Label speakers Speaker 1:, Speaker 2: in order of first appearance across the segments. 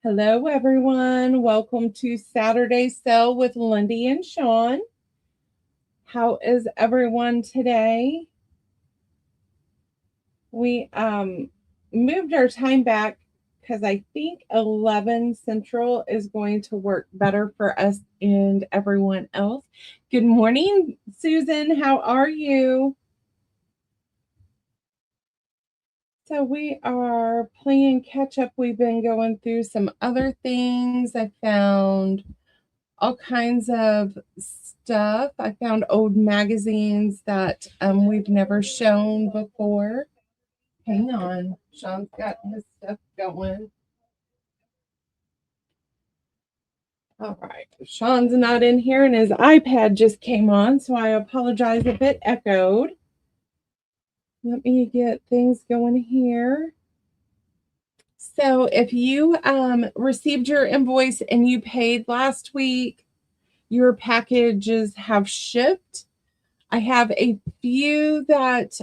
Speaker 1: Hello, everyone. Welcome to Saturday Sale with Lindy and Shaun. How is everyone today? We moved our time back because I think 11 Central is going to work better for us and everyone else. Good morning, Susan. How are you? So we are playing catch up. We've been going through some other things. I found all kinds of stuff. I found old magazines that we've never shown before. Hang on. Shaun's got his stuff going. All right. Shaun's not in here and his iPad just came on, so I apologize if it echoed. Let me get things going here. So if you received your invoice and you paid last week, your packages have shipped. I have a few that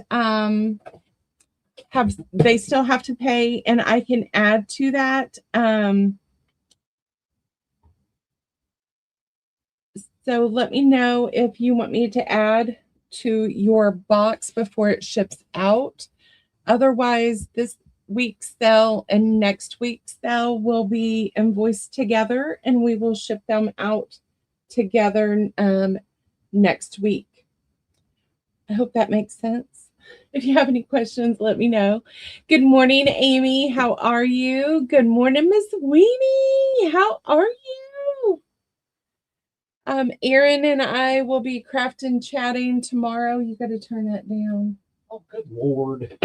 Speaker 1: they still have to pay, and I can add to that. So let me know if you want me to add to your box before it ships out. Otherwise, this week's sale and next week's sale will be invoiced together, and we will ship them out together next week. I hope that makes sense. If you have any questions, let me know. Good morning, Amy. How are you? Good morning, Miss Weenie. How are you? Erin and I will be crafting chatting tomorrow. You got to turn that down.
Speaker 2: Oh, good Lord.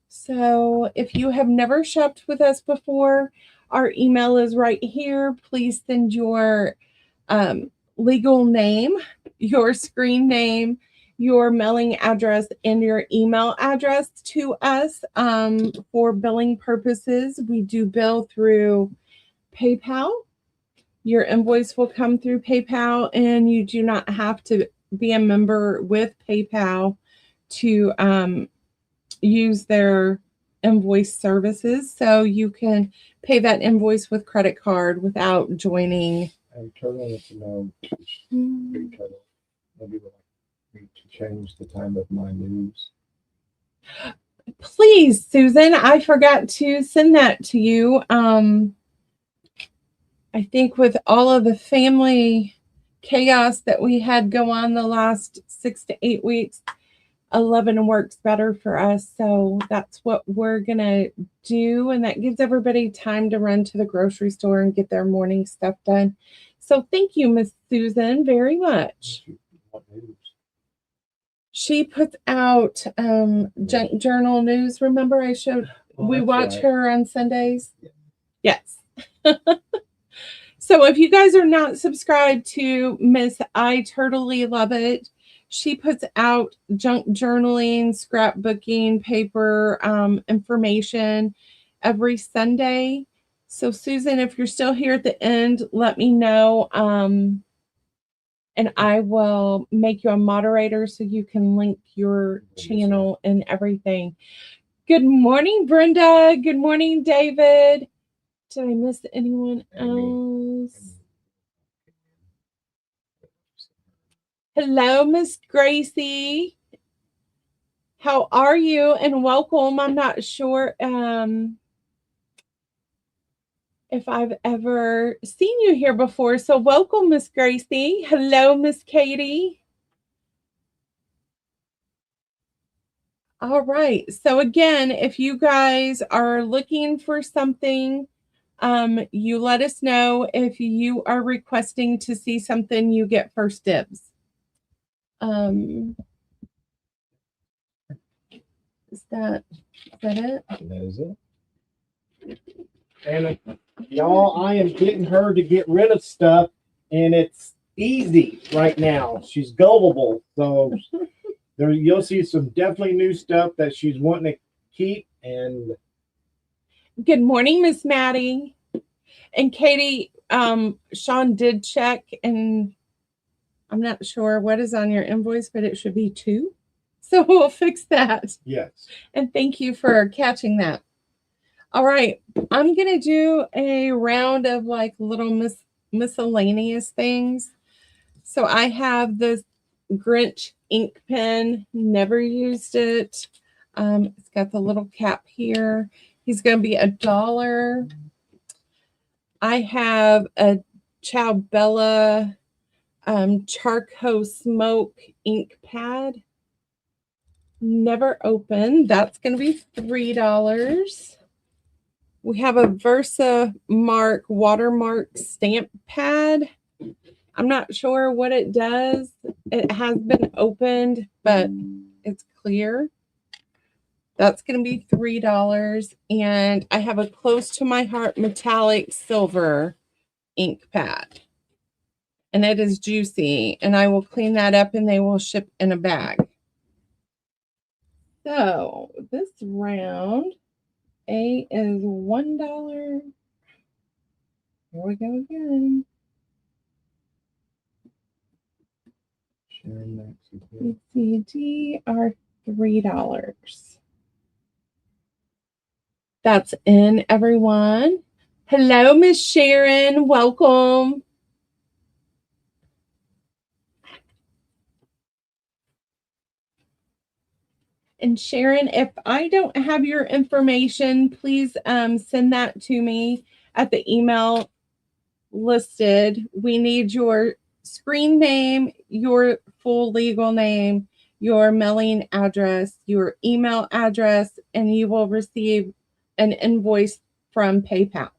Speaker 1: So if you have never shopped with us before, our email is right here. Please send your legal name, your screen name, your mailing address, and your email address to us for billing purposes. We do bill through PayPal. Your invoice will come through PayPal, and you do not have to be a member with PayPal to use their invoice services. So you can pay that invoice with credit card without joining.
Speaker 2: I'm turning it to know. Maybe would like me to change the time of my news.
Speaker 1: Please, Susan, I forgot to send that to you. I think with all of the family chaos that we had go on the last 6 to 8 weeks, 11 works better for us. So that's what we're going to do. And that gives everybody time to run to the grocery store and get their morning stuff done. So thank you, Miss Susan, very much. She puts out junk journal news. Remember I showed, we watch her on Sundays? Yes. So if you guys are not subscribed to Miss I Totally Love It, she puts out junk journaling, scrapbooking, paper information every Sunday. So Susan, if you're still here at the end, let me know. And I will make you a moderator so you can link your channel and everything. Good morning, Brenda. Good morning, David. Did I miss anyone else? Hello, Miss Gracie. How are you? And welcome. I'm not sure if I've ever seen you here before. So welcome, Miss Gracie. Hello, Miss Katie. All right. So again, if you guys are looking for something, you let us know. If you are requesting to see something, you get first dibs. Is that it?
Speaker 2: That is it. And y'all, I am getting her to get rid of stuff, and it's easy right now. She's gullible, so there you'll see some definitely new stuff that she's wanting to keep. And
Speaker 1: good morning, Miss Maddie and Katie. Shaun did check, and I'm not sure what is on your invoice, but it should be 2. So we'll fix that.
Speaker 2: Yes.
Speaker 1: And thank you for catching that. All right, I'm gonna do a round of like little miscellaneous things. So I have this Grinch ink pen, never used it. It's got the little cap here. He's gonna be $1. I have a Ciao Bella charcoal smoke ink pad. Never opened. That's going to be $3. We have a Versa Mark watermark stamp pad. I'm not sure what it does. It has been opened, but it's clear. That's going to be $3. And I have a Close to My Heart metallic silver ink pad. And it is juicy. And I will clean that up and they will ship in a bag. So this round, A is $1. Here we go again. B, C, D are $3. That's in, everyone. Hello, Miss Sharon. Welcome. And Sharon, if I don't have your information, please send that to me at the email listed. We need your screen name, your full legal name, your mailing address, your email address, and you will receive an invoice from PayPal.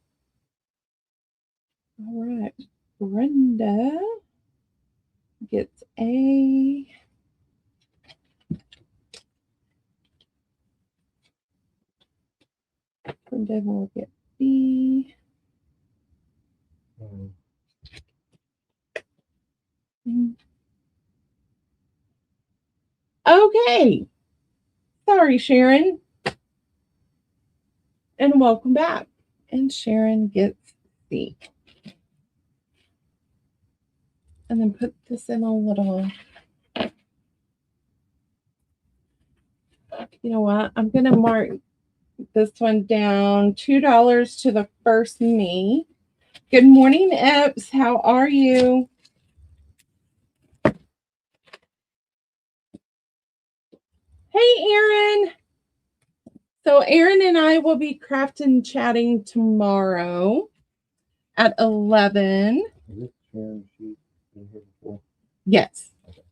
Speaker 1: All right. Brenda gets A. Brenda will get B. Okay. Sorry, Sharon. And welcome back. And Sharon gets C. And then put this in a little. You know what? I'm going to mark this one down. $2 to the first me. Good morning, Epps. How are you? Hey, Aaron. So Aaron and I will be craft and chatting tomorrow at 11.
Speaker 2: Is this Sharon sheet in here before?
Speaker 1: Yes. Okay.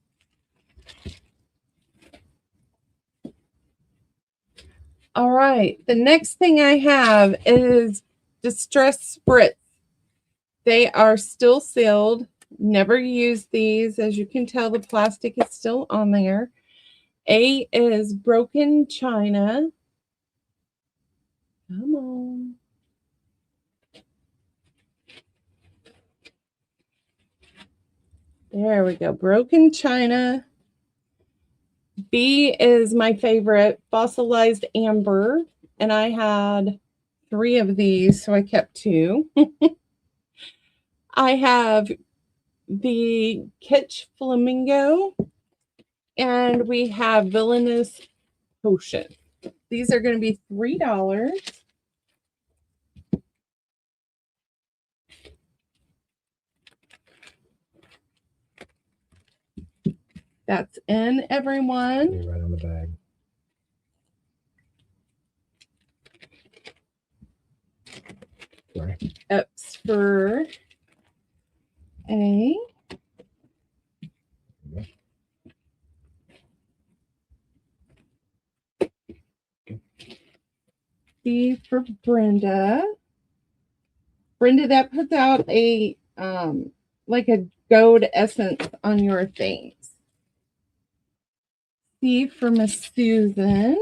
Speaker 1: All right. The next thing I have is Distress Spritz. They are still sealed. Never used these. As you can tell, the plastic is still on there. A is Broken China. Come on. There we go. Broken China. B is my favorite, Fossilized Amber. And I had 3 of these, so I kept 2. I have the Kitsch Flamingo. And we have Villainous Potion. These are going to be $3. That's in, everyone.
Speaker 2: Right on the bag. Sorry.
Speaker 1: Ups for A. B for Brenda. Brenda, that puts out a like a gold essence on your things. C for Miss Susan.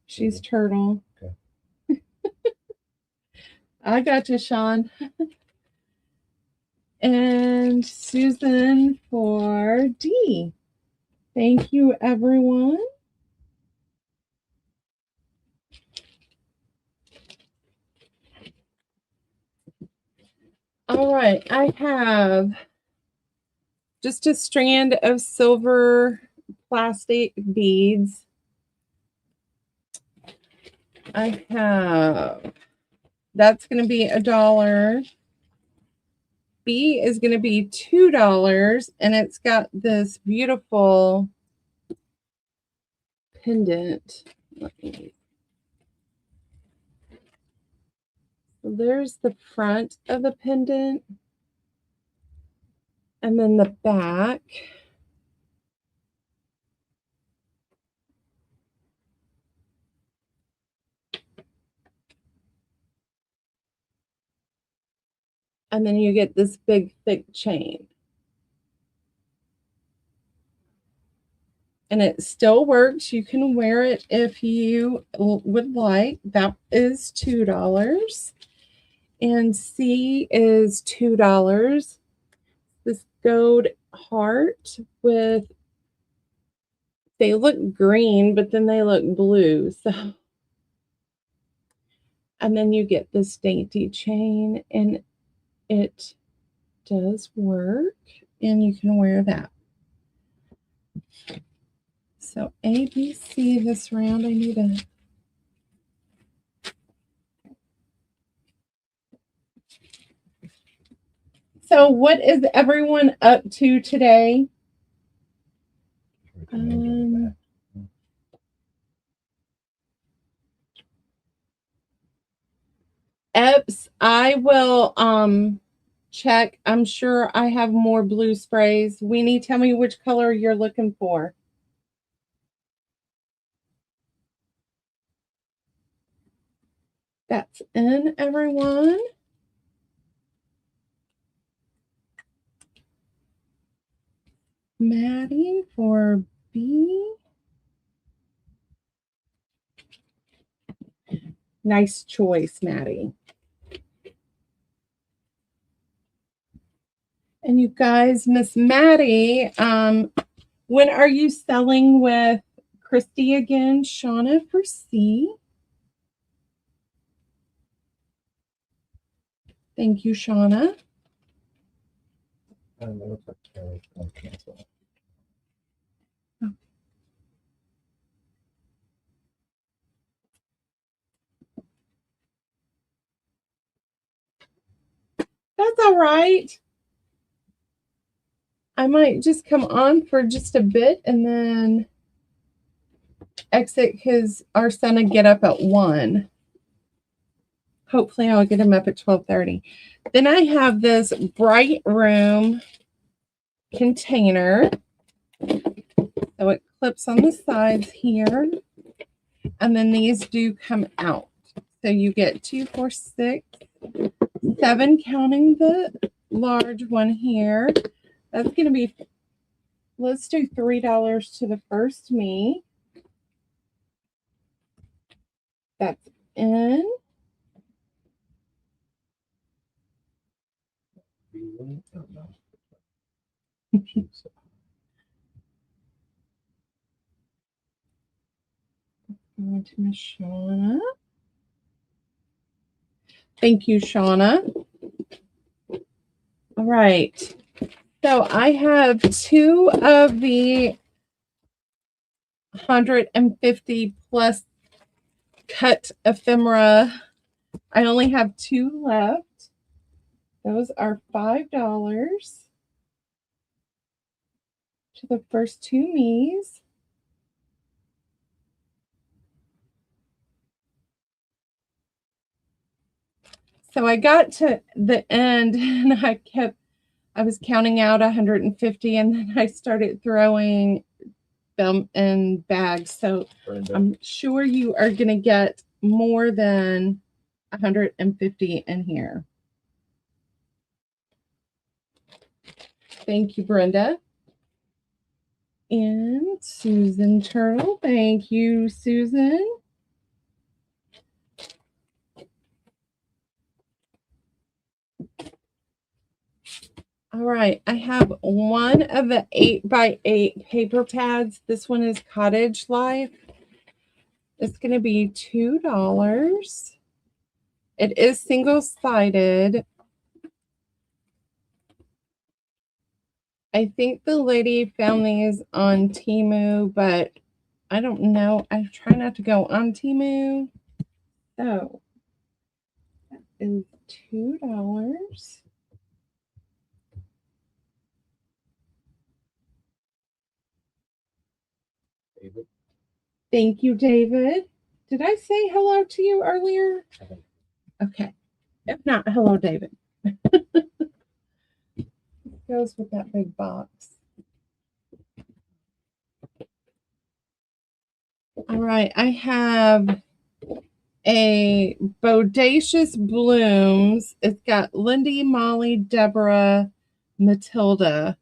Speaker 1: She's turtle. Okay. I got you, Shaun. And Susan for D. Thank you, everyone. All right, I have just a strand of silver plastic beads. I have, that's going to be $1. B is going to be $2, and it's got this beautiful pendant. So there's the front of the pendant, and then the back. And then you get this big, thick chain. And it still works. You can wear it if you would like. That is $2. And C is $2. This gold heart with, they look green, but then they look blue. So, and then you get this dainty chain, and it does work, and you can wear that. So A, B, C this round. I need a, so what is everyone up to today? Eps, I will check. I'm sure I have more blue sprays. Weenie, tell me which color you're looking for. That's in, everyone. Maddie for B. Nice choice, Maddie. And you guys, Miss Maddie, when are you selling with Christy again? Shauna for C. Thank you, Shauna. That's all right. I might just come on for just a bit and then exit because our son will get up at 1. Hopefully I'll get him up at 12:30. Then I have this Bright Room container. So it clips on the sides here. And then these do come out. So you get 2, 4, 6, 7, counting the large one here. That's going to be, let's do $3 to the first me. That's in. Going to Miss Shauna. Thank you, Shauna. All right. So I have 2 of the 150 plus cut ephemera. I only have 2 left. Those are $5 to the first 2 me's. So I got to the end and I was counting out 150 and then I started throwing them in bags. So I'm sure you are going to get more than 150 in here. Thank you, Brenda. And Susan Turtle. Thank you, Susan. All right, I have one of the 8x8 paper pads. This one is Cottage Life. It's going to be $2. It is single-sided. I think the lady found these on Temu, but I don't know. I try not to go on Temu. So that is $2.
Speaker 2: David.
Speaker 1: Thank you, David. Did I say hello to you earlier? Okay. If not, hello, David. Goes with that big box. All right. I have a Bodacious Blooms. It's got Lindy, Molly, Deborah, Matilda.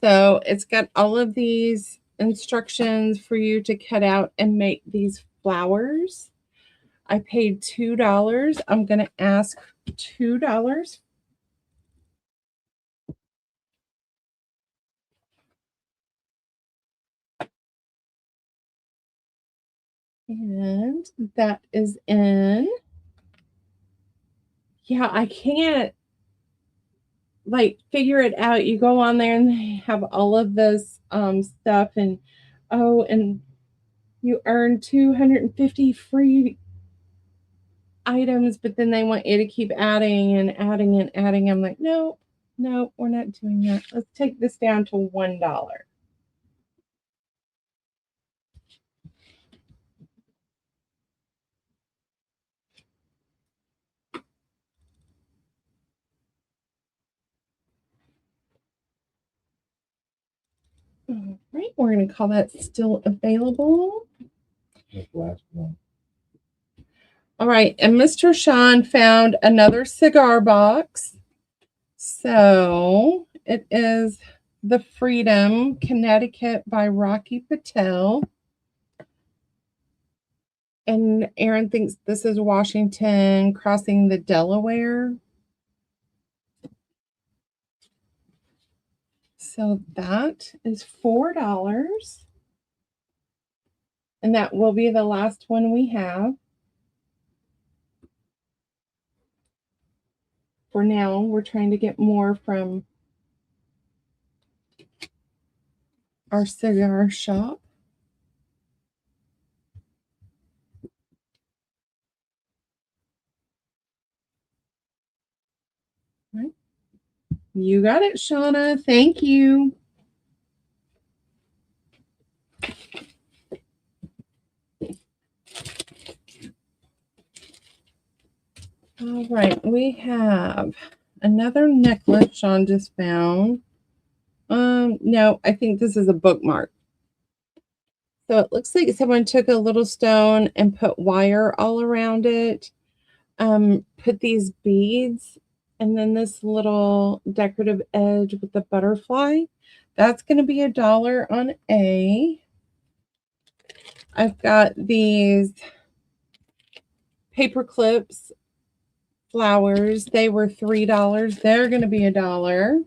Speaker 1: So it's got all of these instructions for you to cut out and make these flowers. I paid $2. I'm going to ask $2. And that is in. Yeah, I can't like figure it out. You go on there and they have all of this stuff and and you earn 250 free items, but then they want you to keep adding and adding and adding. I'm like, no, we're not doing that. Let's take this down to $1. All right, we're going to call that still available.
Speaker 2: This last one.
Speaker 1: All right, and Mr. Shaun found another cigar box. So it is The Freedom, Connecticut by Rocky Patel. And Aaron thinks this is Washington crossing the Delaware. So that is $4. And that will be the last one we have. For now, we're trying to get more from our cigar shop. Right. You got it, Shauna. Thank you. All right, we have another necklace Shaun just found. No, I think this is a bookmark. So it looks like someone took a little stone and put wire all around it. Put these beads and then this little decorative edge with the butterfly. That's going to be $1 on A. I've got these paper clips, flowers. They were $3. They're going to be $1.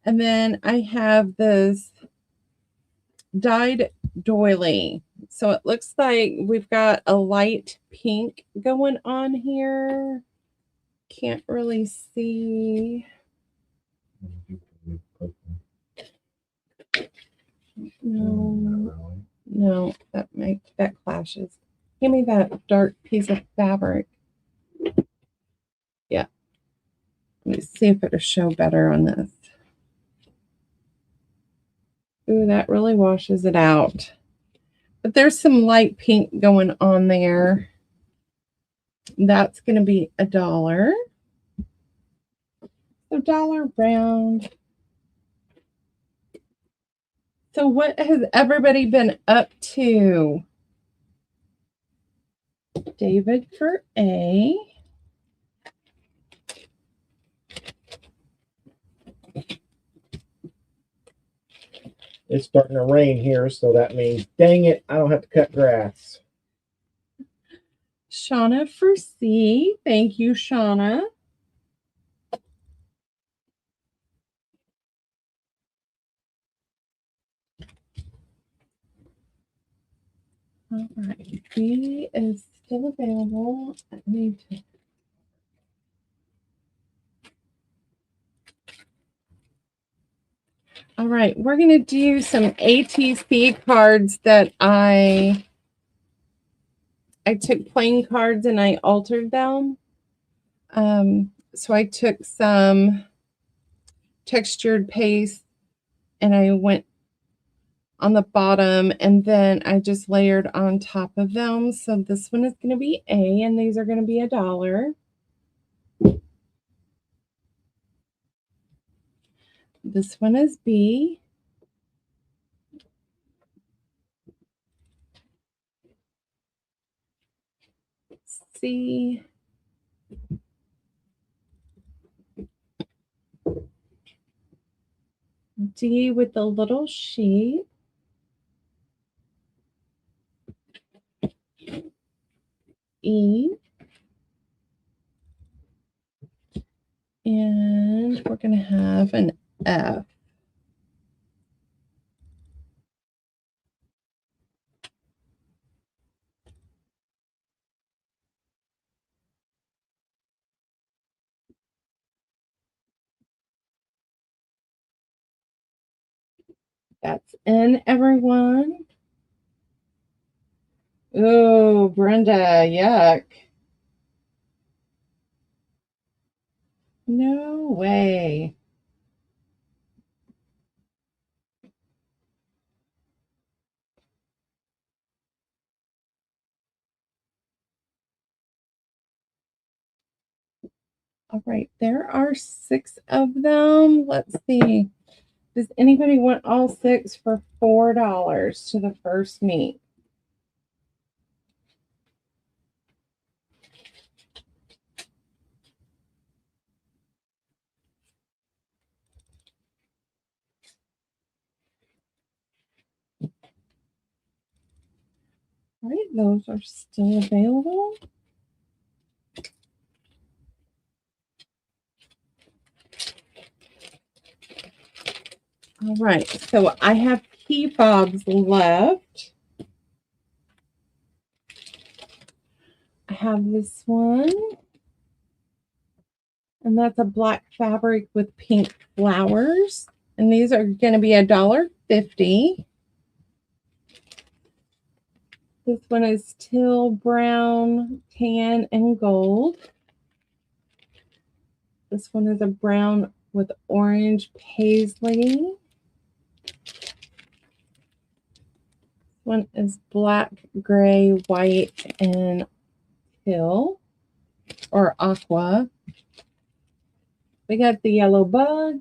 Speaker 1: And then I have this dyed doily. So it looks like we've got a light pink going on here. Can't really see. No, that clashes. Give me that dark piece of fabric. Yeah. Let me see if it'll show better on this. Ooh, that really washes it out. But there's some light pink going on there. That's going to be $1. So $1 round. So what has everybody been up to? David for A.
Speaker 2: It's starting to rain here, so that means, dang it, I don't have to cut grass.
Speaker 1: Shauna for C. Thank you, Shauna. All right, B is still available. I need to. All right, we're going to do some ATC cards that I I took playing cards and I altered them. So I took some textured paste and I went on the bottom and then I just layered on top of them. So this one is going to be A and these are going to be $1. This one is B. C. D with the little sheep. E. And we're going to have an F. That's in, everyone. Oh, Brenda, yuck. No way. All right, there are 6 of them. Let's see. Does anybody want all 6 for $4 to the first meet? All right, those are still available. All right, so I have key fobs left. I have this one. And that's a black fabric with pink flowers. And these are going to be $1.50. This one is teal, brown, tan, and gold. This one is a brown with orange paisley. This one is black, gray, white, and teal or aqua. We got the yellow bug.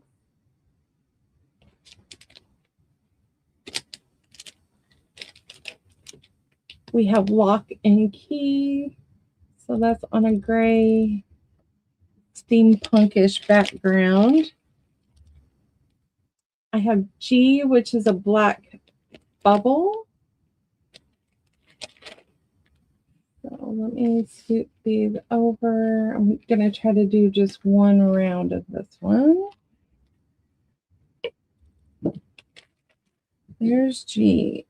Speaker 1: We have lock and key. So that's on a gray steampunkish background. I have G, which is a black bubble. So let me scoot these over. I'm going to try to do just one round of this one. There's G.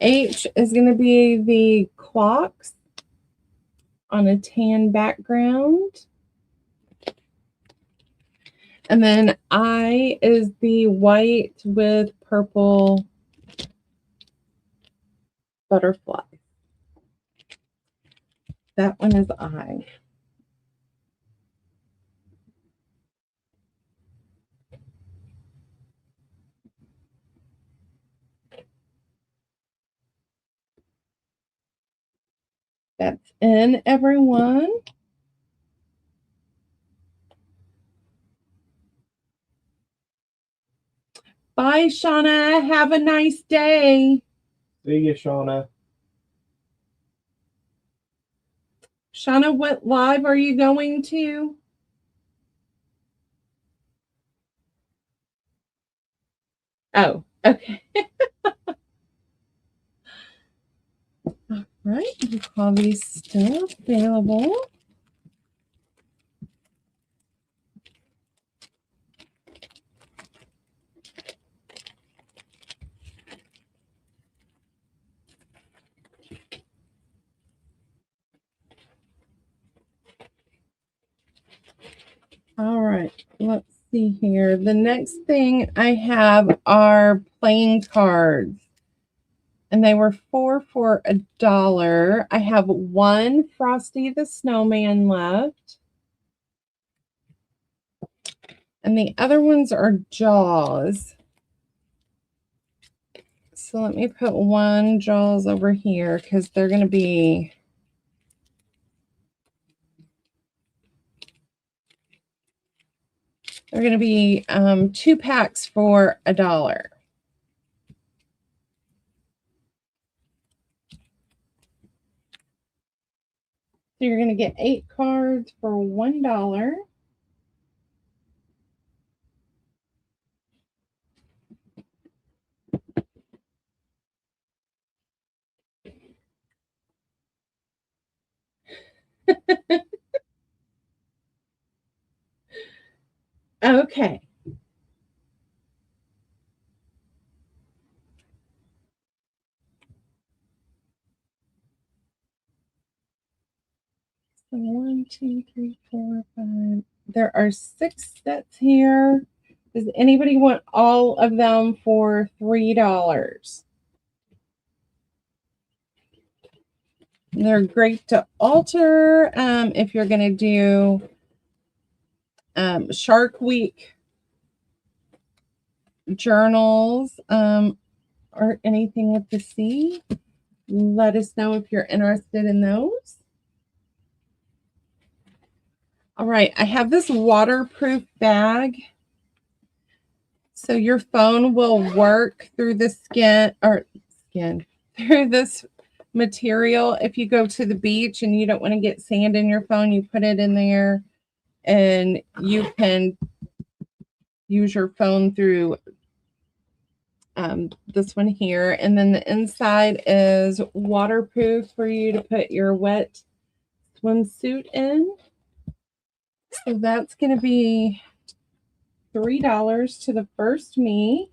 Speaker 1: H is going to be the clocks on a tan background. And then I is the white with purple butterfly. That one is I. That's in, everyone. Bye, Shauna. Have a nice day.
Speaker 2: See you, Shauna.
Speaker 1: Shauna, what live are you going to? Oh, okay. All right. Hobby's still available. All right, let's see here. The next thing I have are playing cards. And they were 4 for $1. I have one Frosty the Snowman left. And the other ones are Jaws. So let me put one Jaws over here because they're going to be two packs for $1. So you're going to get 8 cards for $1. Okay. So 1, 2, 3, 4, 5. There are 6 sets here. Does anybody want all of them for $3? They're great to alter if you're going to do Shark Week journals or anything with the sea. Let us know if you're interested in those. All right, I have this waterproof bag. So your phone will work through the through this material. If you go to the beach and you don't want to get sand in your phone, you put it in there and you can use your phone through this one here. And then the inside is waterproof for you to put your wet swimsuit in. So that's going to be $3 to the first me.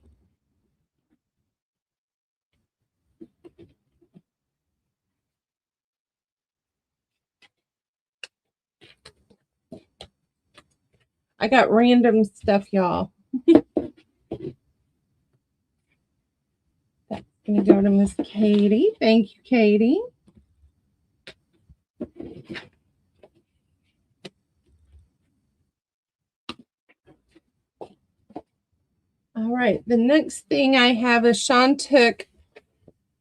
Speaker 1: I got random stuff, y'all. That's going to go to Miss Katie. Thank you, Katie. All right, the next thing I have is Shaun took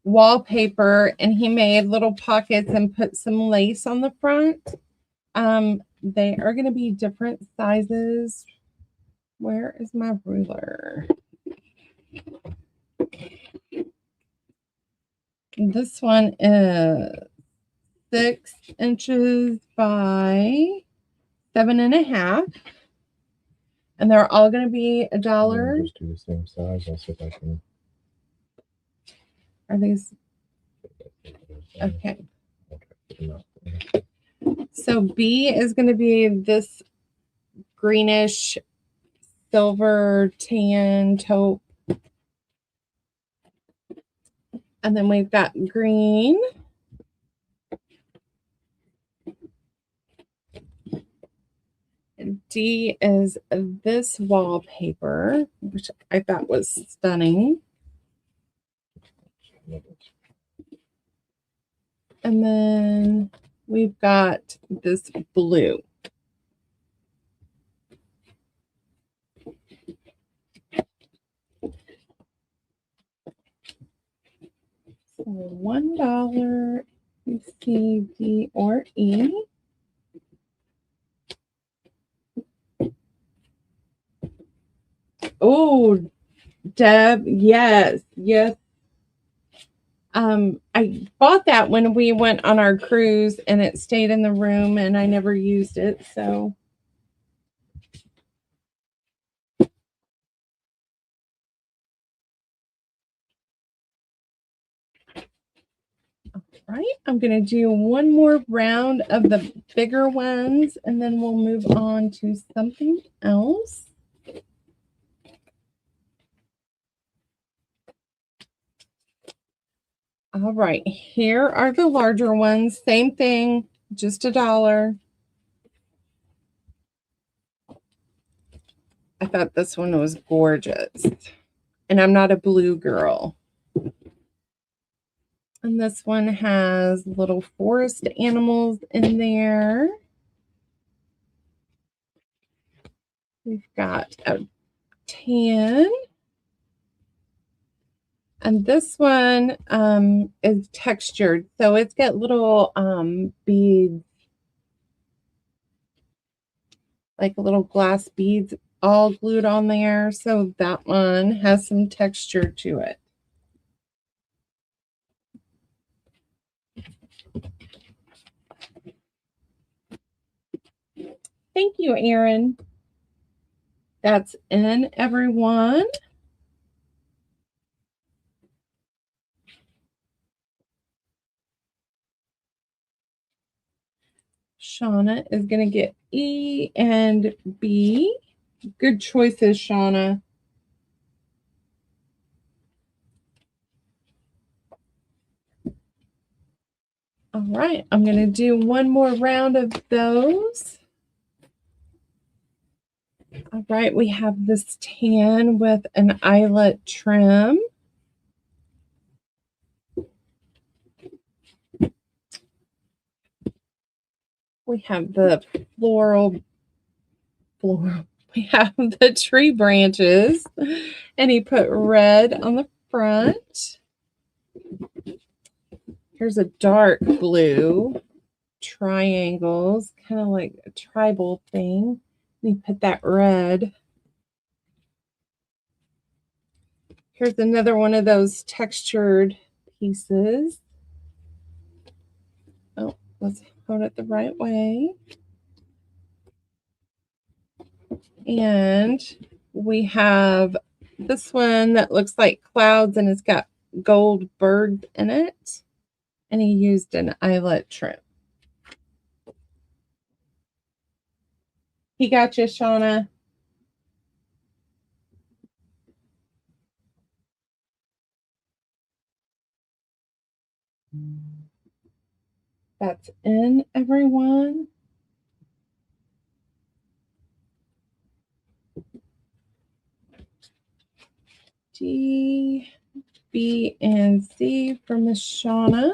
Speaker 1: wallpaper and he made little pockets and put some lace on the front. They are going to be different sizes. Where is my ruler? This one is 6 inches by 7.5. And they're all going to be $1.
Speaker 2: Just do the same size. I'll see if I can.
Speaker 1: Are these? Okay. So B is going to be this greenish silver tan taupe. And then we've got green. D is this wallpaper, which I thought was stunning. And then we've got this blue. So $1, C, D, or E. Oh, Deb, yes. I bought that when we went on our cruise and it stayed in the room and I never used it, so. All right, I'm going to do one more round of the bigger ones and then we'll move on to something else. All right, here are the larger ones. Same thing, just $1. I thought this one was gorgeous. And I'm not a blue girl. And this one has little forest animals in there. We've got a tan. And this one is textured. So it's got little beads, like little glass beads all glued on there. So that one has some texture to it. Thank you, Erin. That's in, everyone. Shauna is going to get E and B. Good choices, Shauna. All right, I'm going to do one more round of those. All right, we have this tan with an eyelet trim. We have the floral. We have the tree branches, and he put red on the front. Here's a dark blue triangles, kind of like a tribal thing. And he put that red. Here's another one of those textured pieces. Oh, let's hold it the right way. And we have this one that looks like clouds and it's got gold birds in it. And he used an eyelet trim. He got you, Shauna. That's in, everyone. D, B, and C for Miss Shauna.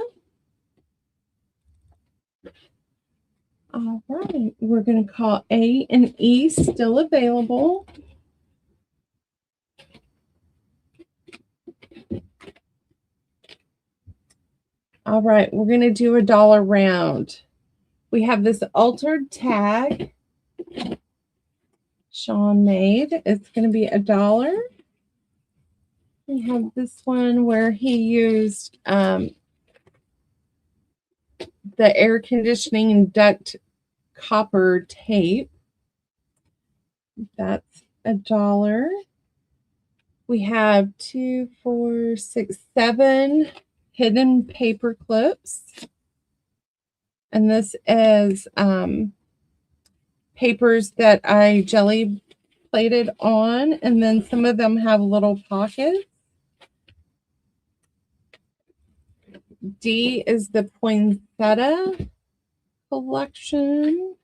Speaker 1: All right, we're going to call A and E still available. All right, we're going to do a dollar round. We have this altered tag Shaun made. It's going to be $1. We have this one where he used the air conditioning duct copper tape. That's $1. We have 2, 4, 6, 7 hidden paper clips. And this is papers that I jelly plated on, and then some of them have little pockets. D is the poinsettia collection.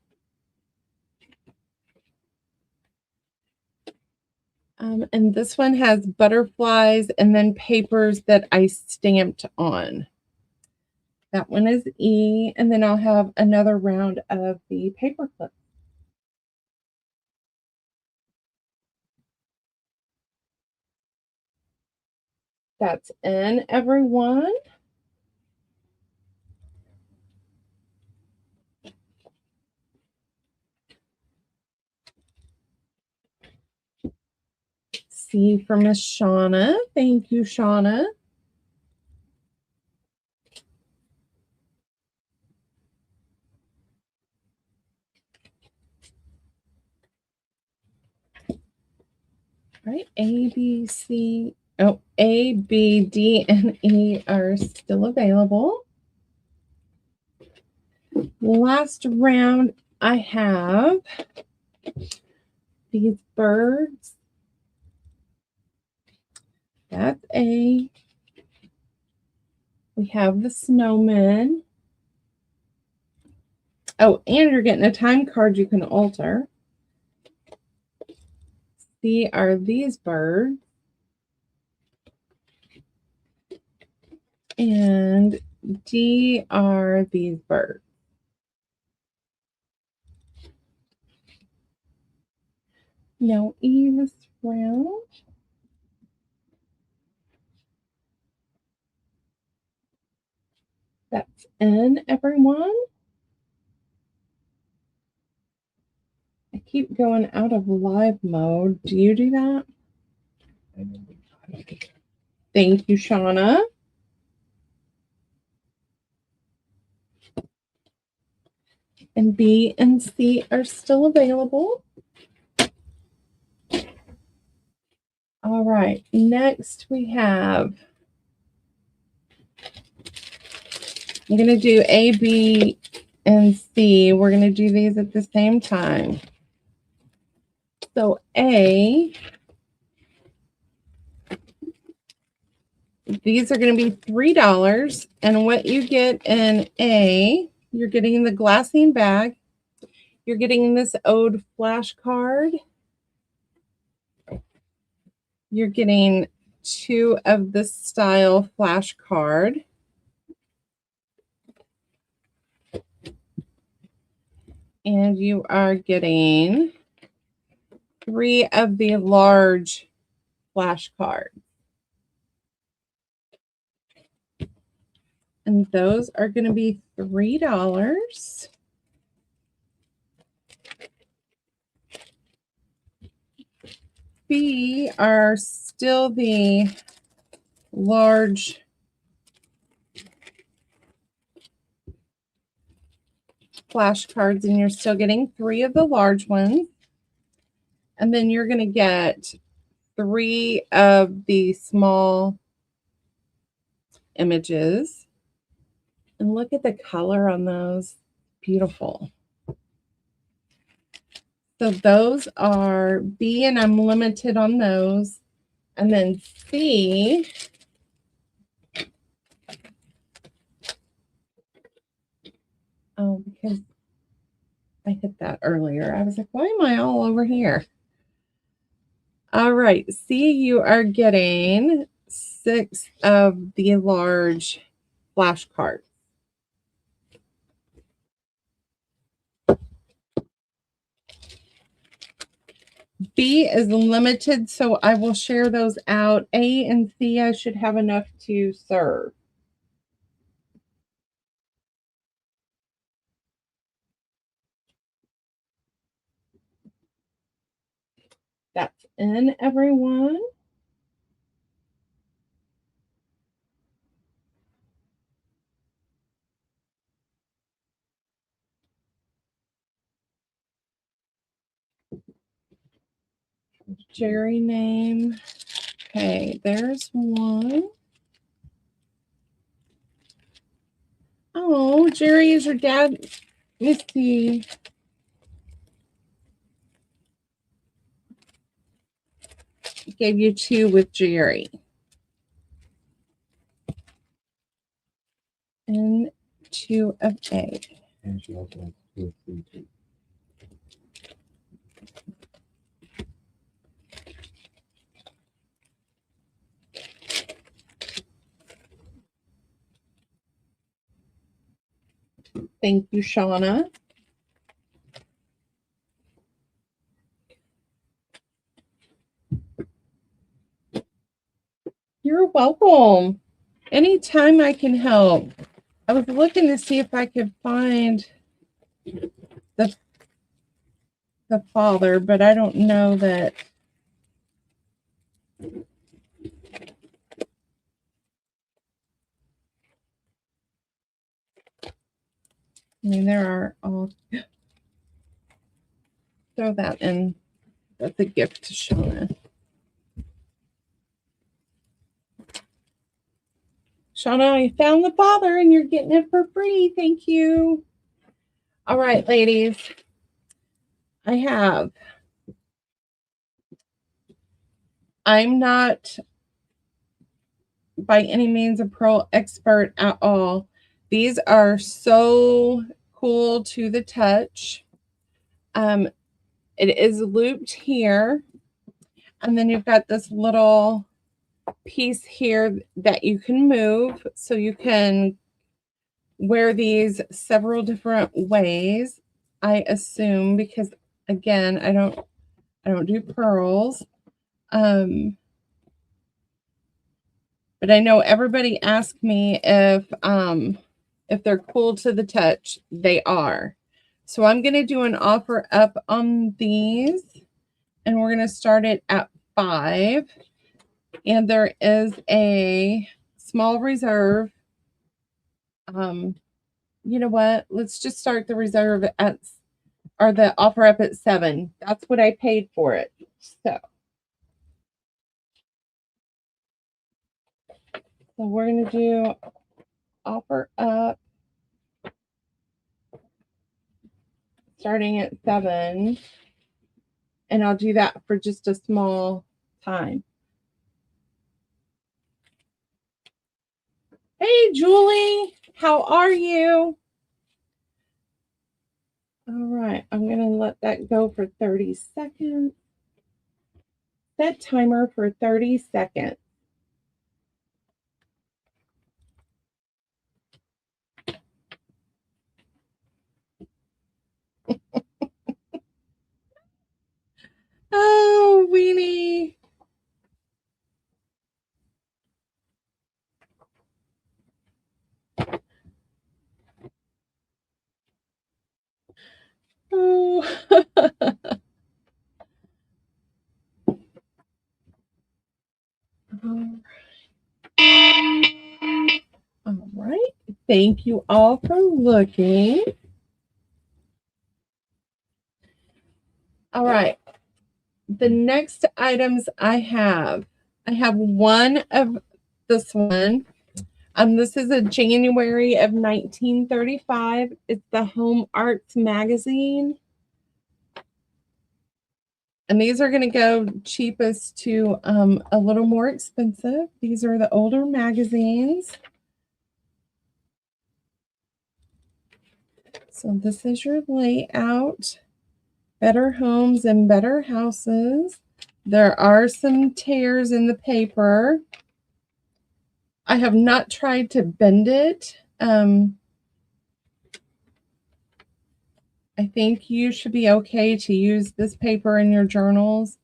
Speaker 1: And this one has butterflies and then papers that I stamped on. That one is E, and then I'll have another round of the paper clips. That's in, everyone. C for Miss Shauna. Thank you, Shauna. All right, A, B, C. Oh, A, B, D, and E are still available. Last round, I have these birds. That's A. We have the snowman. Oh, and you're getting a time card you can alter. C are these birds. And D are these birds. Now E is round. That's N, everyone. I keep going out of live mode. Do you do that? Thank you, Shauna. And B and C are still available. All right, next we have, I'm going to do A, B, and C. We're going to do these at the same time. So A, these are going to be $3. And what you get in A, you're getting the glassine bag. You're getting this ode flashcard. You're getting 2 of this style flashcard. And you are getting 3 of the large flashcards. And those are going to be $3. B are still the large flashcards, and you're still getting 3 of the large ones. And then you're going to get 3 of the small images. And look at the color on those. Beautiful. So those are B, and I'm limited on those. And then C, oh, because I hit that earlier. I was like, why am I all over here? All right, C, you are getting 6 of the large flashcards. B is limited, so I will share those out. A and C, I should have enough to serve. That's in, everyone. Jerry name. Okay, there's one. Oh, Jerry is your dad. Let me see. Gave you 2 with Jerry. And 2 of A.
Speaker 2: And she also has 2 of C too.
Speaker 1: Thank you, Shauna. You're welcome. Anytime I can help. I was looking to see if I could find the father, but I don't know that. I mean, there are all. Throw that in. That's a gift to Shauna. Shauna, I found the father and you're getting it for free. Thank you. All right, ladies. I'm not by any means a pro expert at all. These are so cool to the touch. It is looped here. And then you've got this little piece here that you can move, so you can wear these several different ways, I assume, because again, I don't do pearls. But I know everybody asked me if they're cool to the touch. They are. So I'm going to do an offer up on these, and we're going to start it at $5. And there is a small reserve. You know what? Let's just start the reserve at, or the offer up at $7. That's what I paid for it. So we're going to do offer up starting at $7. And I'll do that for just a small time. Hey, Julie, how are you? All right, I'm going to let that go for 30 seconds. Set timer for 30 seconds. Oh, Weenie. Oh. All right. Thank you all for looking. All right. The next items I have one of this one. This is a January of 1935. It's the Home Arts magazine. And these are going to go cheapest to a little more expensive. These are the older magazines. So this is your layout. Better homes and better houses. There are some tears in the paper. I have not tried to bend it. I think you should be okay to use this paper in your journals.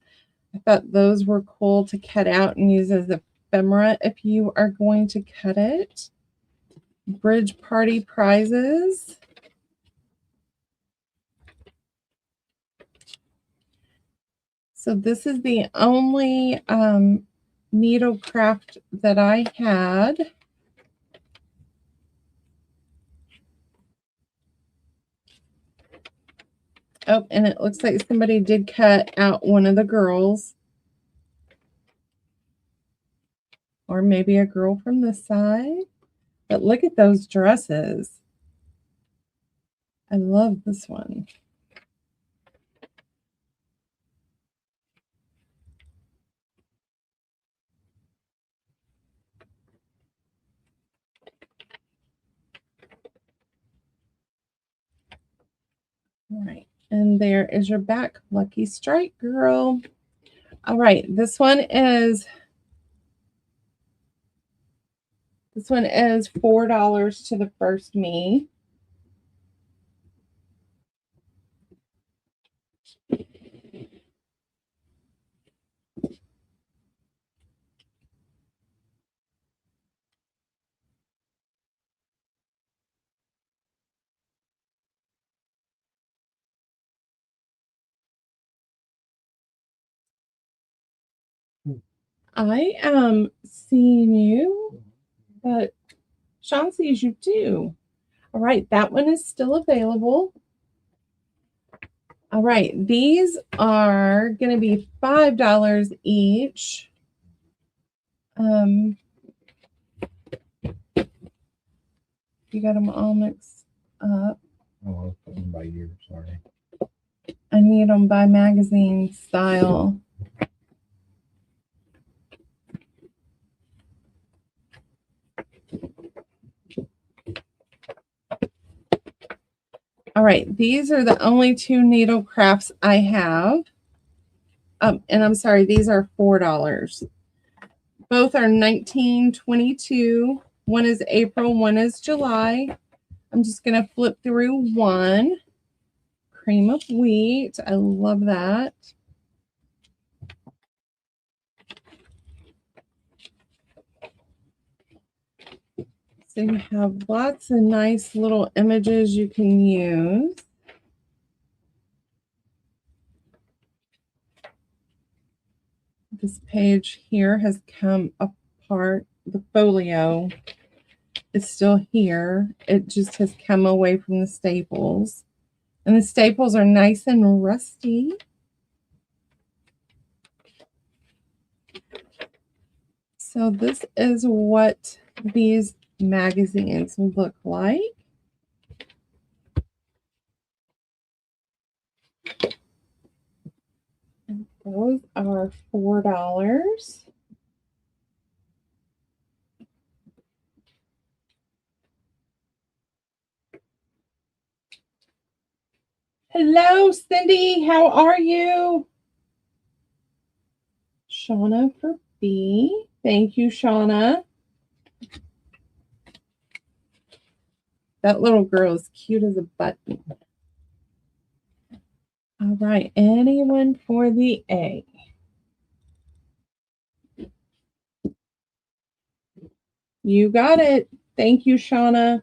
Speaker 1: I thought those were cool to cut out and use as ephemera if you are going to cut it. Bridge party prizes. So this is the only needle craft that I had. Oh, and it looks like somebody did cut out one of the girls. Or maybe a girl from this side. But look at those dresses. I love this one. All right. And there is your back. Lucky strike, girl. All right. This one is $4 to the first me. I am seeing you, but Shaun sees you too. All right, that one is still available. All right, these are going to be $5 each. You got them all mixed up.
Speaker 2: Oh, I'll put them by year, sorry.
Speaker 1: I need them by magazine style. All right, these are the only two needle crafts I have. And I'm sorry, these are $4. Both are 1922. One is April, one is July. I'm just going to flip through one. Cream of wheat. I love that. So you have lots of nice little images you can use. This page here has come apart. The folio is still here. It just has come away from the staples. And the staples are nice and rusty. So this is what these magazines look like. And those are $4. Hello, Cindy. How are you? Shauna for B. Thank you, Shauna. That little girl is cute as a button. All right. Anyone for the A? You got it. Thank you, Shauna.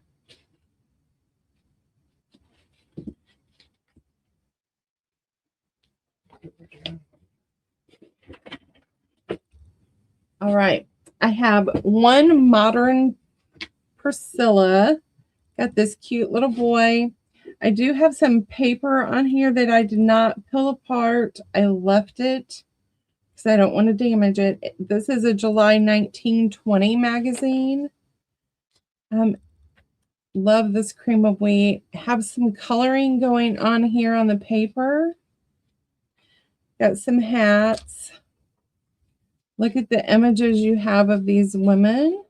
Speaker 1: All right. I have one modern Priscilla. Got this cute little boy. I do have some paper on here that I did not pull apart. I left it because I don't want to damage it. This is a July 1920 magazine. Love this cream of wheat. Have some coloring going on here on the paper. Got some hats. Look at the images you have of these women.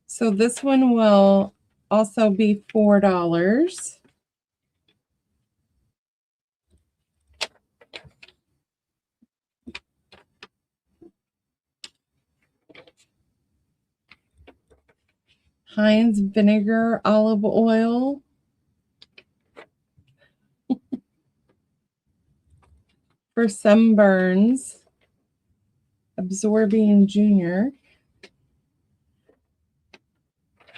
Speaker 1: So this one will also be $4. Heinz vinegar olive oil. For sunburns. Absorbing Junior.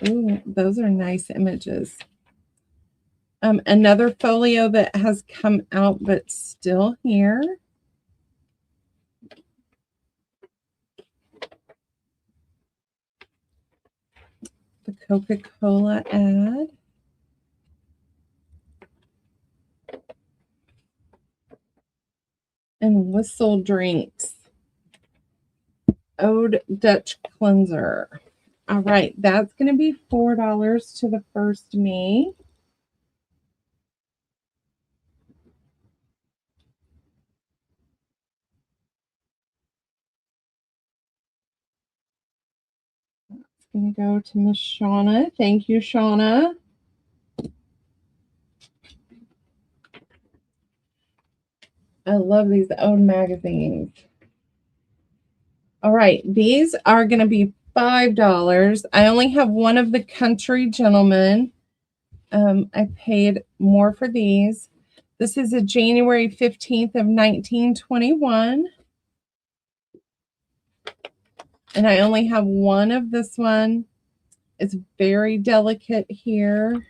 Speaker 1: Ooh, those are nice images. Another folio that has come out but still here. The Coca-Cola ad. And Whistle Drinks. Ode Dutch Cleanser. All right, that's going to be $4 to the first me. It's going to go to Miss Shauna. Thank you, Shauna. I love these Ode magazines. All right, these are going to be $5. I only have one of the Country Gentlemen. I paid more for these. This is a January 15th of 1921. And I only have one of this one. It's very delicate here.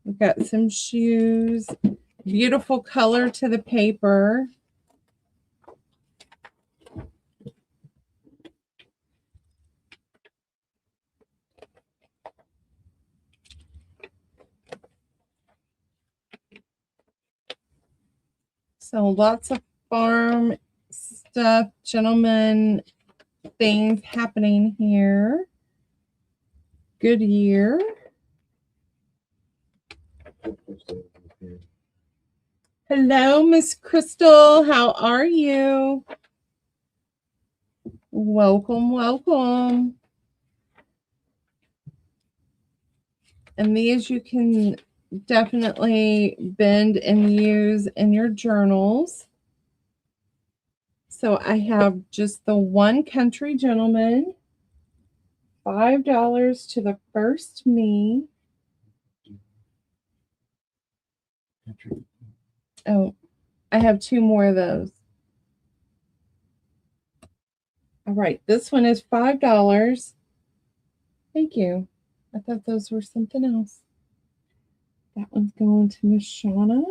Speaker 1: We've got some shoes. Beautiful color to the paper. So lots of farm stuff, gentlemen, things happening here. Goodyear. Hello, Miss Crystal. How are you? Welcome, welcome. And these you can definitely bend and use in your journals. So I have just the One Country Gentleman, $5 to the First Me. Oh, I have two more of those. All right, this one is $5. Thank you. I thought those were something else. That one's going to Miss Shauna.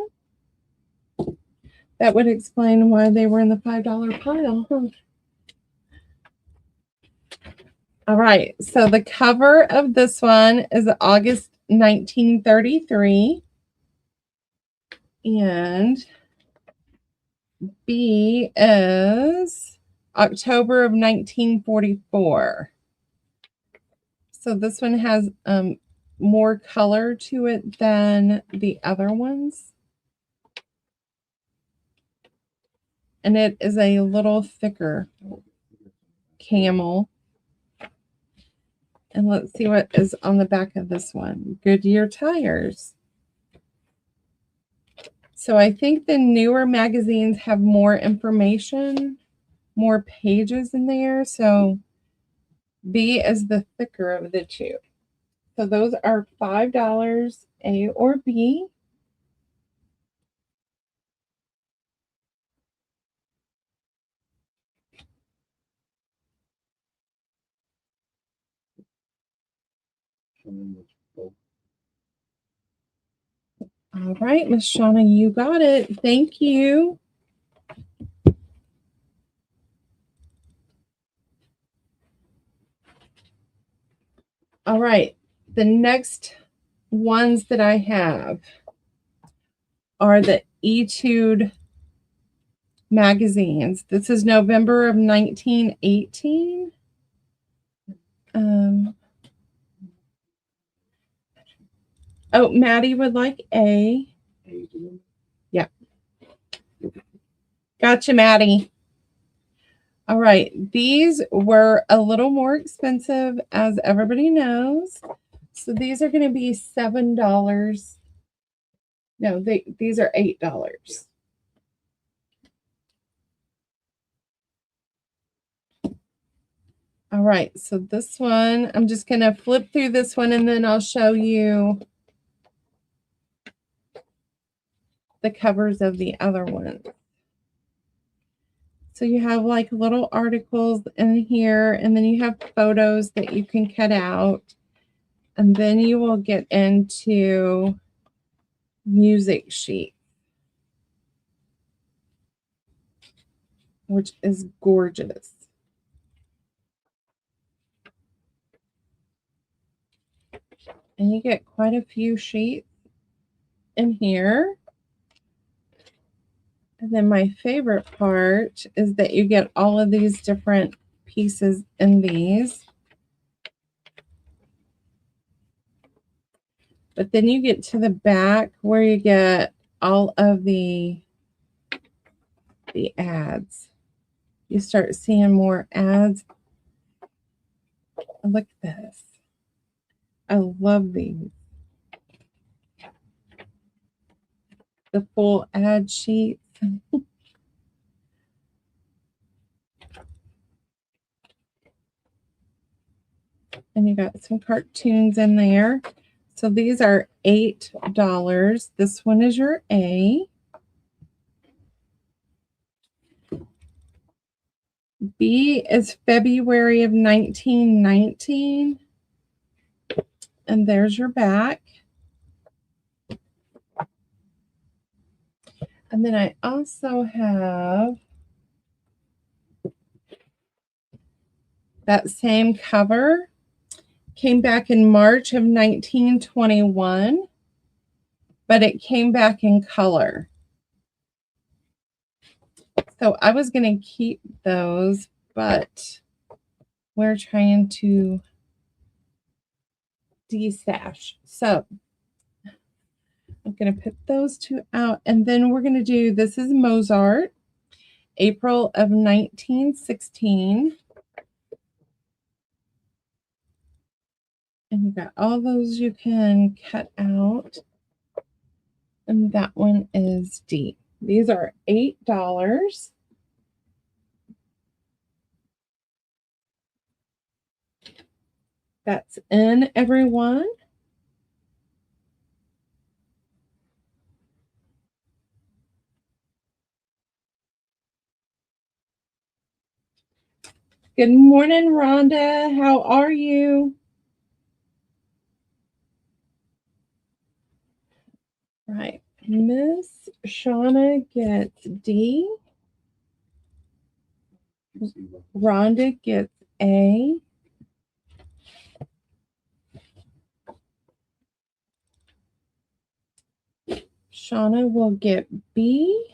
Speaker 1: That would explain why they were in the $5 pile, huh? All right, so the cover of this one is August 1933. And B is October of 1944. So this one has more color to it than the other ones. And it is a little thicker camel. And let's see what is on the back of this one. Goodyear tires. So I think the newer magazines have more information, more pages in there. So B is the thicker of the two. So those are $5, A or B. All right, Miss Shauna, you got it. Thank you. All right, the next ones that I have are the Etude magazines. This is November of 1918. Oh, Maddie would like A. Yeah. Gotcha, Maddie. All right. These were a little more expensive, as everybody knows. So these are going to be $7. No, these are $8. All right. So this one, I'm just going to flip through this one and then I'll show you the covers of the other ones. So you have like little articles in here, and then you have photos that you can cut out. And then you will get into music sheet, which is gorgeous. And you get quite a few sheets in here. And then my favorite part is that you get all of these different pieces in these. But then you get to the back where you get all of the ads. You start seeing more ads. Look at this. I love these. The full ad sheet. And you got some cartoons in there. So these are $8. This one is your A. B is February of 1919. And there's your back. And then I also have that same cover. Came back in March of 1921, but it came back in color. So I was going to keep those, but we're trying to de-stash. So I'm going to put those two out, and then we're going to do, this is Mozart, April of 1916. And you got all those you can cut out. And that one is D. These are $8. That's in, everyone. Good morning, Rhonda. How are you? Right. Miss Shauna gets D. Rhonda gets A. Shauna will get B.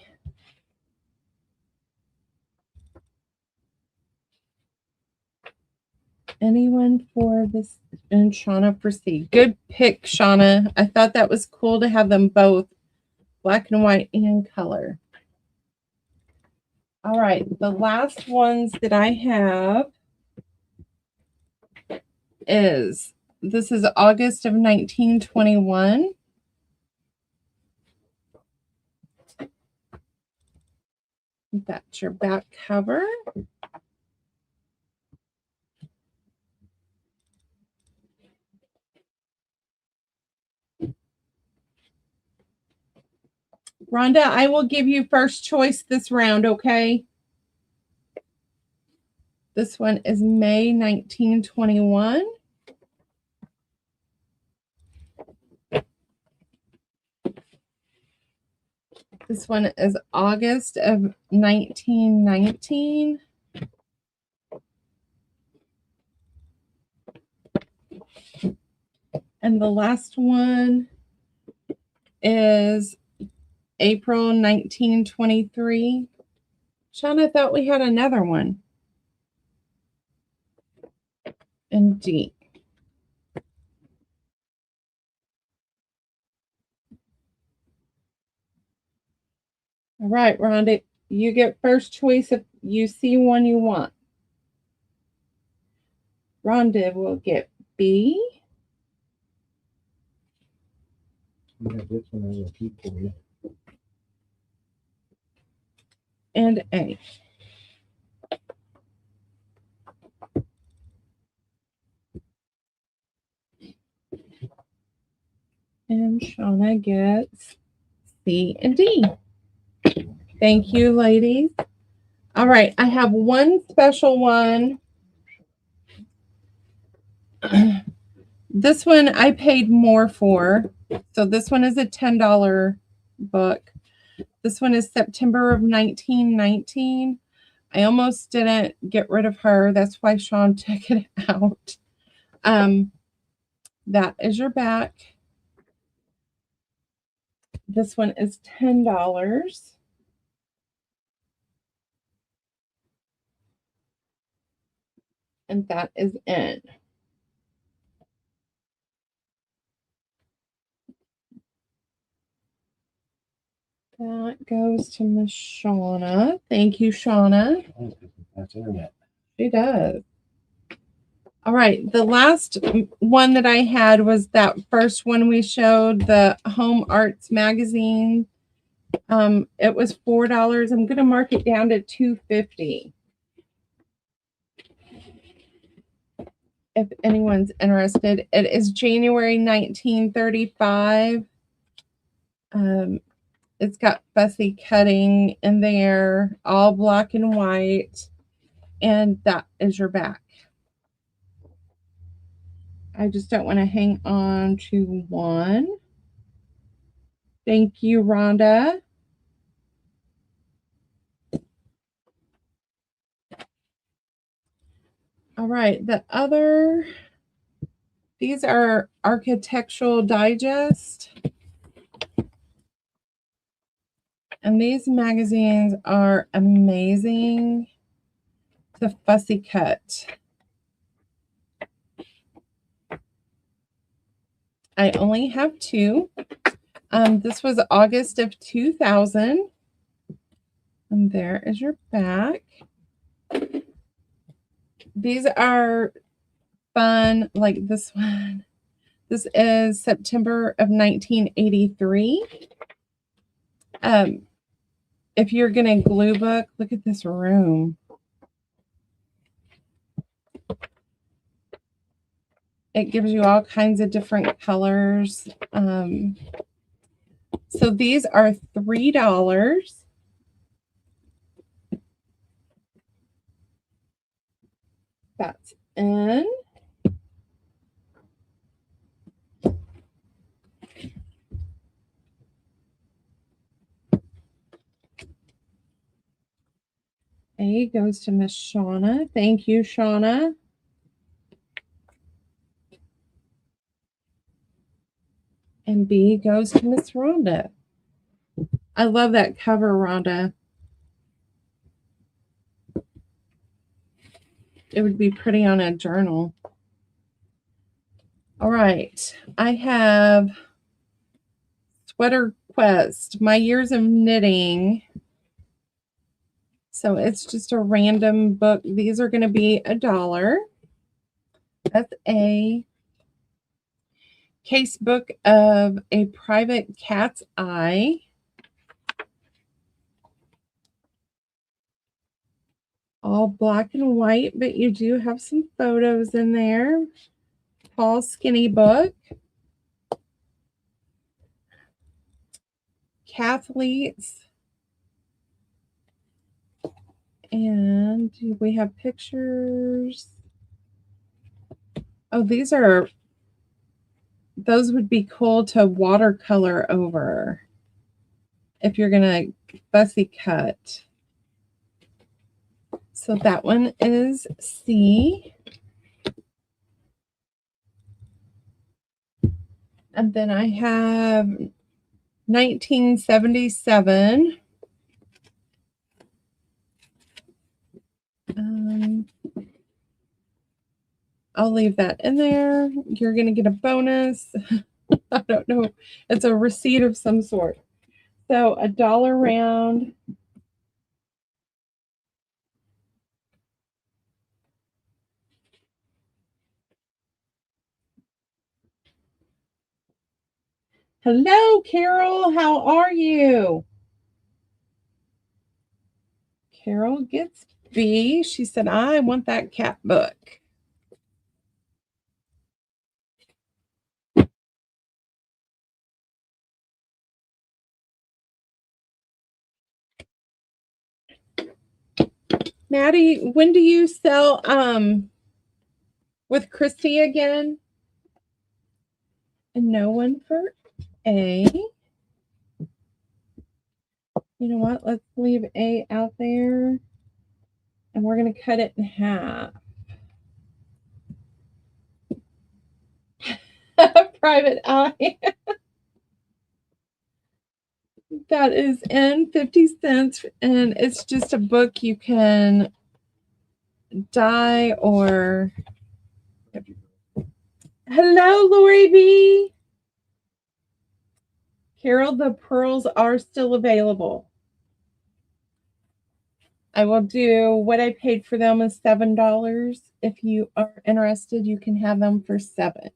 Speaker 1: Anyone for this? And Shauna for C. Good pick, Shauna. I thought that was cool to have them both black and white and color. All right. The last ones that I have is, this is August of 1921. That's your back cover. Rhonda, I will give you first choice this round, okay? This one is May 1921. This one is August of 1919. And the last one is April 1923. Sean, I thought we had another one. And D. All right, Rhonda, you get first choice if you see one you want. Rhonda will get B.
Speaker 2: Yeah, this one I will keep for you.
Speaker 1: And A. And Shauna gets C and D. Thank you, ladies. All right, I have one special one. This one I paid more for. So this one is a $10 book. This one is September of 1919. I almost didn't get rid of her. That's why Shaun took it out. That is your back. This one is $10. And that is in. That goes to Miss Shauna. Thank you, Shauna.
Speaker 2: That's internet.
Speaker 1: She does. All right. The last one that I had was that first one we showed, the Home Arts magazine. It was $4. I'm going to mark it down to $2.50. If anyone's interested, it is January 1935. It's got fussy cutting in there, all black and white, and that is your back. I just don't want to hang on to one. Thank you, Rhonda. All right, these are Architectural Digest. And these magazines are amazing to fussy cut. I only have two. This was August of 2000. And there is your back. These are fun, like this one. This is September of 1983. If you're going to glue book, look at this room. It gives you all kinds of different colors. So these are $3. That's in. A goes to Miss Shauna. Thank you, Shauna. And B goes to Miss Rhonda. I love that cover, Rhonda. It would be pretty on a journal. All right. I have Sweater Quest, My Years of Knitting. So it's just a random book. These are going to be $1. That's a case book of A Private Cat's Eye. All black and white, but you do have some photos in there. Paul Skinny book. Cathletes. And we have pictures. Oh, those would be cool to watercolor over if you're going to fussy cut. So that one is C. And then I have 1977. I'll leave that in there. You're going to get a bonus. I don't know. It's a receipt of some sort. So $1 round. Hello, Carol. How are you? Carol gets B. She said, I want that cat book. Maddie, when do you sell with Christy again? And no one for A. You know what? Let's leave A out there. And we're going to cut it in half. Private Eye. That is in 50 cents. And it's just a book you can dye or... Hello, Lori B. Carol, the pearls are still available. I will do what I paid for them is $7. If you are interested, you can have them for $7.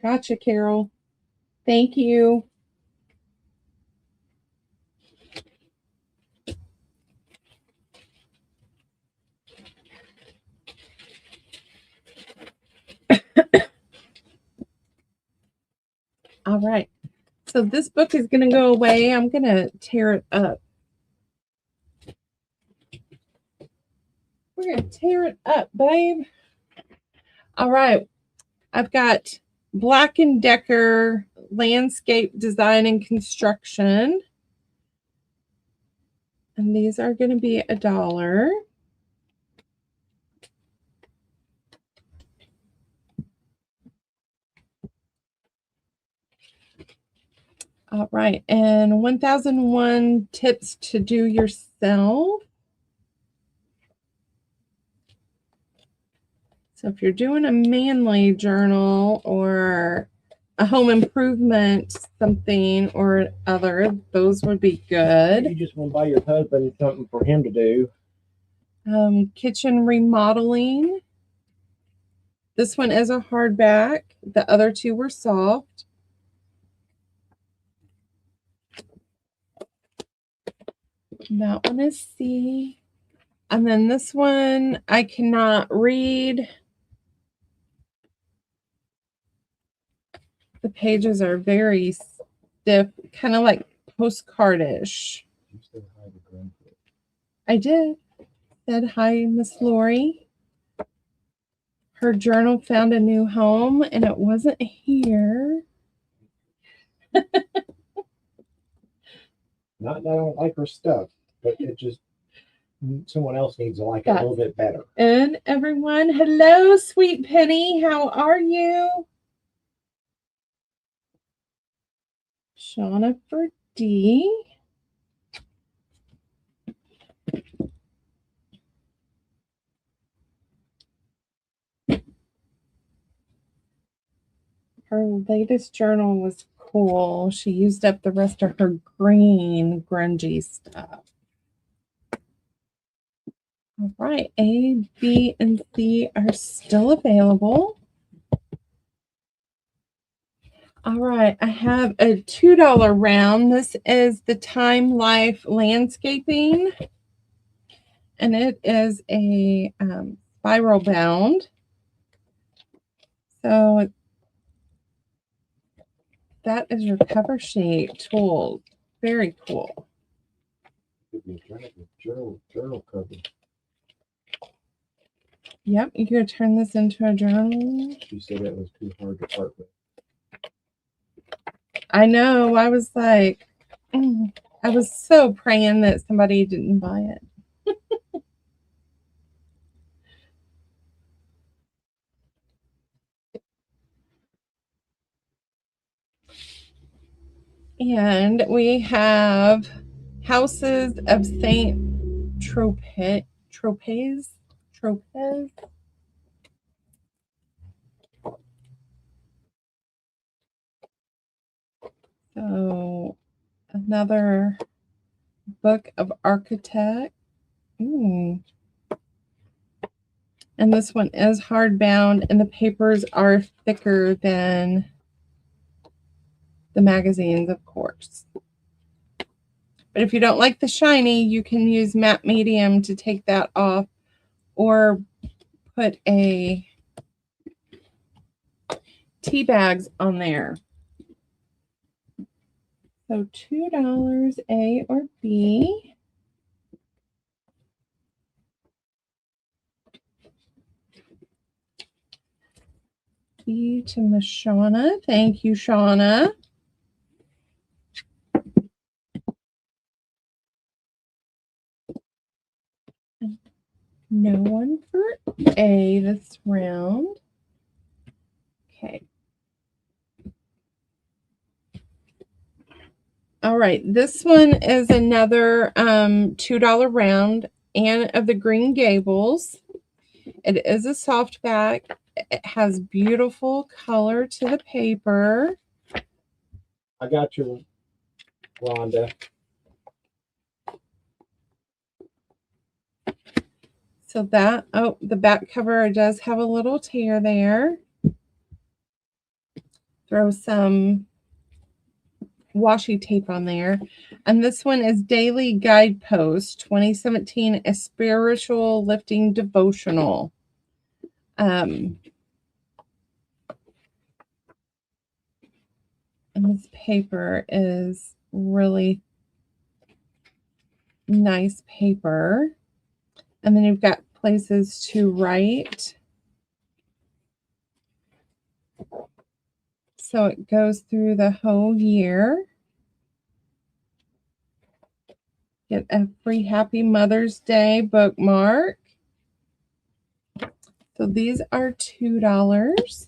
Speaker 1: Gotcha, Carol. Thank you. All right. So this book is going to go away. I'm going to tear it up. We're going to tear it up, babe. All right. I've got Black & Decker Landscape Design and Construction. And these are going to be $1. All right. And 1001 Tips to Do Yourself. So if you're doing a manly journal or a home improvement something or other, those would be good.
Speaker 2: You just want to buy your husband something for him to do.
Speaker 1: Kitchen remodeling. This one is a hardback. The other two were soft. That one is C. And then this one, I cannot read. The pages are very stiff, kind of like postcardish.
Speaker 2: You said hi to Grandpa.
Speaker 1: I did. Said hi, Miss Lori. Her journal found a new home, and it wasn't here.
Speaker 2: Not that I don't like her stuff, but it just someone else needs to like it a little bit better.
Speaker 1: And everyone, hello, sweet Penny. How are you? Shauna for D. Her latest journal was cool. She used up the rest of her green grungy stuff. All right, A, B, and C are still available. All right, I have a $2 round. This is the Time Life Landscaping, and it is a spiral bound. So that is your cover sheet tool. Very cool.
Speaker 2: Journal cover.
Speaker 1: Yep, you could turn this into a journal.
Speaker 2: She said that was too hard to part with.
Speaker 1: I know. I was like, I was so praying that somebody didn't buy it. And we have Houses of Saint Tropez. So another book of architect. And this one is hardbound, and the papers are thicker than the magazines, of course. But if you don't like the shiny, you can use matte medium to take that off, or put a tea bags on there. So $2, A or B. B to Miss Shauna. Thank you, Shauna. No one for A this round. Okay. All right. This one is another $2 round, Anne of the Green Gables. It is a softback. It has beautiful color to the paper.
Speaker 2: I got you, Rhonda.
Speaker 1: So that, the back cover does have a little tear there. Throw some washi tape on there. And this one is Daily Guidepost 2017, a spiritual lifting devotional. And this paper is really nice paper. And then you've got places to write. So it goes through the whole year. Get a free Happy Mother's Day bookmark. So these are $2.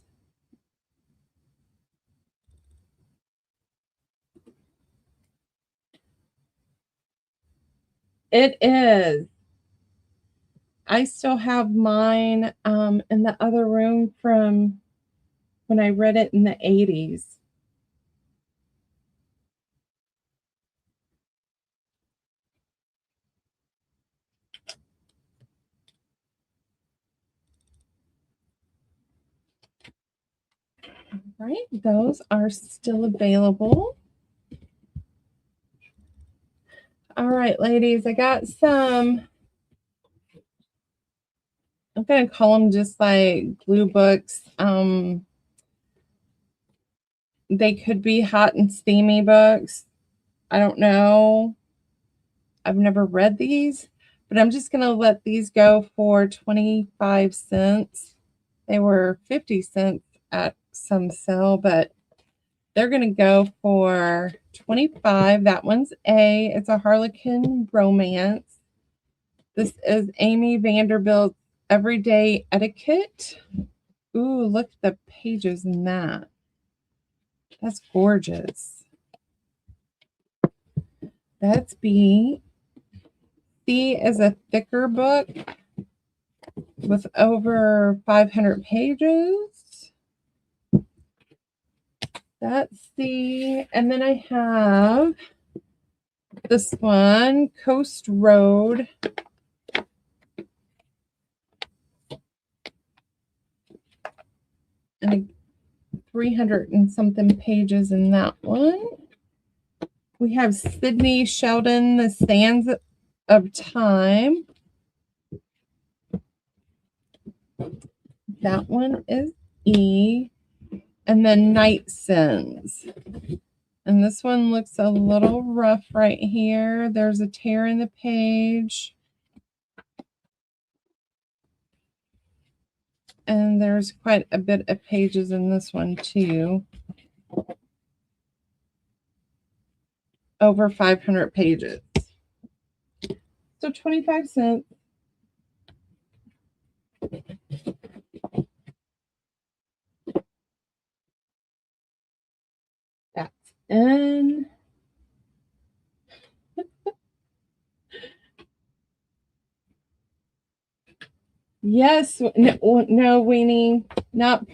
Speaker 1: It is. I still have mine in the other room from when I read it in the 80s. All right, those are still available. All right, ladies, I got some, I'm going to call them just like glue books. They could be hot and steamy books. I don't know. I've never read these, but I'm just going to let these go for 25 cents. They were 50 cents at some sale, but they're going to go for 25. That one's A. It's a Harlequin romance. This is Amy Vanderbilt's Everyday Etiquette. Ooh, look at the pages in that. That's gorgeous. That's B. C is a thicker book with over 500 pages. That's C. And then I have this one, Coast Road. And 300 and something pages in that one. We have Sydney Sheldon, The Sands of Time. That one is E. And then Night Sins. And this one looks a little rough right here. There's a tear in the page. And there's quite a bit of pages in this one too. Over 500 pages. So 25 cents. That's N. Yes. No, Weenie. Not.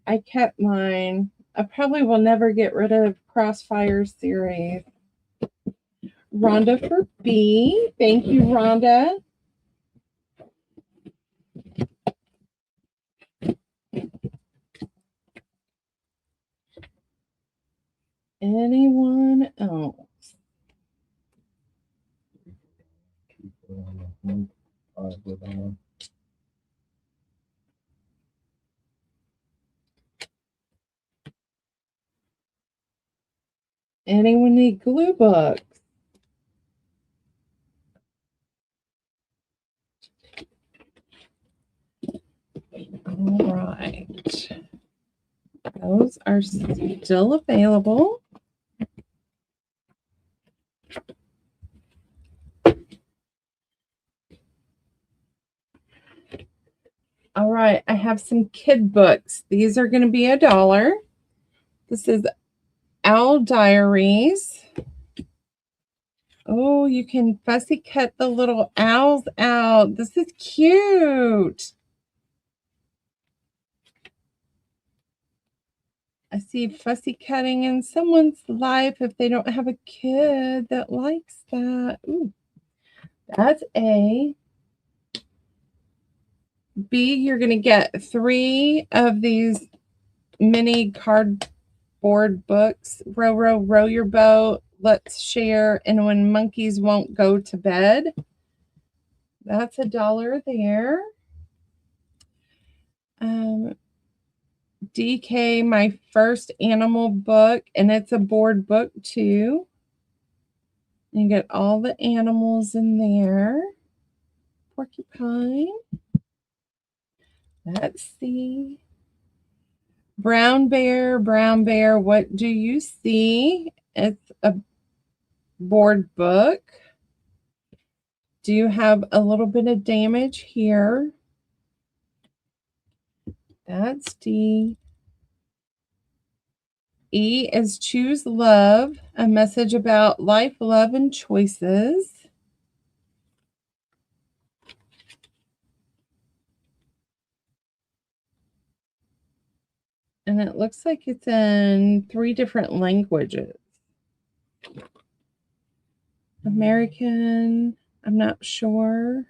Speaker 1: I kept mine. I probably will never get rid of Crossfire series. Rhonda for B. Thank you, Rhonda. Anyone else? Anyone need glue books? All right. Those are still available. All right, I have some kid books. These are going to be $1. This is Owl Diaries. Oh, you can fussy cut the little owls out. This is cute. I see fussy cutting in someone's life if they don't have a kid that likes that. Ooh, that's A. B, you're going to get 3 of these mini cardboard books. Row, row, row your boat. Let's share. And when monkeys won't go to bed. That's $1 there. DK, my first animal book. And it's a board book too. You get all the animals in there. Porcupine. Let's see. Brown bear, what do you see? It's a board book. Do you have a little bit of damage here? That's D. E is Choose Love, a message about life, love, and choices. And it looks like it's in 3 different languages. American, I'm not sure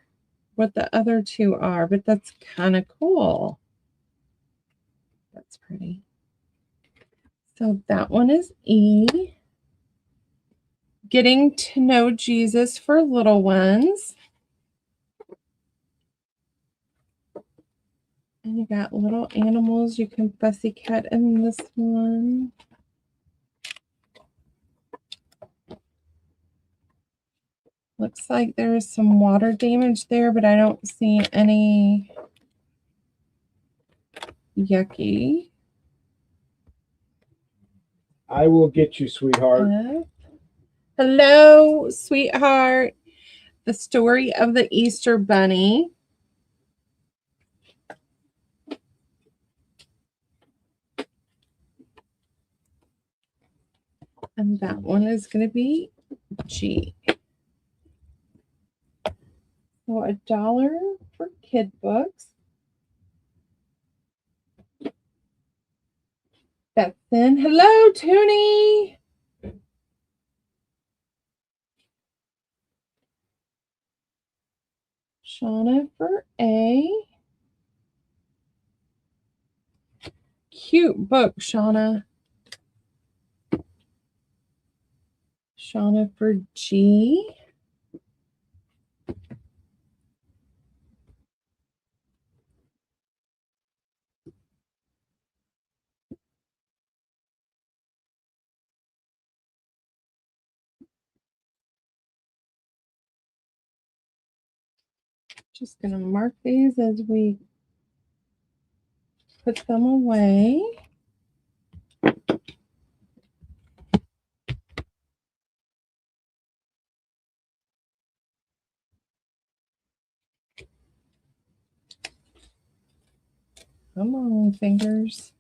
Speaker 1: what the other 2 are, but that's kind of cool. That's pretty. So that one is E. Getting to Know Jesus for Little Ones. And you got little animals. You can fussy cut in this one. Looks like there's some water damage there, but I don't see any yucky.
Speaker 2: I will get you, sweetheart.
Speaker 1: Hello, sweetheart. The Story of the Easter Bunny. And that one is going to be G. So $1 for kid books. That's in. Hello, Toonie. Shauna for A. Cute book, Shauna. Shauna for G. Just going to mark these as we put them away. Come on, fingers.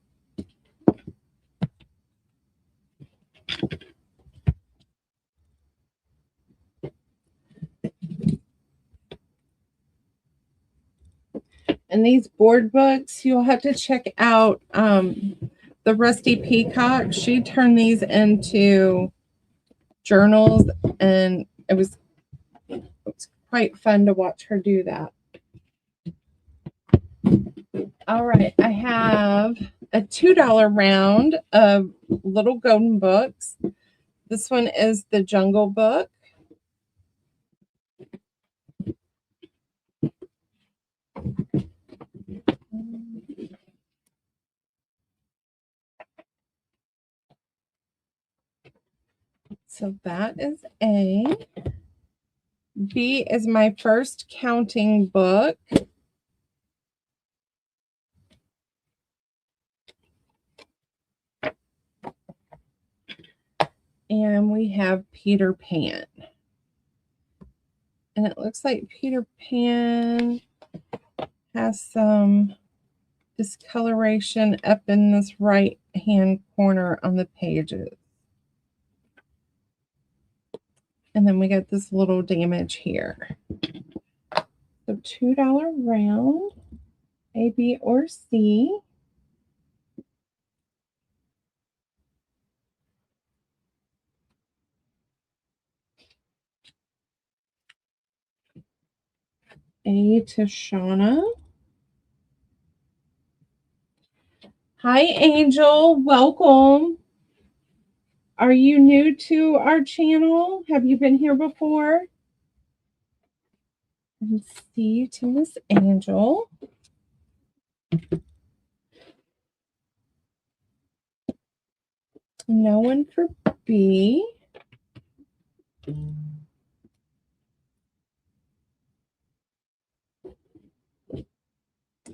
Speaker 1: And these board books, you'll have to check out the Rusty Peacock. She turned these into journals, and it was quite fun to watch her do that. All right, I have a $2 round of little golden books. This one is the Jungle Book. So that is A. B is my first counting book. And we have Peter Pan. And it looks like Peter Pan has some discoloration up in this right-hand corner on the pages. And then we got this little damage here. So $2 round, A, B, or C. A to Shauna. Hi, Angel. Welcome. Are you new to our channel? Have you been here before? And C to Miss Angel. No one for B.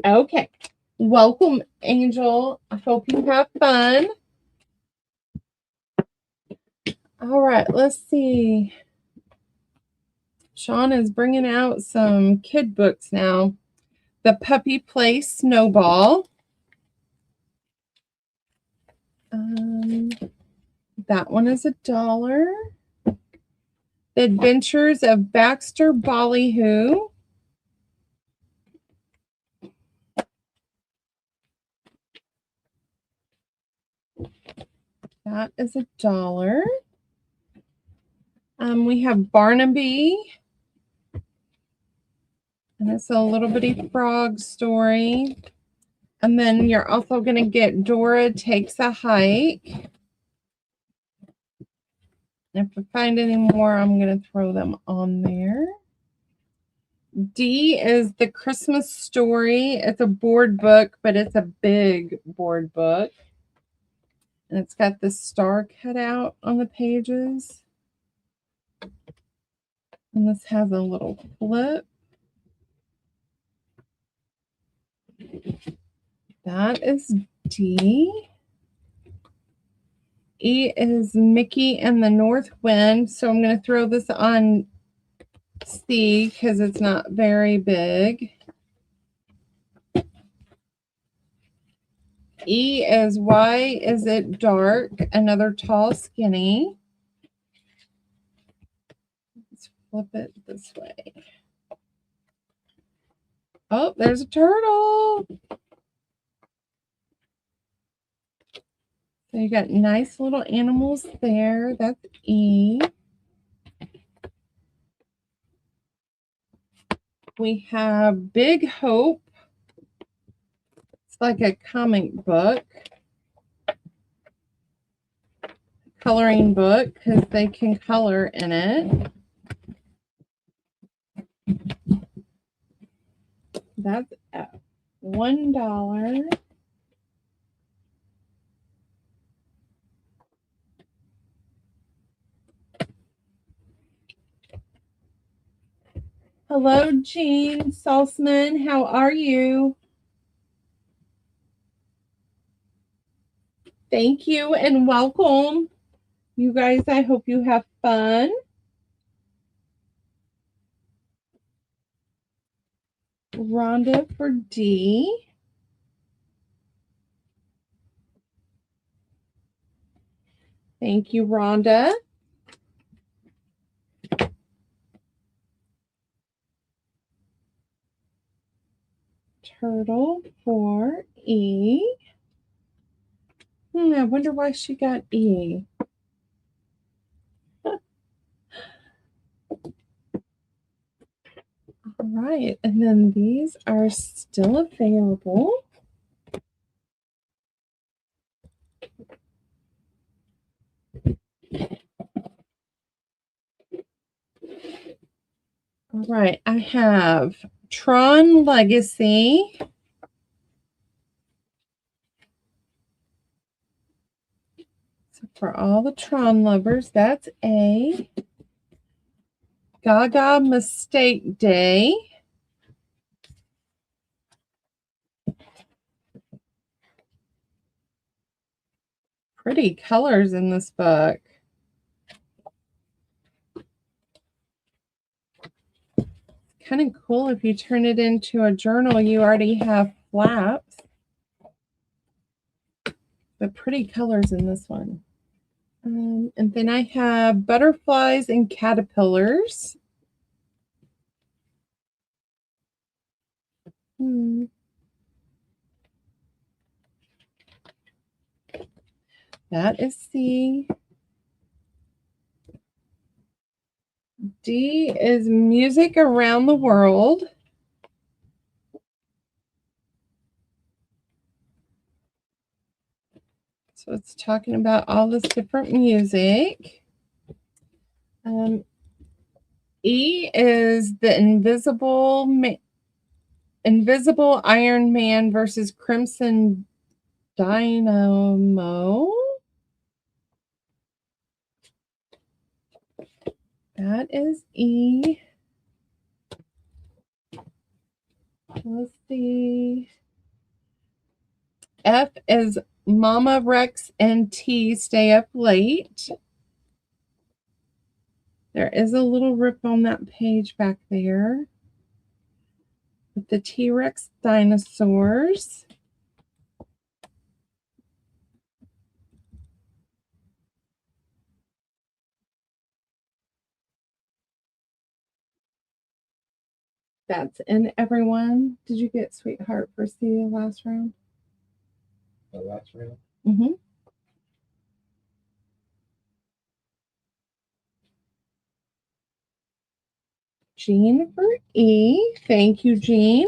Speaker 1: Okay. Welcome, Angel. I hope you have fun. All right, let's see. Shaun is bringing out some kid books now. The Puppy Play Snowball. That one is $1. The Adventures of Baxter Ballyhoo. That is $1. We have Barnaby. And it's a little bitty frog story. And then you're also going to get Dora Takes a Hike. If I find any more, I'm going to throw them on there. D is the Christmas Story. It's a board book, but it's a big board book. And it's got the star cut out on the pages. And this has a little flip. That is D. E is Mickey and the North Wind. So I'm going to throw this on C because it's not very big. E is Y is it dark, another tall skinny. Let's flip it this way. Oh, there's a turtle. So you got nice little animals there. That's E. We have Big Hope. It's like a comic book. Coloring book because they can color in it. That's $1. Hello, Jean Salzman. How are you? Thank you and welcome. You guys, I hope you have fun. Rhonda for D. Thank you, Rhonda. Turtle for E. I wonder why she got E. All right, and then these are still available. All right, I have Tron Legacy. So for all the Tron lovers, that's A. Gaga Mistake Day. Pretty colors in this book. Kind of cool if you turn it into a journal, you already have flaps. But pretty colors in this one. And then I have Butterflies and Caterpillars. That is C. D is Music Around the World. So it's talking about all this different music. E is the Invisible Iron Man versus Crimson Dynamo. That is E. Let's see. F is Mama Rex and T Stay Up Late. There is a little rip on that page back there with the T-Rex dinosaurs. That's in everyone. Did you get Sweetheart for C last round?
Speaker 2: The last round?
Speaker 1: Mm-hmm. Jean for E. Thank you, Jean.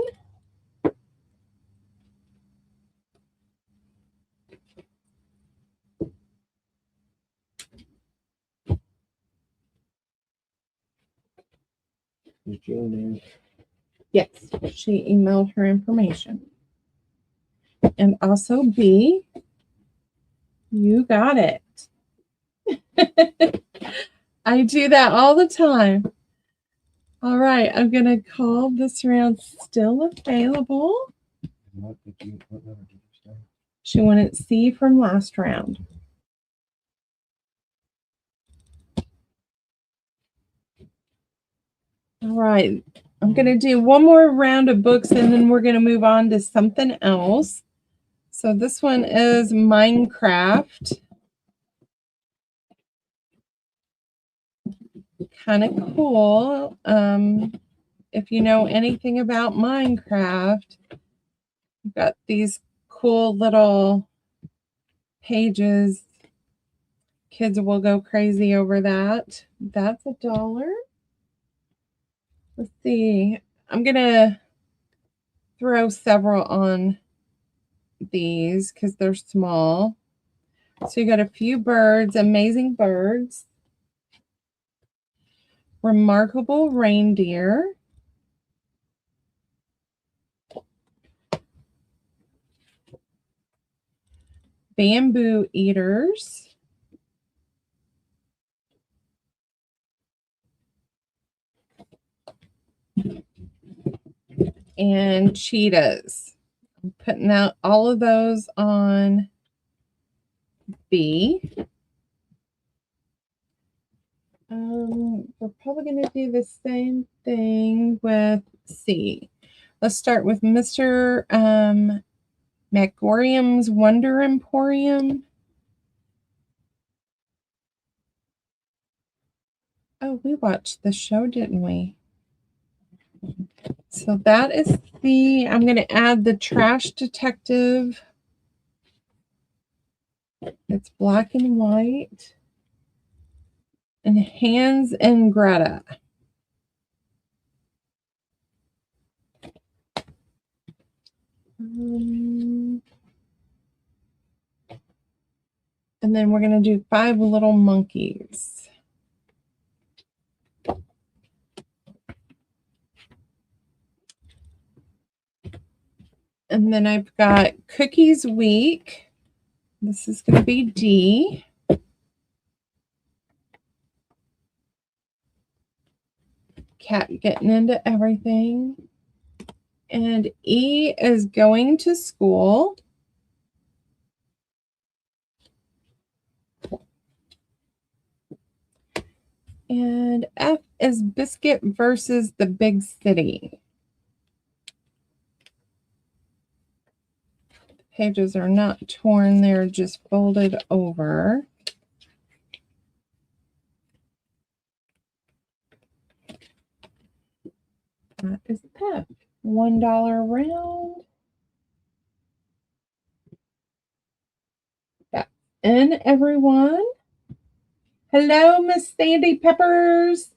Speaker 2: Is Jean there?
Speaker 1: Yes, she emailed her information. And also B, you got it. I do that all the time. All right, I'm going to call this round still available.
Speaker 2: What number did you say?
Speaker 1: She wanted C from last round. All right, I'm going to do one more round of books and then we're going to move on to something else. So this one is Minecraft. Kind of cool. If you know anything about Minecraft, you've got these cool little pages. Kids will go crazy over that. That's $1. Let's see. I'm going to throw several on these because they're small. So you got a few birds, amazing birds, remarkable reindeer, bamboo eaters, and cheetahs. I'm putting out all of those on B. We're probably going to do the same thing with C. Let's start with Mr. McGorium's Wonder Emporium. Oh, we watched the show, didn't we? So that is C. I'm going to add the Trash Detective. It's black and white. And Hans and Greta. And then we're going to do 5 Little Monkeys. And then I've got Cookies Week. This is going to be D. Cat getting into everything. And E is going to school. And F is Biscuit versus the Big City. The pages are not torn, they're just folded over. That is F. $1 round. That's in, everyone. Hello, Miss Sandy Peppers.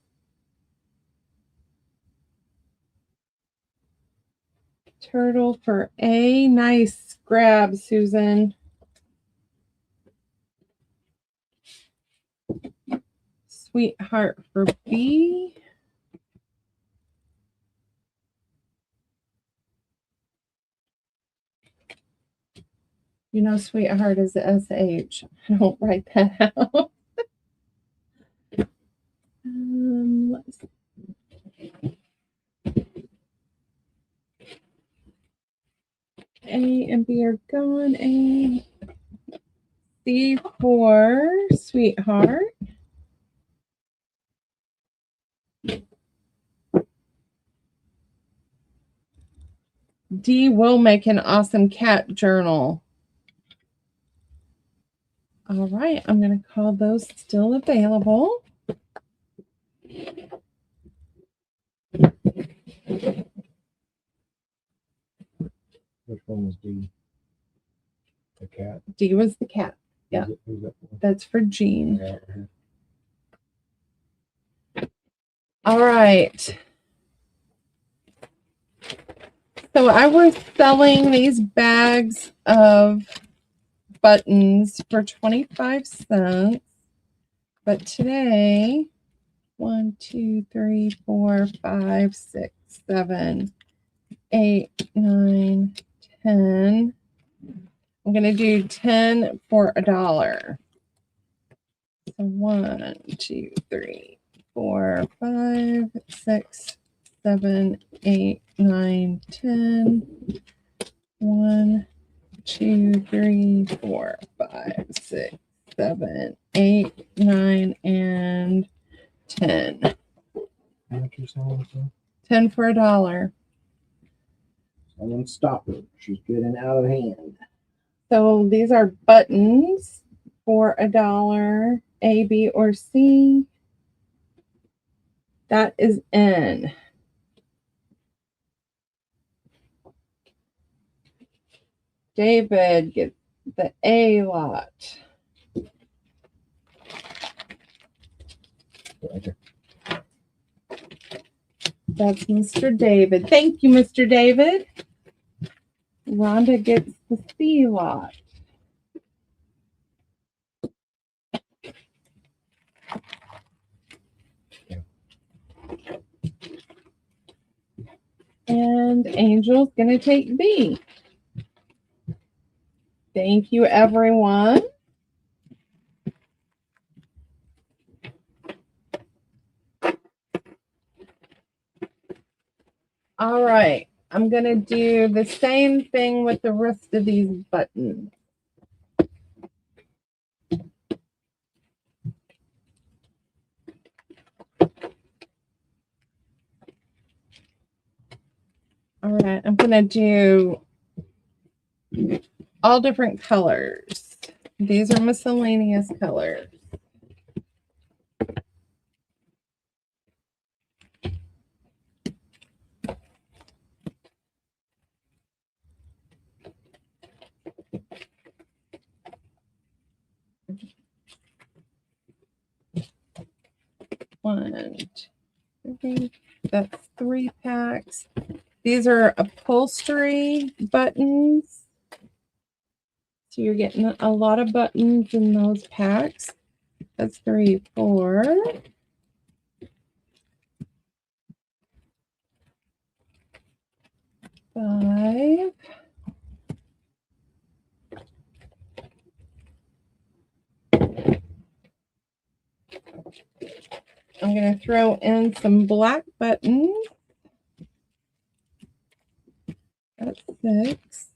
Speaker 1: Turtle for A. Nice grab, Susan. Sweetheart for B. You know, sweetheart is a SH. I don't write that out. Let's see. A and B are gone. A. C for sweetheart. D will make an awesome cat journal. All right, I'm going to call those still available.
Speaker 2: Which one was D? The cat.
Speaker 1: D was the cat. Yeah.
Speaker 2: Who's that for?
Speaker 1: That's for Jean.
Speaker 2: Yeah.
Speaker 1: All right. So I was selling these bags of buttons for 25 cents. But today 1, 2, 3, 4, 5, 6, 7, 8, 9, 10. I'm going to do 10 for $1. So 1, 2, 3, 4, 5, 6, 7, 8, 9, 10. 1, 2, 3, 4, 5, 6, 7, 8, 9, and 10.
Speaker 2: How much you selling for?
Speaker 1: 10 for $1.
Speaker 2: Someone stop her. She's getting out of hand.
Speaker 1: So these are buttons for $1. A, B, or C. That is N. David gets the A lot. That's Mr. David. Thank you, Mr. David. Rhonda gets the C lot. And Angel's going to take B. Thank you, everyone. All right. I'm going to do the same thing with the rest of these buttons. All right. I'm going to do all different colors. These are miscellaneous colors. One, two, that's 3 packs. These are upholstery buttons. So you're getting a lot of buttons in those packs. That's 3, 4. 5. I'm going to throw in some black buttons. That's 6.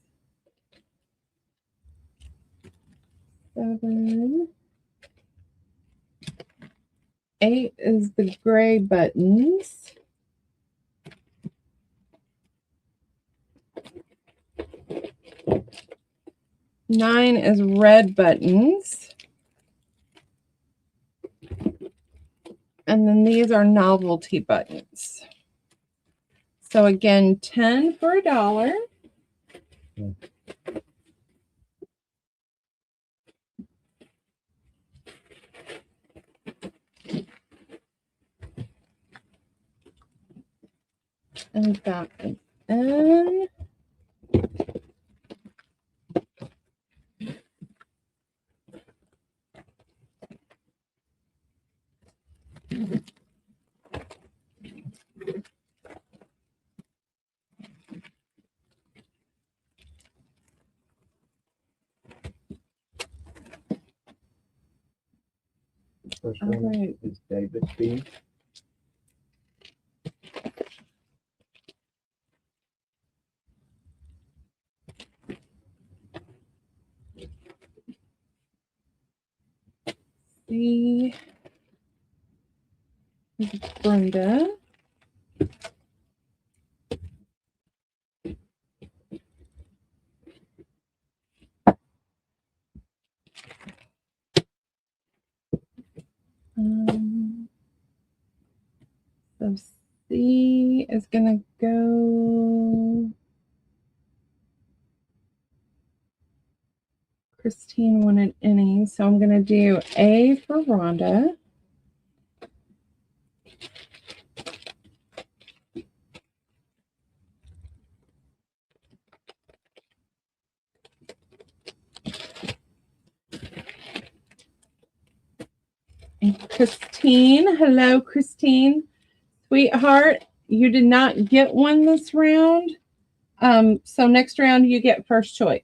Speaker 1: 7. 8 is the gray buttons. 9 is red buttons. And then these are novelty buttons. So again, 10 for $1. And that is in.
Speaker 2: First
Speaker 1: All
Speaker 2: one
Speaker 1: right.
Speaker 2: is David B.
Speaker 1: C is Brenda. So C is going to go. Christine wanted any, so I'm going to do A for Rhonda. Christine. Hello, Christine. Sweetheart, you did not get one this round. So next round you get first choice.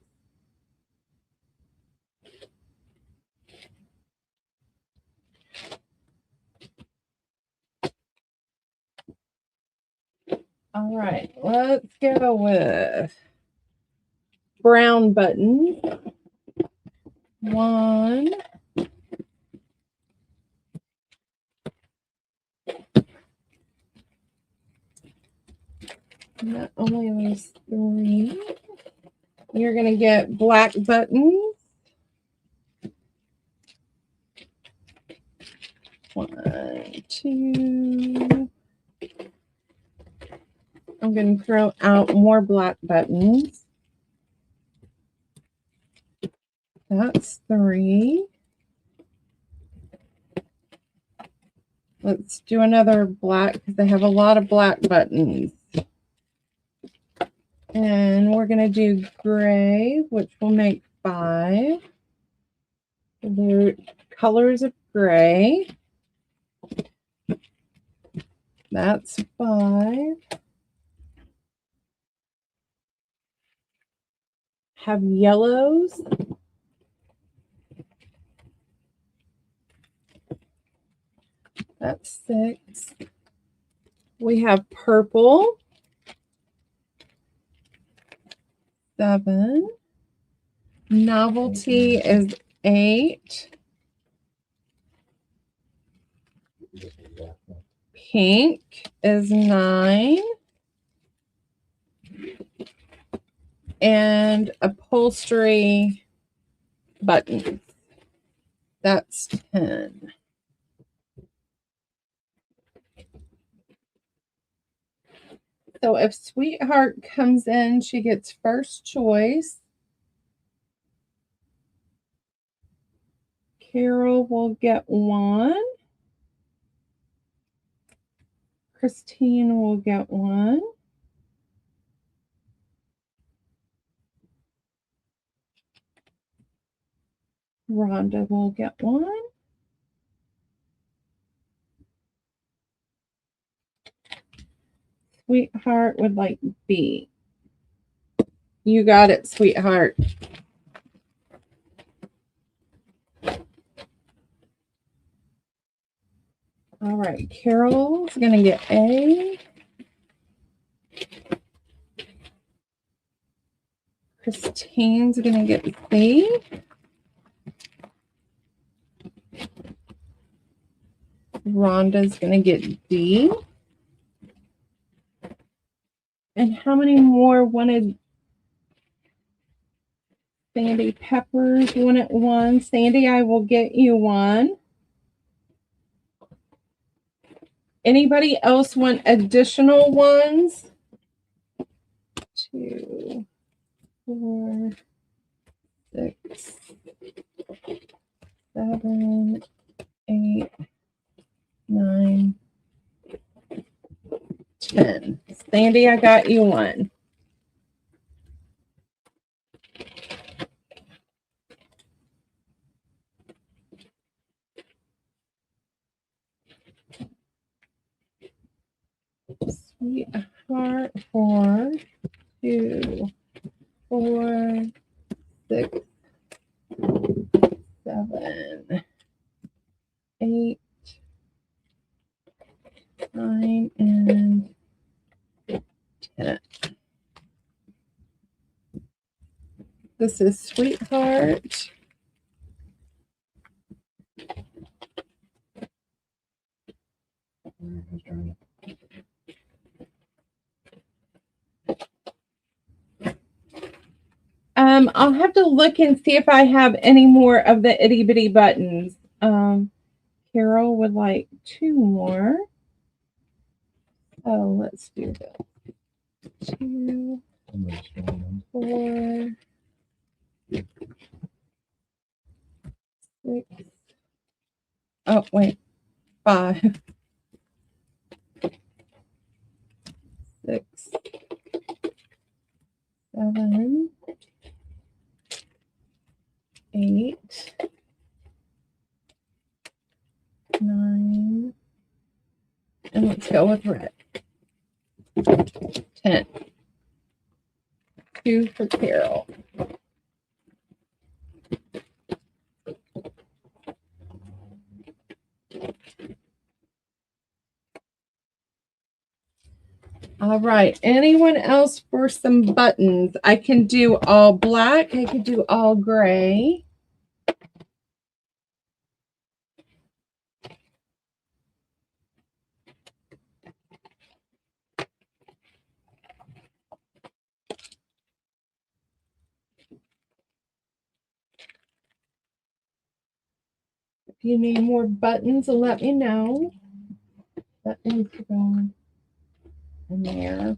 Speaker 1: All right, let's go with brown button. 1. That only was 3. You're going to get black buttons. 1, 2. I'm going to throw out more black buttons. That's 3. Let's do another black because they have a lot of black buttons. And we're going to do gray, which will make 5. The colors of gray. That's 5. Have yellows. That's 6. We have purple. 7. Novelty is 8. Pink is 9. And upholstery buttons. That's 10. So if Sweetheart comes in, she gets first choice. Carol will get 1. Christine will get 1. Rhonda will get 1. Sweetheart would like B. You got it, Sweetheart. All right, Carol's going to get A. Christine's going to get C. Rhonda's going to get D. And how many more wanted? Sandy Peppers wanted 1. Sandy, I will get you 1. Anybody else want additional ones? 2, 4, 6, 7, 8, 9, 10. Sandy, I got you 1. Sweetheart 4, 2, 4, 6, 7, 8, 9, and 10. This is Sweetheart. I'll have to look and see if I have any more of the itty bitty buttons. Carol would like 2 more. Oh, let's do this. 2, 4, 6. Oh, wait. 5, 6, 7, 8, 9, go with red. 10. 2 for Carol. All right. Anyone else for some buttons? I can do all black. I could do all gray. If you need more buttons, let me know. That needs to go in there.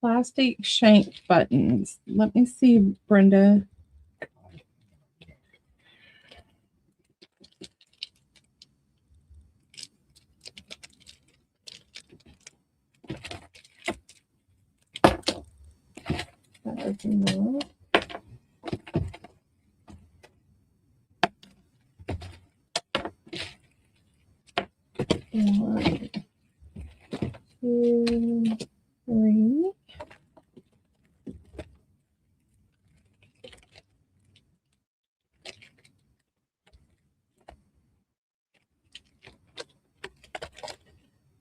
Speaker 1: Plastic shank buttons. Let me see, Brenda. That is enough. One, 2, 3.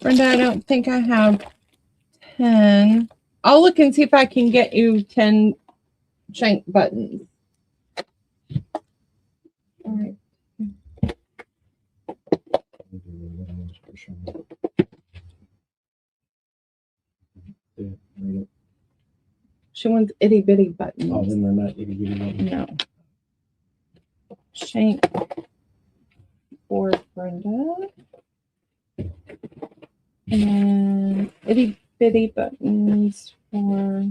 Speaker 1: Brenda, I don't think I have 10. I'll look and see if I can get you 10 shank buttons. All right. She wants itty bitty buttons.
Speaker 2: Oh, then they're not itty bitty buttons.
Speaker 1: No. Shank for Brenda. And itty bitty buttons for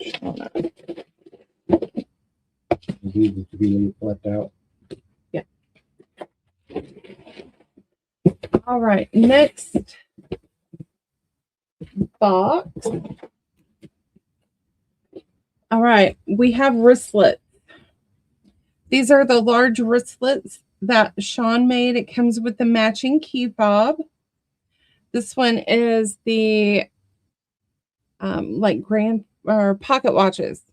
Speaker 1: Shauna.
Speaker 2: These to be left out.
Speaker 1: Yeah. All right. Next box. All right. We have wristlets. These are the large wristlets that Shaun made. It comes with the matching key fob. This one is the like grand or pocket watches.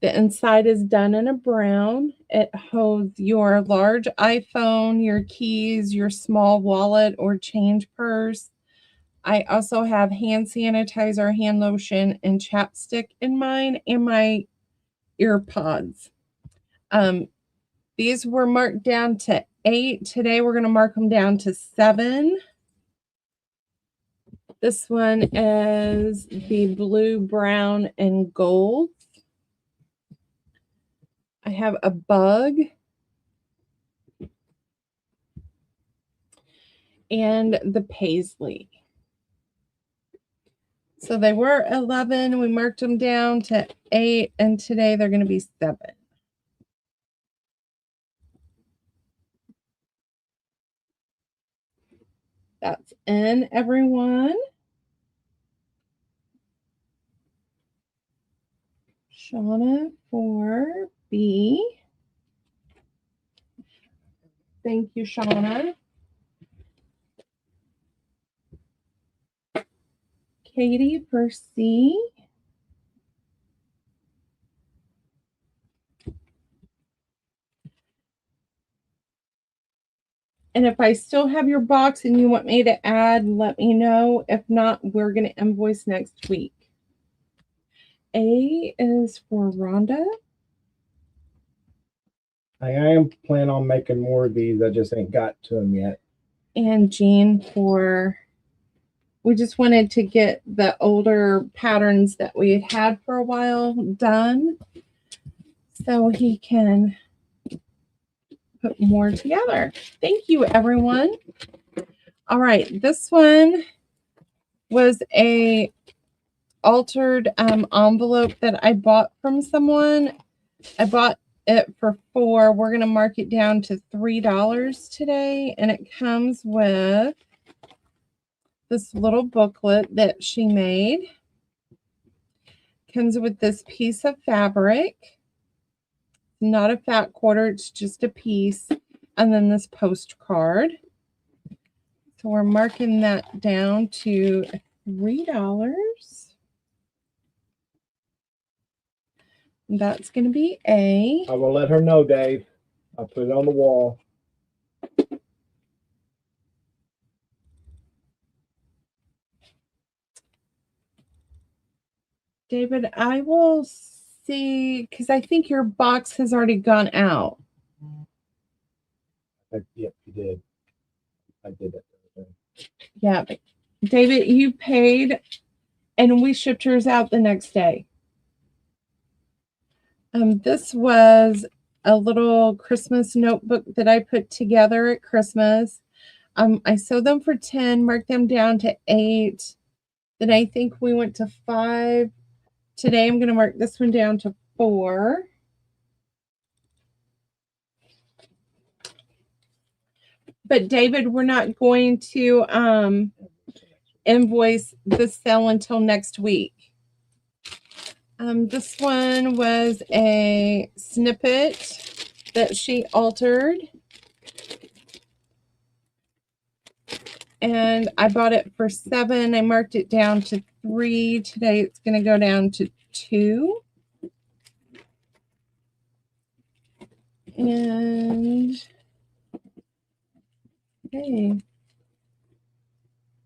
Speaker 1: The inside is done in a brown. It holds your large iPhone, your keys, your small wallet or change purse. I also have hand sanitizer, hand lotion, and chapstick in mine, and my ear pods. These were marked down to 8. Today we're going to mark them down to 7. This one is the blue, brown, and gold. I have a bug and the paisley. So they were 11. We marked them down to 8, and today they're going to be 7. That's in, everyone. Shauna for B. Thank you, Shauna. Katie for C. And if I still have your box and you want me to add, let me know. If not, we're going to invoice next week. A is for Rhonda.
Speaker 2: I am planning on making more of these. I just ain't got to them yet.
Speaker 1: And Jean for, we just wanted to get the older patterns that we had had for a while done so he can put more together. Thank you, everyone. All right, this one was a altered envelope that I bought from someone. I bought it for $4. We're going to mark it down to $3 today, and it comes with this little booklet that she made. comes with this piece of fabric. Not a fat quarter, it's just a piece. And then this postcard. So we're marking that down to $3. That's going to be A.
Speaker 2: I will let her know, Dave. I'll put it on the wall.
Speaker 1: David, I will see, because I think your box has already gone out.
Speaker 2: Yep, you did. I did that.
Speaker 1: Yeah, but David, you paid, and we shipped yours out the next day. This was a little Christmas notebook that I put together at Christmas. I sewed them for 10, marked them down to 8. Then I think we went to 5. Today I'm going to mark this one down to 4. But David, we're not going to invoice the sale until next week. This one was a snippet that she altered. And I bought it for 7. I marked it down to 3. Today it's going to go down to 2. And hey,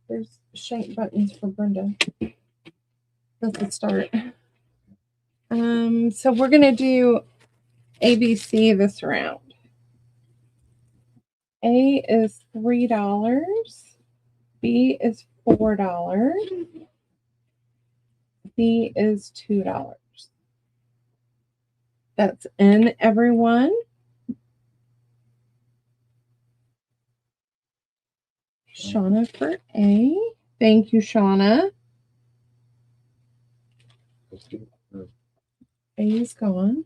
Speaker 1: there's shank buttons for Brenda. That's the start. So we're going to do ABC this round. A is $3. B is $4. C is $2. That's in, everyone. Shauna for A. Thank you, Shauna. A's gone.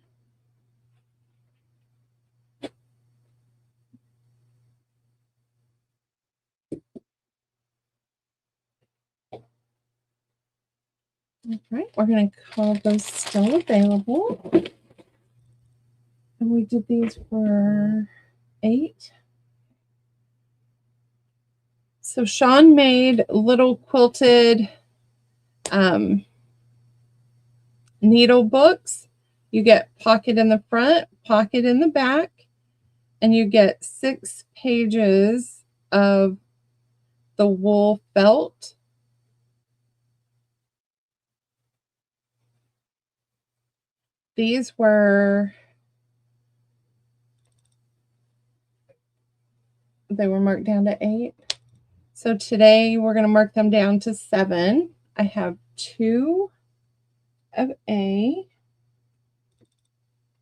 Speaker 1: All right, we're going to call those still available. And we did these for 8. So Shaun made little quilted needle books. You get pocket in the front, pocket in the back, and you get 6 pages of the wool felt. These were, they were marked down to 8. So today we're going to mark them down to 7. I have 2 of A.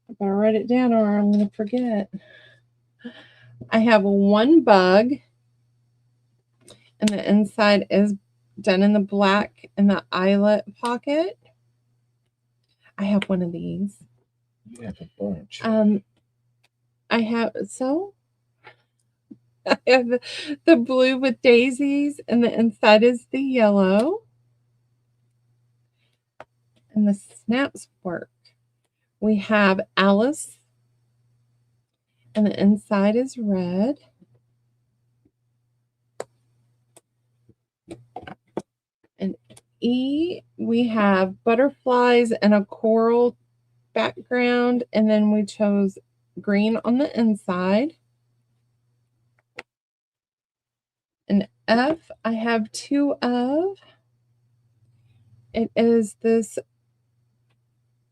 Speaker 1: I better write it down or I'm going to forget. I have 1 bug, and the inside is done in the black in the eyelet pocket. I have 1 of these.
Speaker 2: You have a bunch.
Speaker 1: I have the blue with daisies, and the inside is the yellow. And the snaps work. We have Alice, and the inside is red. And E, we have butterflies and a coral background, and then we chose green on the inside. And F, I have 2 of. It is this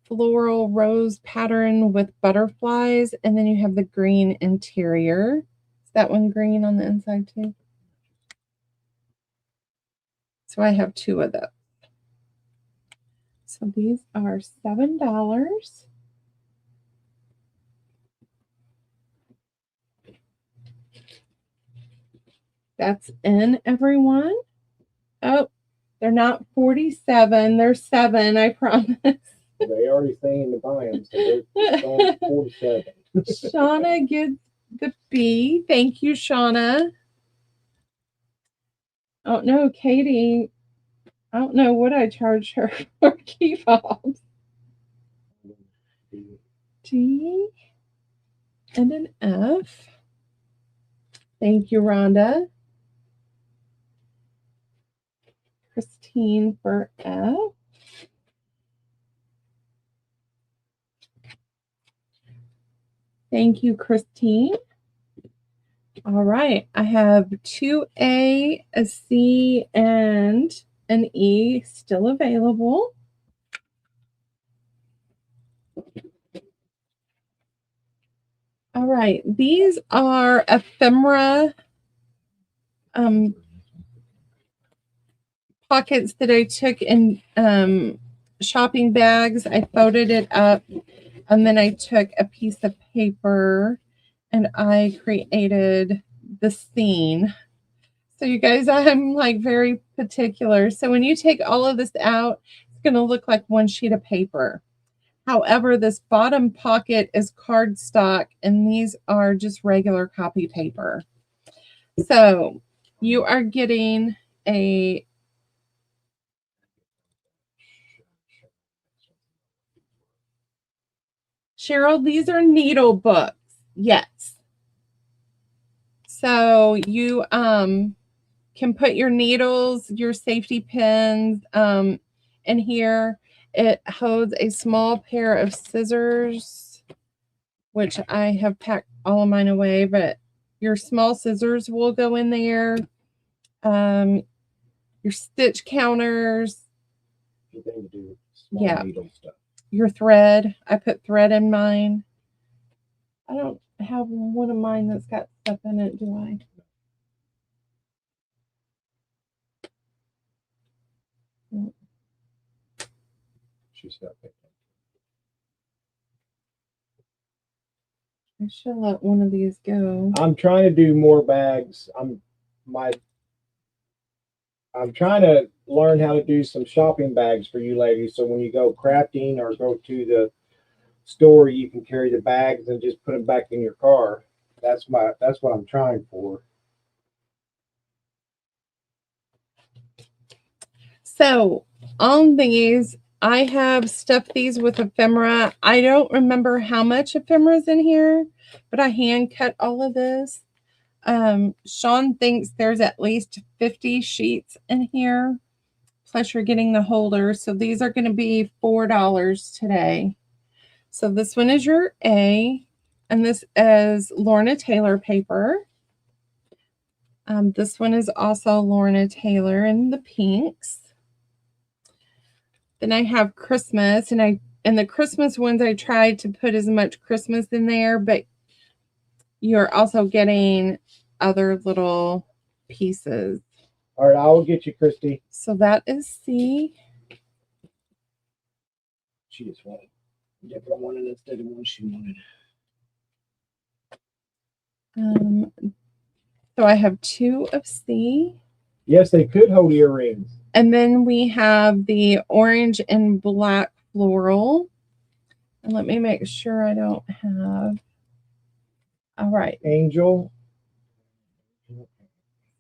Speaker 1: floral rose pattern with butterflies, and then you have the green interior. Is that one green on the inside too? So I have 2 of those. So these are $7. That's in, everyone. Oh, they're not 47. They're 7, I promise.
Speaker 2: They already saying to buy them, so they're going 47.
Speaker 1: Shauna gets the B. Thank you, Shauna. Oh, no, Katie. I don't know what I charged her for key fobs. D and an F. Thank you, Rhonda. Christine for F. Thank you, Christine. All right, I have 2A, a C, and an E still available. All right, these are ephemera pockets that I took in shopping bags. I folded it up, and then I took a piece of paper and I created the scene. So you guys, I'm like very particular. So when you take all of this out, it's going to look like one sheet of paper. However, this bottom pocket is cardstock, and these are just regular copy paper. So you are getting a Cheryl, these are needle books. Yes. So you can put your needles, your safety pins in here. It holds a small pair of scissors, which I have packed all of mine away, but your small scissors will go in there. Your stitch counters.
Speaker 2: Anything to do with small needle stuff.
Speaker 1: Your thread. I put thread in mine. I don't have one of mine that's got stuff in it, do I?
Speaker 2: She's got it.
Speaker 1: I should let one of these go.
Speaker 2: I'm trying to do more bags. I'm trying to learn how to do some shopping bags for you ladies. So when you go crafting or go to the store, you can carry the bags and just put them back in your car. That's what I'm trying for.
Speaker 1: So on these, I have stuffed these with ephemera. I don't remember how much ephemera is in here, but I hand cut all of this. Shaun thinks there's at least 50 sheets in here. Plus you're getting the holder. So these are going to be $4 today. So this one is your A, and this is Lorna Taylor paper. This one is also Lorna Taylor in the pinks. Then I have Christmas, and the Christmas ones I tried to put as much Christmas in there, but you're also getting other little pieces.
Speaker 2: All right, I will get you, Christy.
Speaker 1: So that is C.
Speaker 2: She just wanted different one instead of one she wanted.
Speaker 1: So I have 2 of C.
Speaker 2: Yes, they could hold earrings.
Speaker 1: And then we have the orange and black floral. And let me make sure I don't have. All right.
Speaker 2: Angel.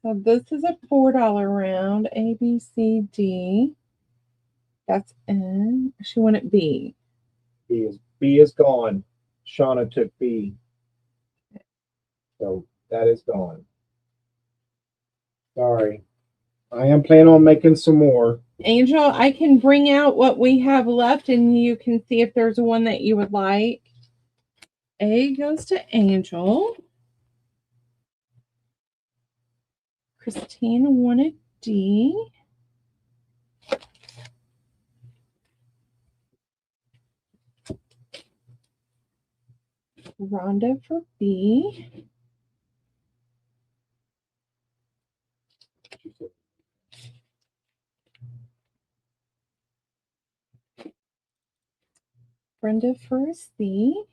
Speaker 1: So this is a $4 round. A, B, C, D. That's N. She wanted B.
Speaker 2: B is gone. Shauna took B. So that is gone. Sorry. I am planning on making some more.
Speaker 1: Angel, I can bring out what we have left and you can see if there's one that you would like. A goes to Angel. Christine wanted D. Rhonda for B. Brenda for C.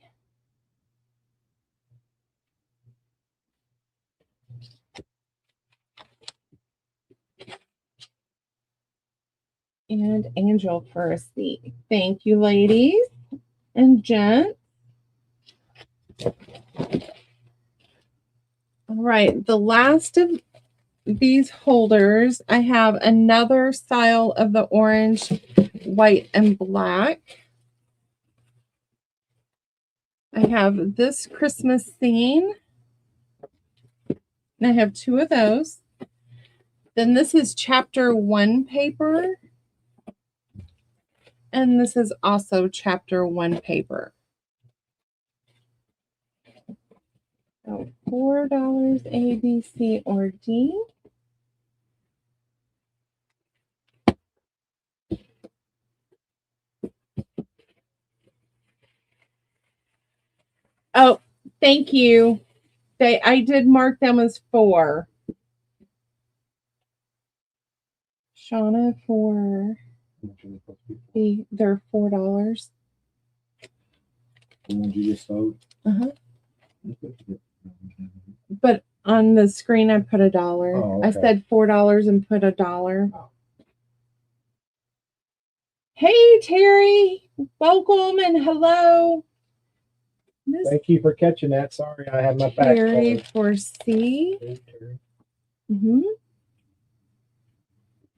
Speaker 1: And Angel for a C. Thank you, ladies and gents. All right, the last of these holders, I have another style of the orange, white, and black. I have this Christmas scene. And I have 2 of those. Then this is chapter 1 paper. And this is also chapter 1 paper. So $4 A, B, C, or D. Oh, thank you. I did mark them as 4. Shauna for they're $4.
Speaker 2: The ones you just sold.
Speaker 1: But on the screen I put $1.
Speaker 2: Oh, okay.
Speaker 1: I said $4 and put $1.
Speaker 2: Oh.
Speaker 1: Hey Terry, welcome and hello.
Speaker 2: Thank you for catching that. Sorry, I had my back
Speaker 1: Terry
Speaker 2: covered.
Speaker 1: for C.
Speaker 2: Hey, Terry.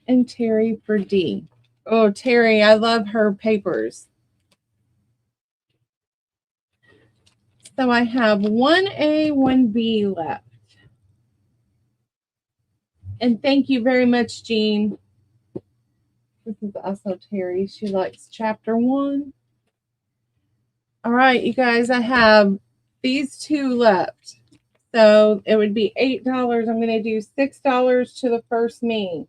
Speaker 1: And Terry for D. Oh, Terry, I love her papers. So I have 1A, 1B left. And thank you very much, Jean. This is also Terry. She likes chapter 1. All right, you guys, I have these 2 left. So it would be $8. I'm going to do $6 to the first me.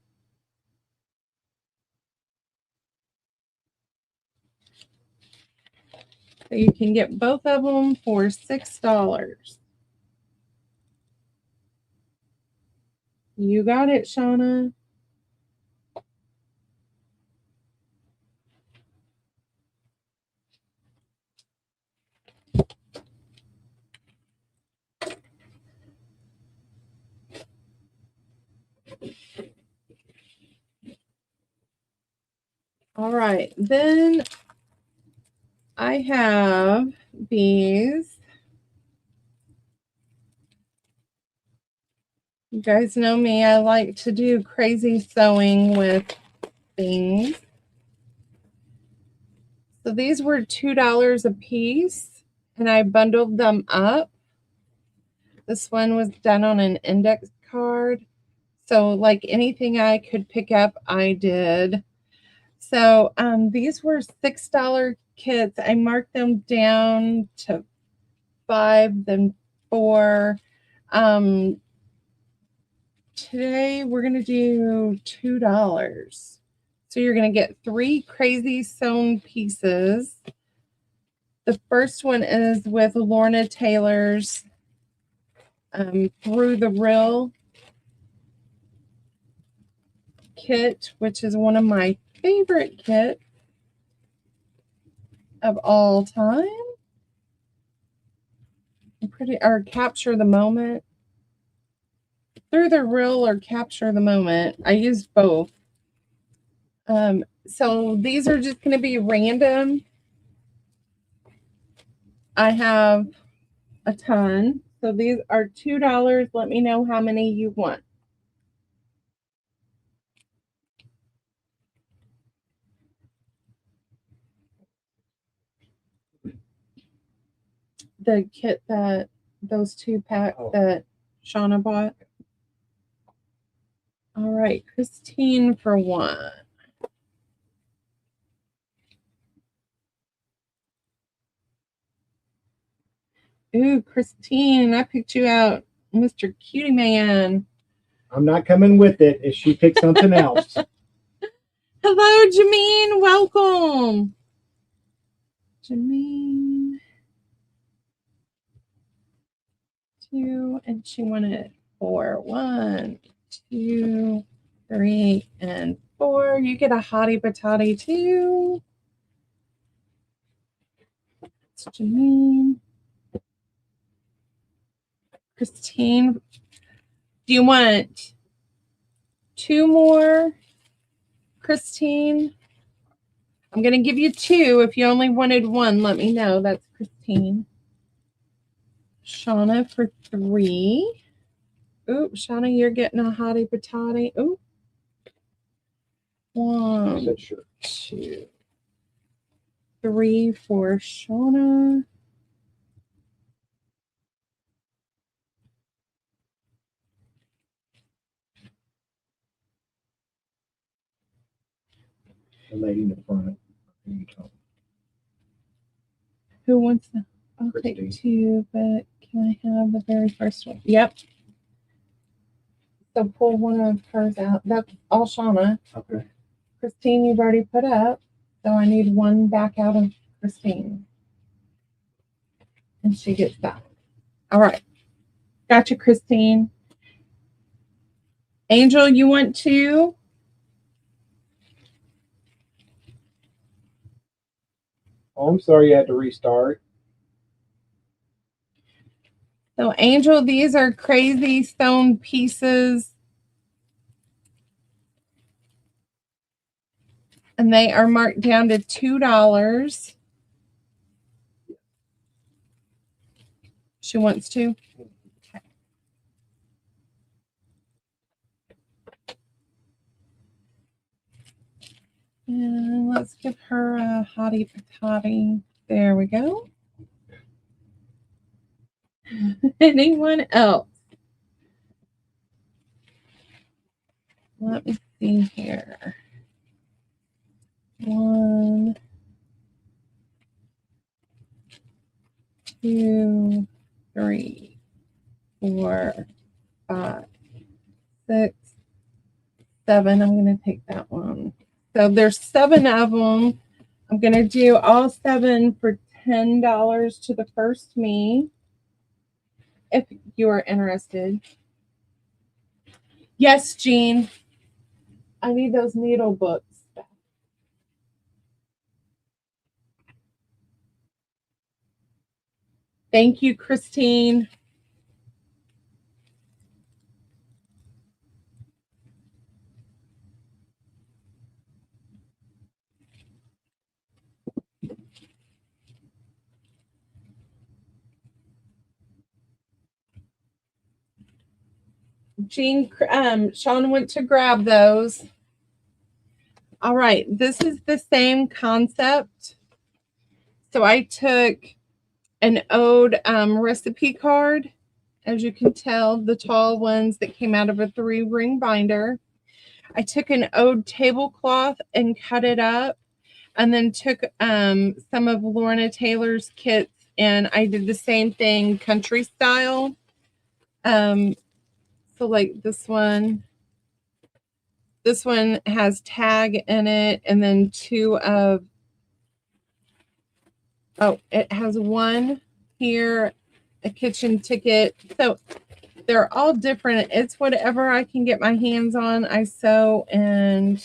Speaker 1: So you can get both of them for $6. You got it, Shauna. All right, then I have these. You guys know me, I like to do crazy sewing with things. So these were $2 a piece, and I bundled them up. This one was done on an index card. So like anything I could pick up, I did. So these were $6 kits. I marked them down to 5, then 4. Today we're going to do $2. So you're going to get 3 crazy sewn pieces. The first one is with Lorna Taylor's Through the Rill kit, which is one of my favorite kits of all time. Or Capture the Moment. Through the Rill or Capture the Moment. I used both. So these are just going to be random. I have a ton. So these are $2. Let me know how many you want. The kit that those 2 packs that Shauna bought. All right, Christine for 1. Ooh, Christine, I picked you out, Mr. Cutie Man.
Speaker 2: I'm not coming with it if she picks something else.
Speaker 1: Hello, Jameen. Welcome. Jameen. 2, and she wanted 4. 1, 2, 3, and 4. You get a hottie patati too. It's Jameen. Christine, do you want 2 more, Christine? I'm going to give you 2. If you only wanted 1, let me know. That's Christine. Shauna for 3. Ooh, Shauna, you're getting a hottie patati. Ooh. 1, 2, 3 for Shauna.
Speaker 2: The lady in the front.
Speaker 1: Who wants the? I'll take
Speaker 2: Christine.
Speaker 1: two, but can I have the very first one? Yep. So pull one of hers out. That's all Shauna.
Speaker 2: Okay.
Speaker 1: Christine, you've already put up. So I need one back out of Christine. And she gets that. All right. Gotcha, Christine. Angel, you want two?
Speaker 2: Oh, I'm sorry you had to restart.
Speaker 1: So, Angel, these are crazy stone pieces. And they are marked down to $2. She wants to. Okay. And let's give her a hottie patati. There we go. Anyone else? Let me see here. 1, 2, 3, 4, 5, 6, 7. I'm going to take that one. So there's 7 of them. I'm going to do all 7 for $10 to the first me. If you are interested. Yes, Jean. I need those needle books. Thank you, Christine. Jean, Shaun went to grab those. All right, this is the same concept. So I took an ode recipe card. As you can tell, the tall ones that came out of a 3-ring binder. I took an ode tablecloth and cut it up, and then took some of Lorna Taylor's kits, and I did the same thing country style. So like this one has tag in it, and then 2 of, oh, it has 1 here, a kitchen ticket. So they're all different. It's whatever I can get my hands on, I sew. And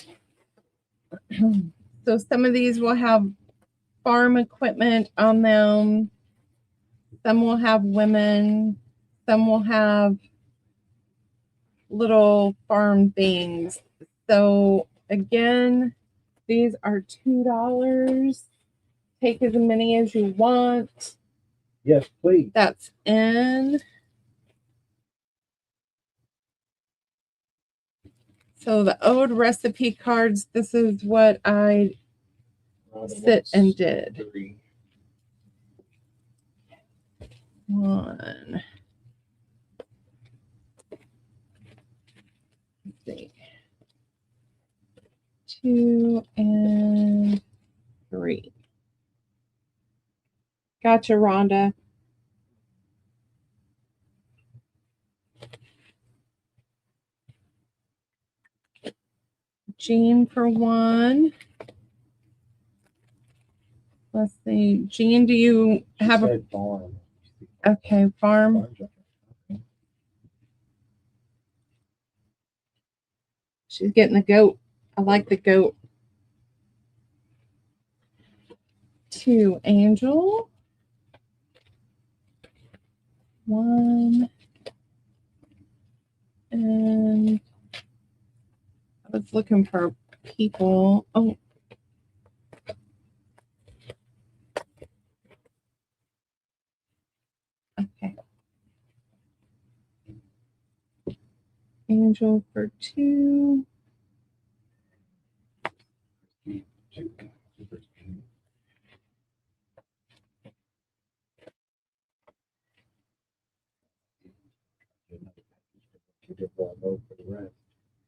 Speaker 1: so some of these will have farm equipment on them. Some will have women. Some will have little farm things. So again, these are $2. Take as many as you want.
Speaker 2: Yes, please.
Speaker 1: That's in. So the ode recipe cards, this is what I sit and did.
Speaker 2: 3.
Speaker 1: 1. Let's see. 2 and 3. Gotcha, Rhonda. Jean for 1. Let's see. Jean, do you have
Speaker 2: a farm?
Speaker 1: Okay, farm. She's getting the goat. I like the goat. 2, Angel. 1. And I was looking for people. Oh. Okay. Angel for 2.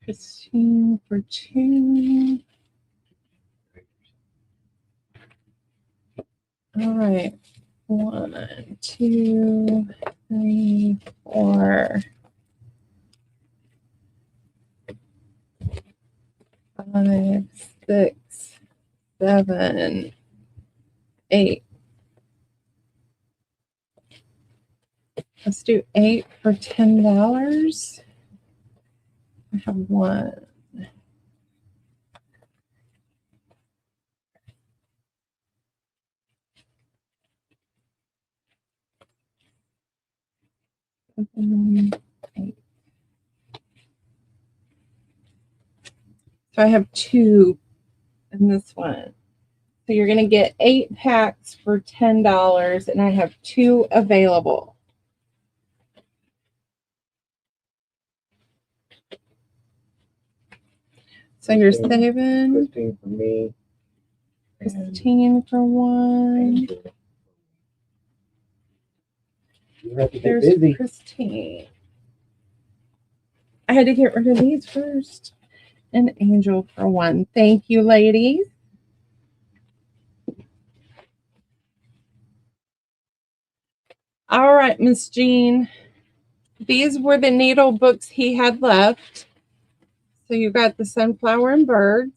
Speaker 1: Christine for 2. All right. 1, 2, 3, 4, 5, 6, 7, 8. Let's do 8 for $10. I have 1. Eight. So I have 2 in this one. So you're going to get 8 packs for $10, and I have 2 available. So you're saving
Speaker 2: 15 for me.
Speaker 1: 15 for 1.
Speaker 2: You have to get
Speaker 1: There's
Speaker 2: busy.
Speaker 1: Christine. I had to get rid of these first. And Angel for 1. Thank you, ladies. All right, Miss Jean. These were the needle books he had left. So you got the sunflower and birds.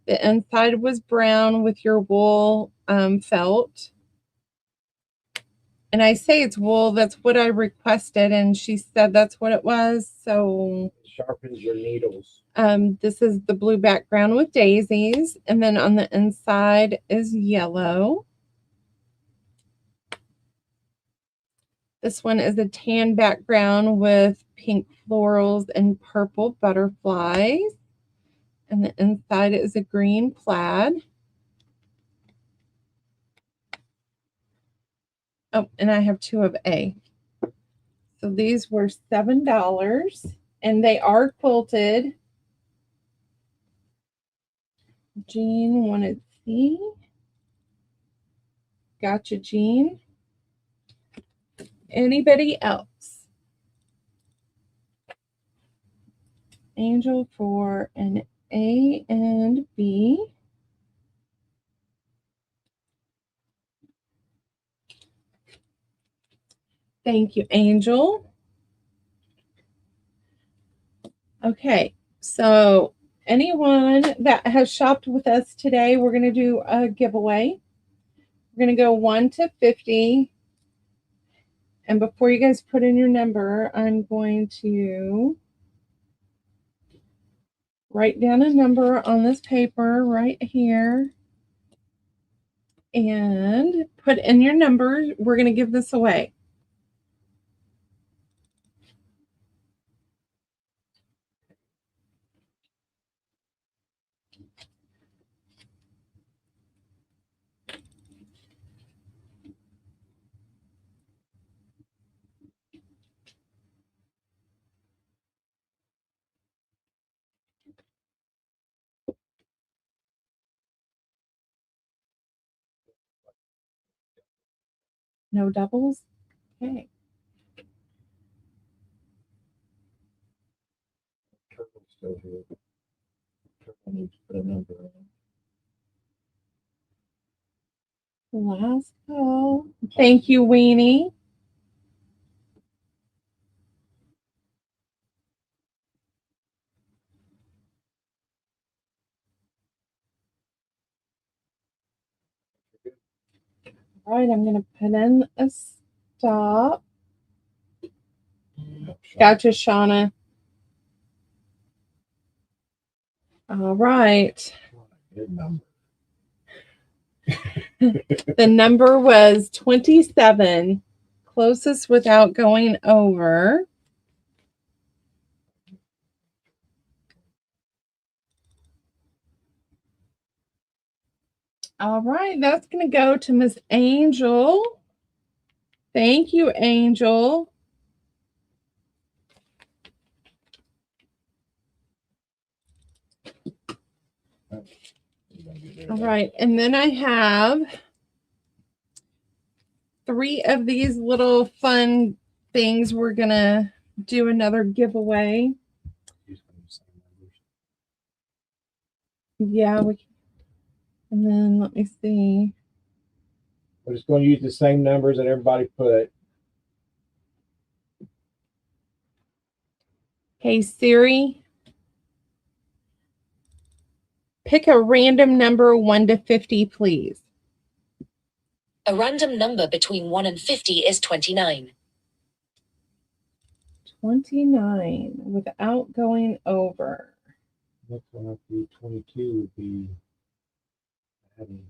Speaker 1: The inside was brown with your wool felt. And I say it's wool. That's what I requested. And she said that's what it was. So
Speaker 2: Sharpens your needles.
Speaker 1: this is the blue background with daisies. And then on the inside is yellow. This one is a tan background with pink florals and purple butterflies. And the inside is a green plaid. Oh, and I have 2 of A. So these were $7, and they are quilted. Jean wanted C. Gotcha, Jean. Anybody else? Angel for an A and B. Thank you, Angel. Okay, so anyone that has shopped with us today, we're going to do a giveaway. We're going to go 1 to 50. And before you guys put in your number, I'm going to write down a number on this paper right here. And put in your number. We're going to give this away. No doubles? Okay.
Speaker 2: Still here. I need to put a number in.
Speaker 1: Last call. Thank you, Weenie. All right, I'm going to put in a stop. Gotcha, Shauna. All right.
Speaker 2: Good number.
Speaker 1: The number was 27, closest without going over. All right, that's going to go to Miss Angel. Thank you, Angel. All right, and then I have 3 of these little fun things. We're going to do another giveaway. Yeah, we can. And then let me see.
Speaker 2: We're just going to use the same numbers that everybody put.
Speaker 1: Hey, Siri, pick a random number 1 to 50, please.
Speaker 3: A random number between 1 and 50 is 29.
Speaker 1: 29 without going over.
Speaker 2: Next one up to 22 would be heavy.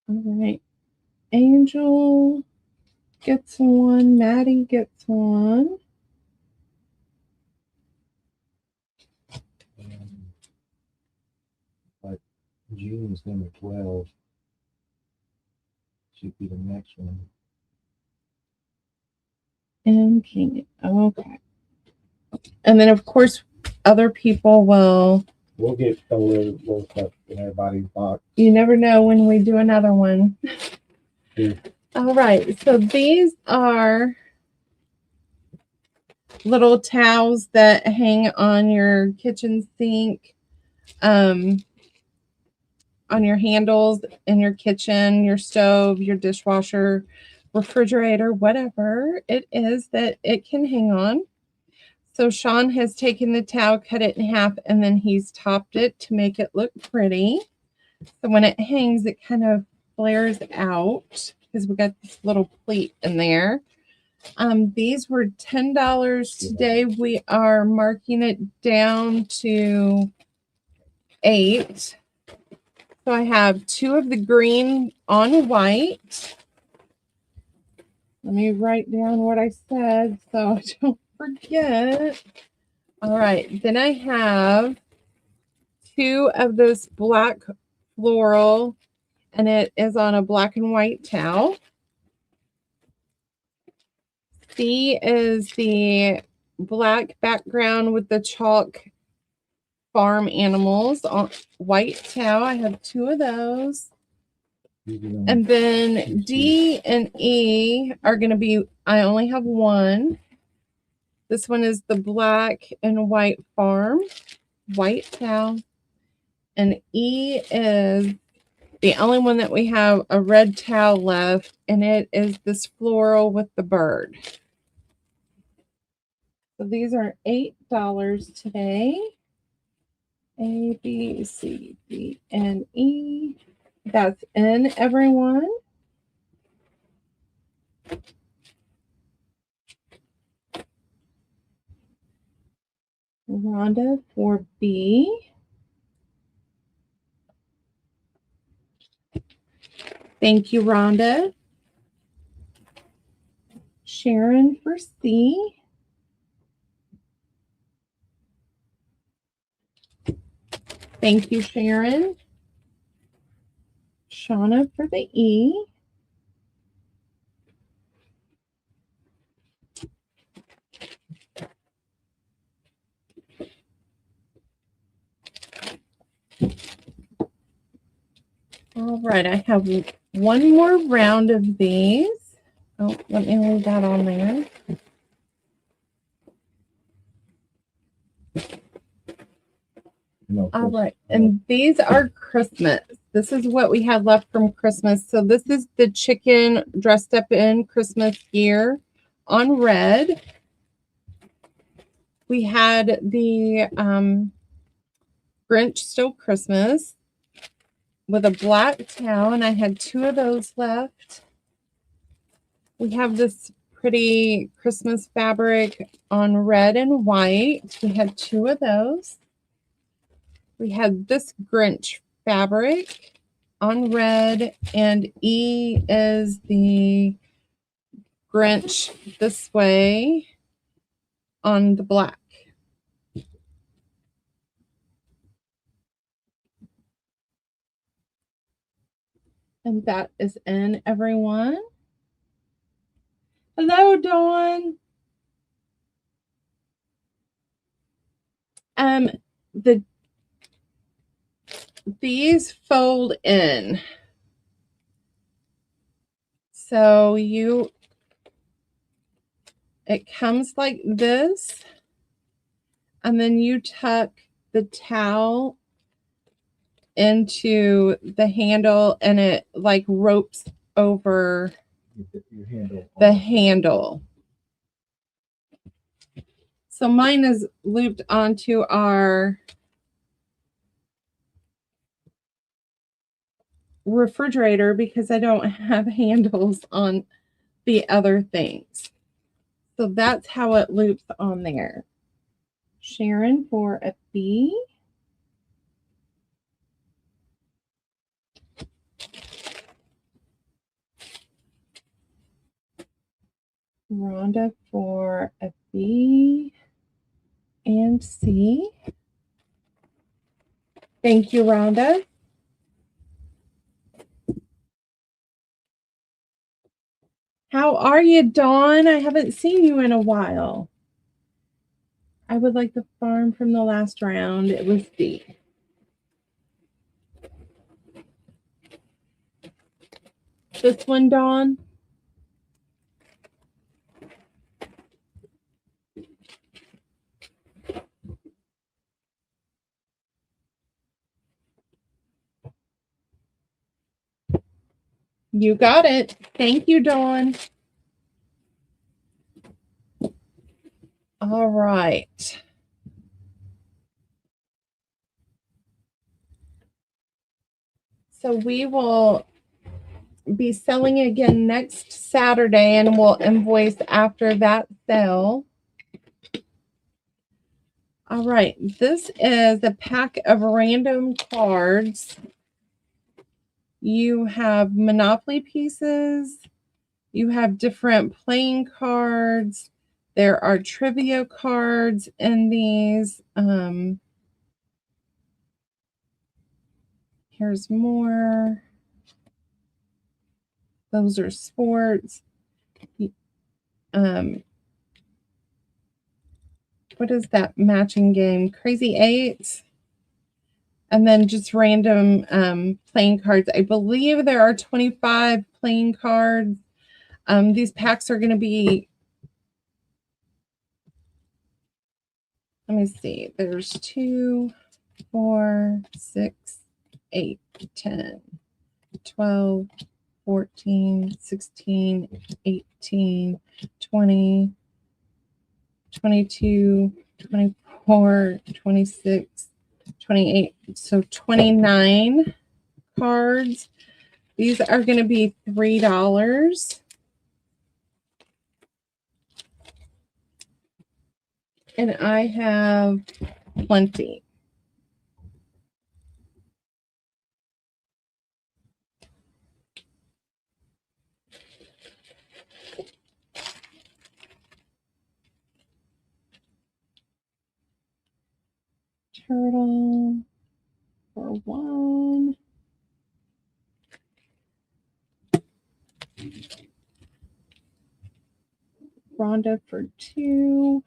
Speaker 1: All right. Angel gets one. Maddie gets one.
Speaker 2: But June's number 12 should be the next one.
Speaker 1: And King. Okay. And then, of course, other people will.
Speaker 2: We'll get a little stuff in everybody's box.
Speaker 1: You never know when we do another one.
Speaker 2: Yeah.
Speaker 1: All right. So these are little towels that hang on your kitchen sink, on your handles in your kitchen, your stove, your dishwasher, refrigerator, whatever it is that it can hang on. So Shaun has taken the towel, cut it in half, and then he's topped it to make it look pretty. So when it hangs, it kind of flares out because we got this little pleat in there. These were $10 today. We are marking it down to $8. So I have 2 of the green on white. Let me write down what I said so I don't forget. All right. Then I have 2 of this black floral, and it is on a black and white towel. C is the black background with the chalk farm animals on white towel. I have 2 of those. And then D and E are going to be, I only have 1. This one is the black and white farm, white towel. And E is the only one that we have a red towel left, and it is this floral with the bird. So these are $8 today. A, B, C, D, and E. That's in, everyone. Rhonda for B. Thank you, Rhonda. Sharon for C. Thank you, Sharon. Shauna for the E. All right, I have one more round of these. Oh, let me leave that on there.
Speaker 2: No,
Speaker 1: all right, and these are Christmas. This is what we had left from Christmas. So this is the chicken dressed up in Christmas gear on red. We had the Grinch Still Christmas with a black towel, and I had 2 of those left. We have this pretty Christmas fabric on red and white. We had 2 of those. We had this Grinch fabric on red, and E is the Grinch this way on the black. And that is in, everyone. Hello, Dawn. These fold in. So it comes like this. And then you tuck the towel into the handle and it like ropes over
Speaker 2: Your handle.
Speaker 1: the handle. So mine is looped onto our refrigerator because I don't have handles on the other things. So that's how it loops on there. Sharon for a B. Rhonda for a B and C. Thank you, Rhonda. How are you, Dawn? I haven't seen you in a while. I would like the farm from the last round. It was D. This one, Dawn? You got it. Thank you, Dawn. All right. So we will be selling again next Saturday and we'll invoice after that sale. All right. This is a pack of random cards. You have Monopoly pieces. You have different playing cards. There are trivia cards in these. Here's more. Those are sports. What is that matching game? Crazy Eights. And then just random playing cards. I believe there are 25 playing cards. These packs are going to be, let me see. There's 2, 4, 6, 8, 10, 12, 14, 16, 18, 20, 22, 24, 26, 28. So 29 cards. These are going to be $3. And I have plenty. Turtle for 1. Rhonda for 2.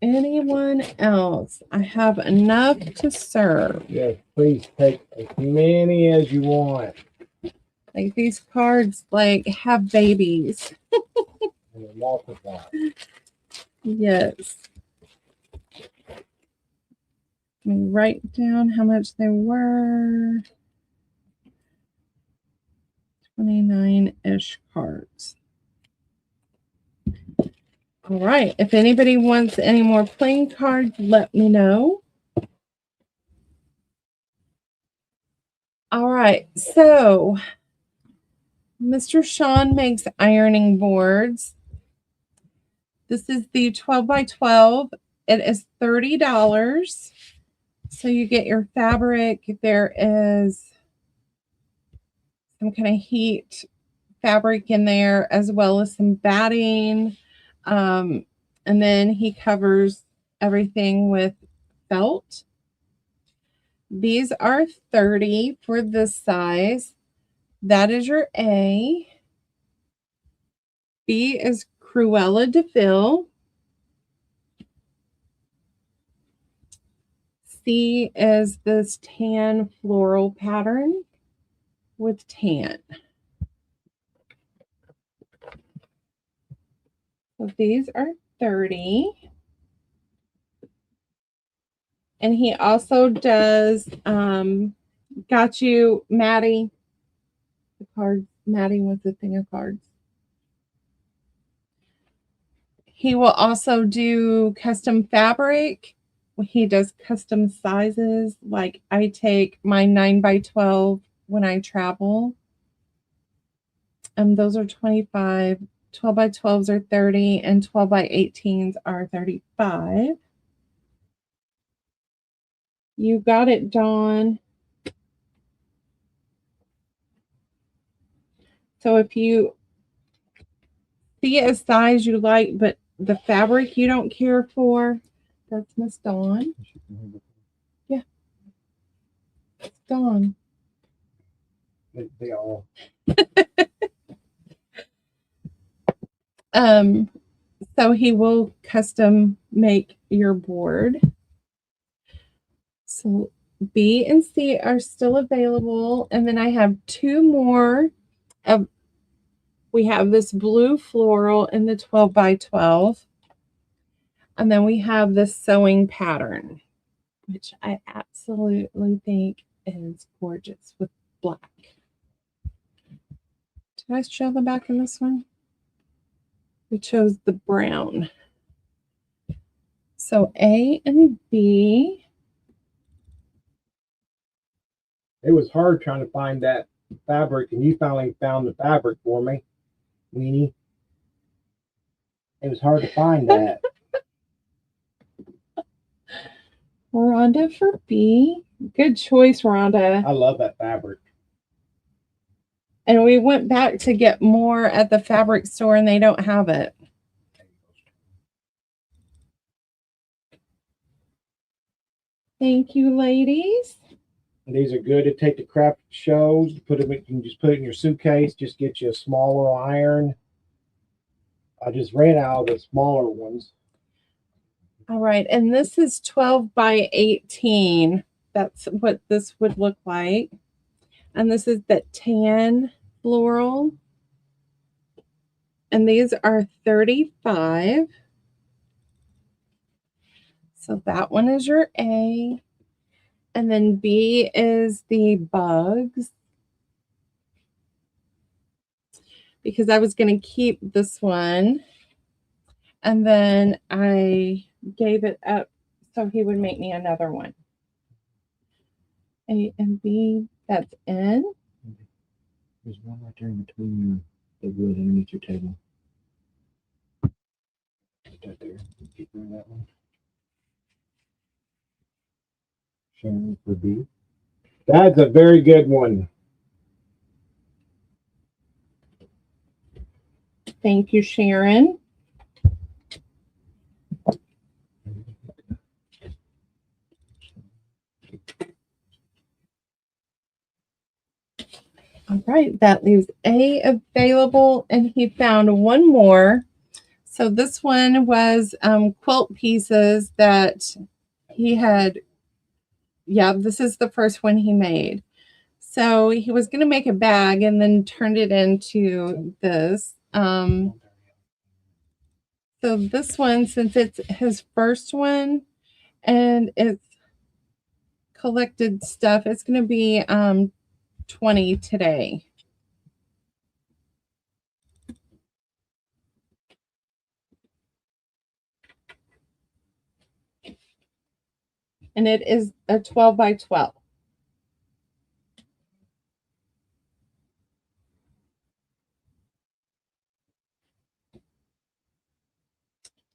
Speaker 1: Anyone else? I have enough to serve.
Speaker 2: Yes, please take as many as you want.
Speaker 1: Like these cards like have babies.
Speaker 2: And then multiply.
Speaker 1: Yes. Let me write down how much they were. 29-ish cards. All right. If anybody wants any more playing cards, let me know. All right. So Mr. Shaun makes ironing boards. This is the 12 by 12. It is $30. So you get your fabric. There is some kind of heat fabric in there, as well as some batting. And then he covers everything with felt. These are $30 for this size. That is your A. B is Cruella de Vil. C is this tan floral pattern. with tan. So these are 30. And he also does got you, Maddie, the cards. Maddie with the thing of cards. He will also do custom fabric. He does custom sizes. Like I take my 9x12 when I travel. Those are 25. 12x12s are 30, and 12x18s are 35. You got it, Dawn. So if you see a size you like, but the fabric you don't care for, that's Miss Dawn. Yeah. It's Dawn.
Speaker 2: They all.
Speaker 1: So he will custom make your board. So B and C are still available. And then I have two more of, we have this blue floral in the 12x12. And then we have this sewing pattern, which I absolutely think is gorgeous with black. Did I show the back in this one? We chose the brown. So A and B.
Speaker 2: It was hard trying to find that fabric, and you finally found the fabric for me, Weenie. It was hard to find that.
Speaker 1: Rhonda for B. Good choice, Rhonda.
Speaker 2: I love that fabric.
Speaker 1: And we went back to get more at the fabric store, and they don't have it. Thank you, ladies.
Speaker 2: These are good to take to craft shows. Put them. You can just put it in your suitcase. Just get you a smaller iron. I just ran out of the smaller ones.
Speaker 1: All right, and this is 12x18. That's what this would look like. And this is that tan floral. And these are 35. So that one is your A. And then B is the bugs. Because I was going to keep this one. And then I gave it up so he would make me another one. A and B, that's N.
Speaker 4: There's one right there in between the wood underneath your table. Put that there. Keep rid of that one. Shaun for B.
Speaker 2: That's a very good one.
Speaker 1: Thank you, Sharon. All right, that leaves A available, and he found one more. So this one was quilt pieces that he had. Yeah, this is the first one he made. So he was going to make a bag and then turned it into this. So this one, since it's his first one and it's collected stuff, it's going to be 20 today. And it is a 12x12.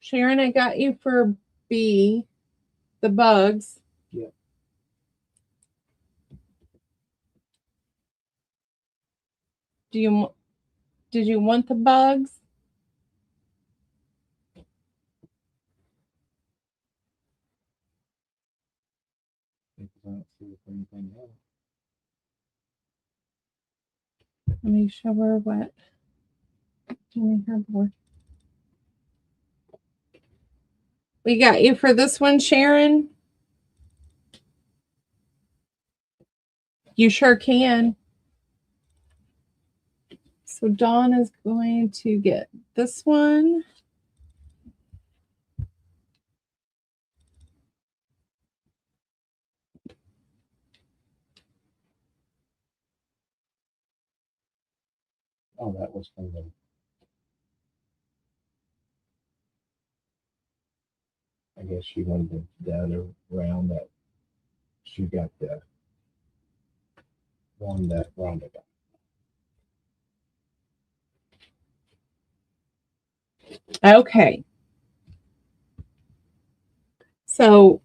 Speaker 1: Sharon, I got you for B, the bugs.
Speaker 2: Yeah.
Speaker 1: Did you want the bugs?
Speaker 4: I don't see if anything else.
Speaker 1: Let me show her what. Give me her board. We got you for this one, Sharon. You sure can. So Dawn is going to get this one.
Speaker 2: Oh, that was from the. I guess she wanted the other round that she got the one that Rhonda got.
Speaker 1: Okay. So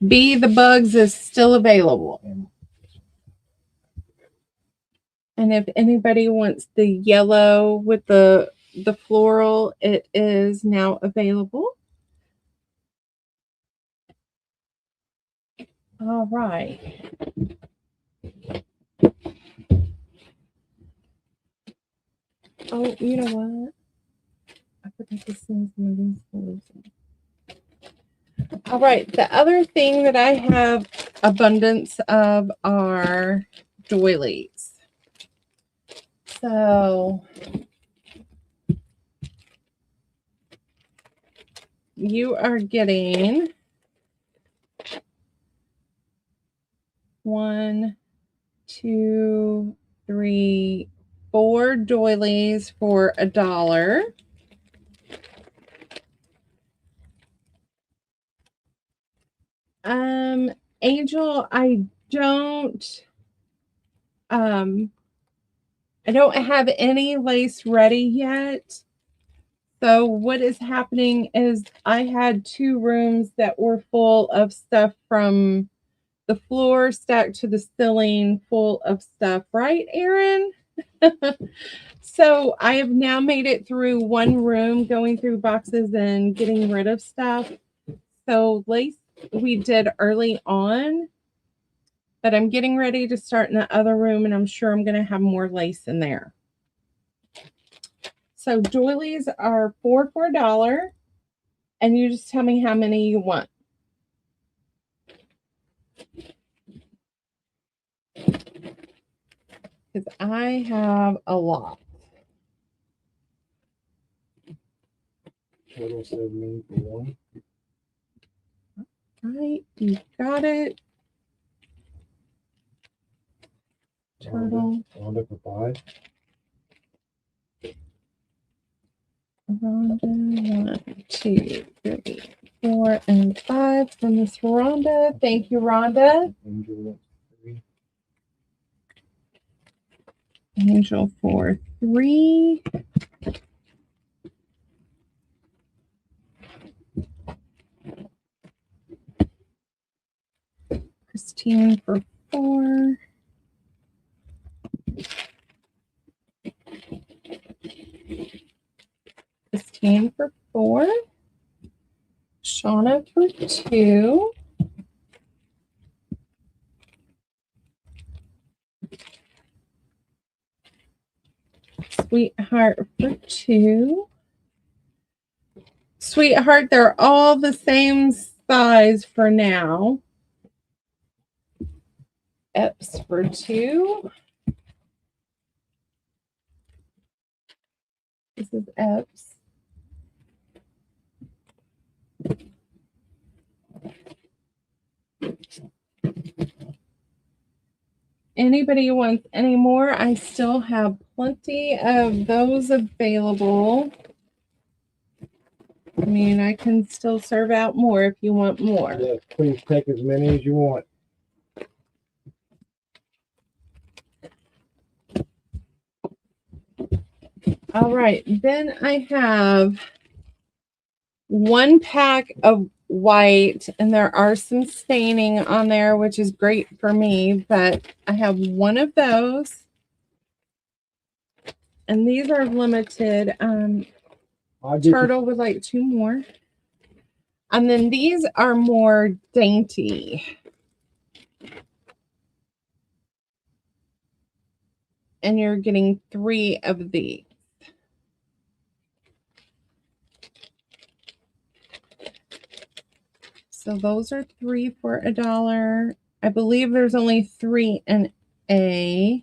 Speaker 1: B the Bugs is still available. And if anybody wants the yellow with the floral, it is now available. All right. Oh, you know what? I forgot to send some of these folders in. All right. The other thing that I have abundance of are doilies. So you are getting 1, 2, 3, 4 doilies for $1. Angel, I don't have any lace ready yet. So what is happening is I had 2 rooms that were full of stuff from the floor stacked to the ceiling full of stuff, right, Erin? So I have now made it through 1 room, going through boxes and getting rid of stuff. So lace we did early on, but I'm getting ready to start in the other room, and I'm sure I'm going to have more lace in there. So doilies are 4 for $1, and you just tell me how many you want. Because I have a lot.
Speaker 2: Total 7 for 1.
Speaker 1: Right, you got it. Turtle.
Speaker 2: Rhonda for 5.
Speaker 1: Rhonda, 1, 2, 3, 4, and 5 from Miss Rhonda. Thank you, Rhonda.
Speaker 2: Angel 3.
Speaker 1: Angel for 3. Christine for 4. Christine for 4. Shauna for 2. Sweetheart for 2. Sweetheart, they're all the same size for now. Epps for 2. This is Epps. Anybody wants any more? I still have plenty of those available. I mean, I can still serve out more if you want more.
Speaker 2: Yes, please take as many as you want.
Speaker 1: All right, then I have 1 pack of white, and there are some staining on there, which is great for me, but I have 1 of those. And these are limited. Turtle would like 2 more. And then these are more dainty. And you're getting 3 of these. So those are 3 for $1. I believe there's only 3 in A.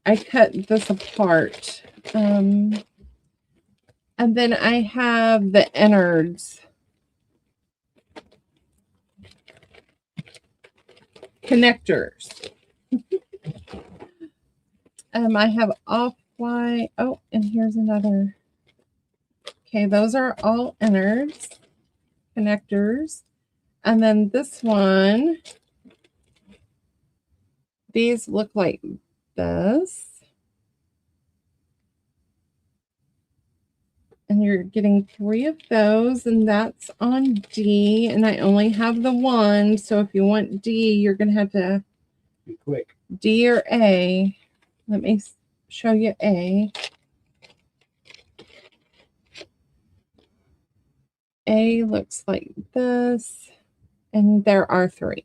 Speaker 1: I cut this apart. And then I have the innards. Connectors. I have off-white. Oh, and here's another. Okay, those are all innards, connectors. And then this one, these look like this. And you're getting 3 of those, and that's on D, and I only have the one, so if you want D, you're going to have to
Speaker 2: Be quick.
Speaker 1: D or A. Let me show you A. A looks like this, and there are 3.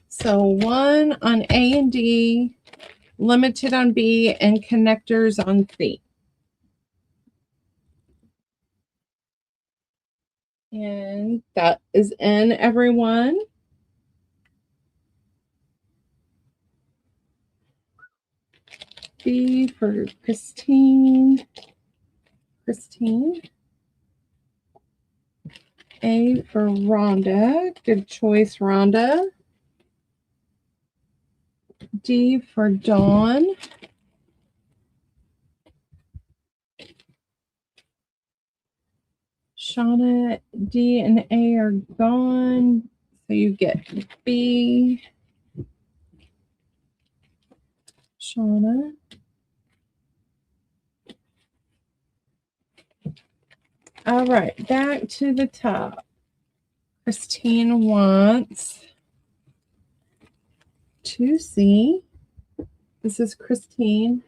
Speaker 1: So 1 on A and D, limited on B, and connectors on C. And that is in, everyone. B for Christine. A for Rhonda. Good choice, Rhonda. D for Dawn. Shauna, D and A are gone. So you get B. Shauna. All right, back to the top. Christine wants 2C. This is Christine.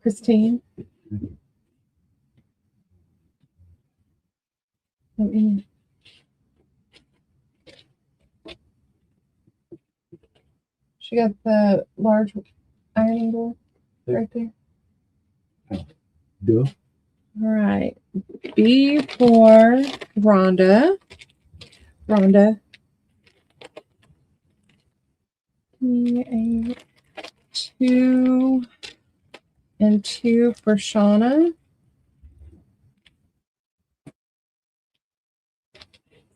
Speaker 1: Christine. She got the large ironing board right there.
Speaker 4: Do.
Speaker 1: All right. B for Rhonda. Rhonda. 2 and 2 for Shauna.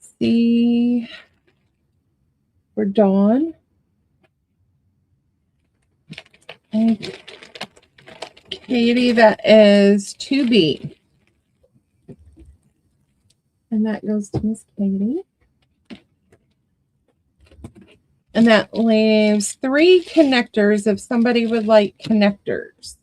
Speaker 1: C for Dawn. And Katie, that is 2B. And that goes to Miss Katie. And that leaves 3 connectors if somebody would like connectors.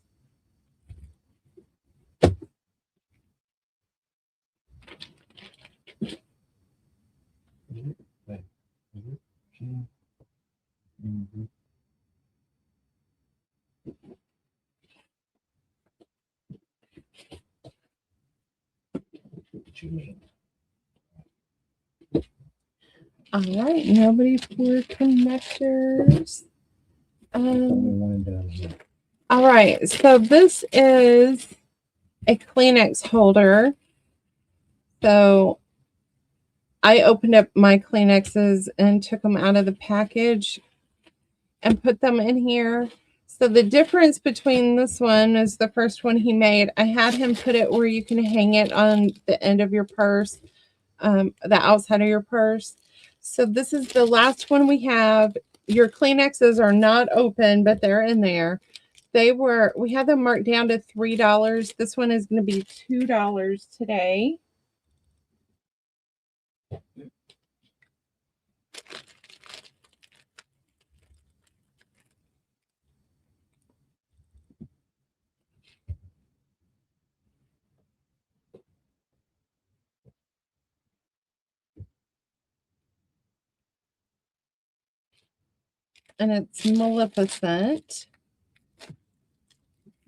Speaker 2: What you mean?
Speaker 1: All right, nobody for connectors. All right, so this is a Kleenex holder. So I opened up my Kleenexes and took them out of the package and put them in here. So the difference between this one is the first one he made. I had him put it where you can hang it on the end of your purse, the outside of your purse. So this is the last one we have. Your Kleenexes are not open, but they're in there. We had them marked down to $3. This one is going to be $2 today. And it's Maleficent.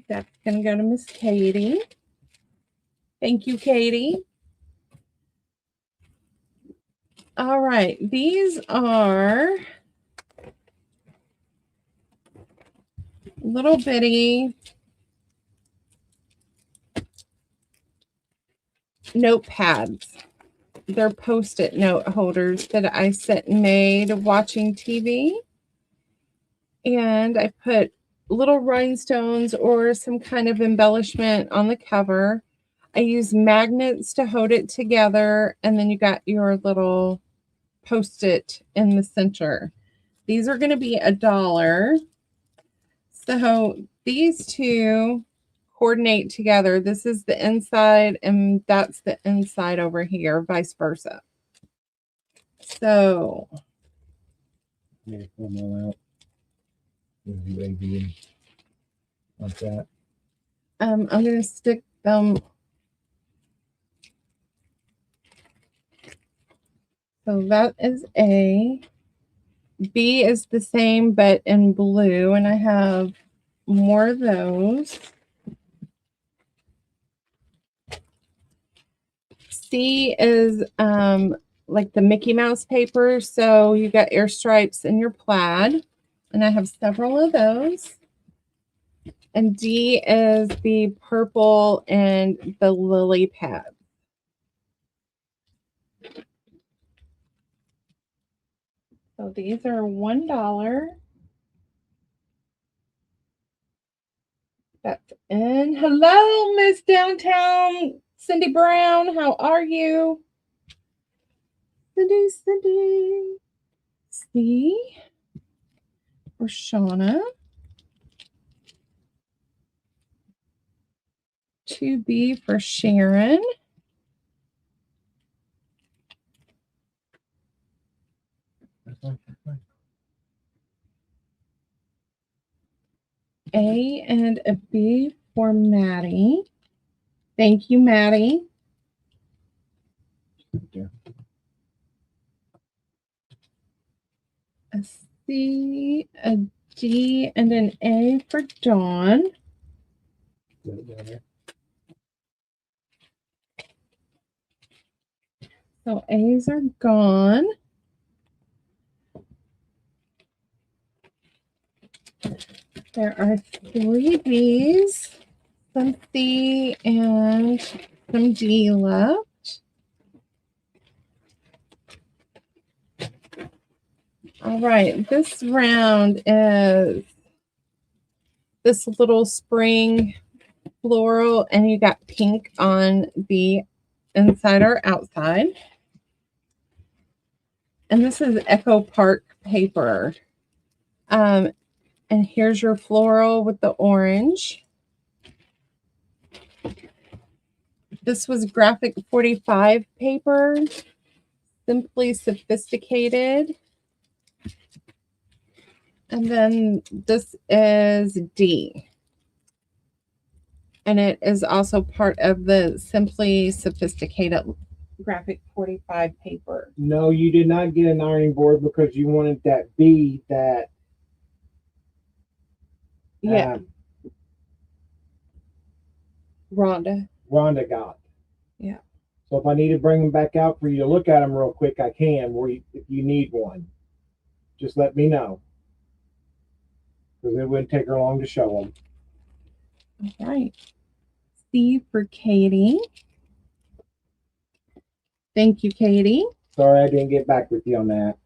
Speaker 1: That's going to go to Miss Katie. Thank you, Katie. All right. These are little bitty notepads. They're Post-it note holders that I sit and made watching TV. And I put little rhinestones or some kind of embellishment on the cover. I use magnets to hold it together. And then you got your little Post-it in the center. These are going to be $1. So these two coordinate together. This is the inside and that's the inside over here, vice versa. So
Speaker 4: Yeah, pull them all out. Like that.
Speaker 1: I'm going to stick them. So that is A. B is the same, but in blue, and I have more of those. C is like the Mickey Mouse paper, so you got air stripes in your plaid, and I have several of those. And D is the purple and the lily pad. So these are $1. That's in. Hello, Miss Downtown Cindy Brown. How are you? Cindy. C for Shauna. 2B for Sharon. A and a B for Maddie. Thank you, Maddie. A C, a D, and an A for Dawn. So A's are gone. There are 3 B's, some C, and some D left. All right, this round is this little spring floral, and you got pink on the inside or outside. And this is Echo Park paper. And here's your floral with the orange. This was graphic 45 paper, Simply Sophisticated. And then this is D. And it is also part of the Simply Sophisticated graphic 45 paper.
Speaker 2: No, you did not get an ironing board because you wanted that B that
Speaker 1: Yeah. Rhonda
Speaker 2: got.
Speaker 1: Yeah.
Speaker 2: So if I need to bring them back out for you to look at them real quick, I can. If you need one, just let me know. Because it wouldn't take her long to show them.
Speaker 1: All right. C for Katie. Thank you, Katie.
Speaker 2: Sorry I didn't get back with you on that.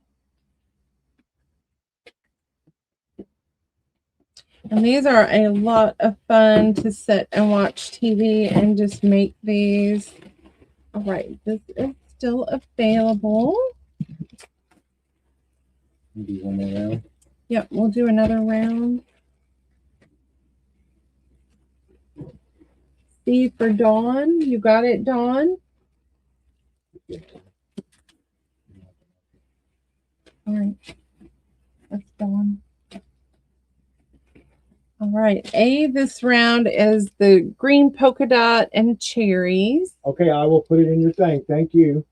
Speaker 1: And these are a lot of fun to sit and watch TV and just make these. All right, this is still available.
Speaker 4: Do one more round.
Speaker 1: Yep, we'll do another round. C for Dawn. You got it, Dawn? All right. That's Dawn. All right. A this round is the green polka dot and cherries.
Speaker 2: Okay, I will put it in your thing. Thank you.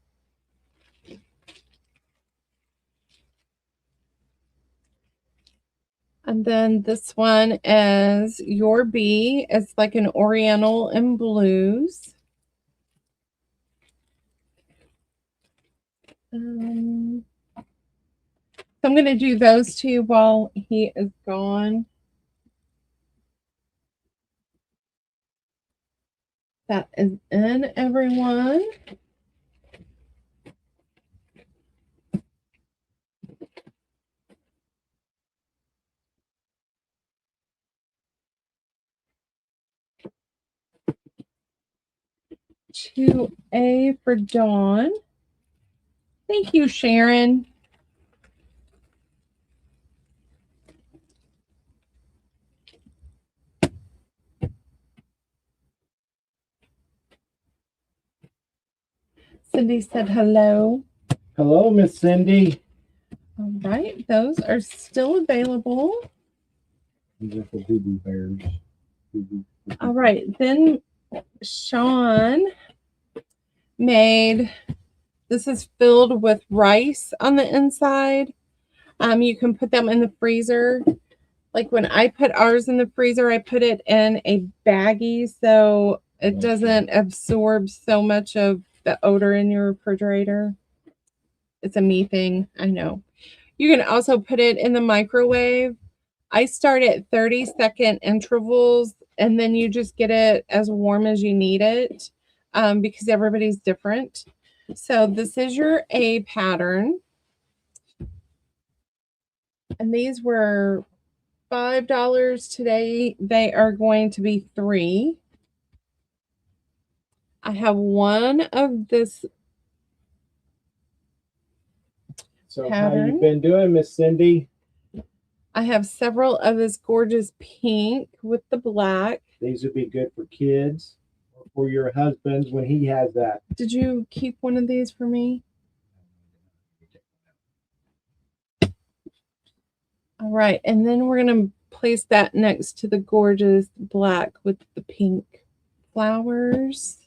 Speaker 1: And then this one is your B. It's like an oriental in blues. So I'm going to do those two while he is gone. That is in, everyone. To A for Dawn. Thank you, Sharon. Cindy said hello.
Speaker 2: Hello, Miss Cindy.
Speaker 1: All right, those are still available.
Speaker 4: These are for boo-boo bears. Boo-boo.
Speaker 1: All right, then Shaun made, this is filled with rice on the inside. You can put them in the freezer. Like when I put ours in the freezer, I put it in a baggie so it doesn't absorb so much of the odor in your refrigerator. It's a me thing, I know. You can also put it in the microwave. I start at 30-second intervals, and then you just get it as warm as you need it because everybody's different. So this is your A pattern. And these were $5 today. They are going to be $3. I have one of this
Speaker 2: So
Speaker 1: pattern.
Speaker 2: how you been doing, Miss Cindy?
Speaker 1: I have several of this gorgeous pink with the black.
Speaker 2: These would be good for kids or for your husband when he has that.
Speaker 1: Did you keep one of these for me? All right, and then we're going to place that next to the gorgeous black with the pink flowers.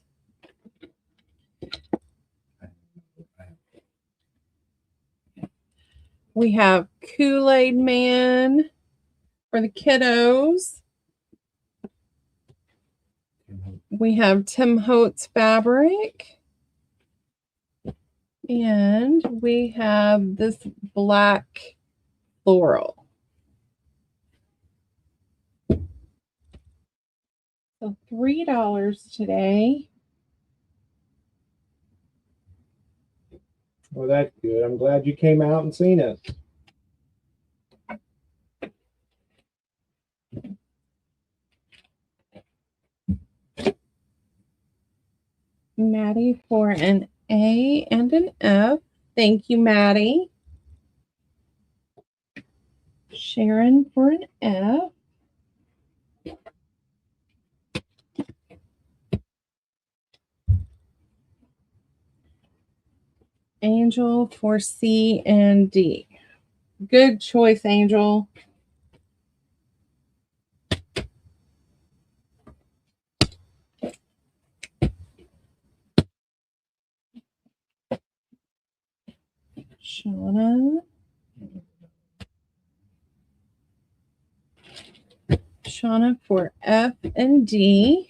Speaker 1: We have Kool-Aid Man for the kiddos. We have Tim Holtz fabric. And we have this black floral. So $3 today.
Speaker 2: Well, that's good. I'm glad you came out and seen us.
Speaker 1: Maddie for an A and an F. Thank you, Maddie. Sharon for an F. Angel for C and D. Good choice, Angel. Shauna. Shauna for F and D.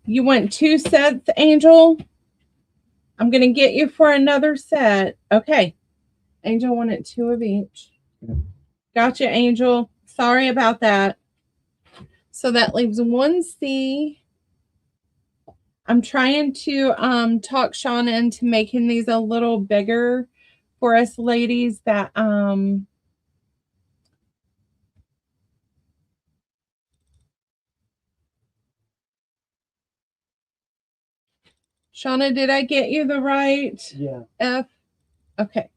Speaker 1: You want 2 sets, Angel? I'm going to get you for another set. Okay. Angel wanted 2 of each. Gotcha, Angel. Sorry about that. So that leaves 1 C. I'm trying to talk Shaun into making these a little bigger for us ladies that Shauna, did I get you the right F? Okay.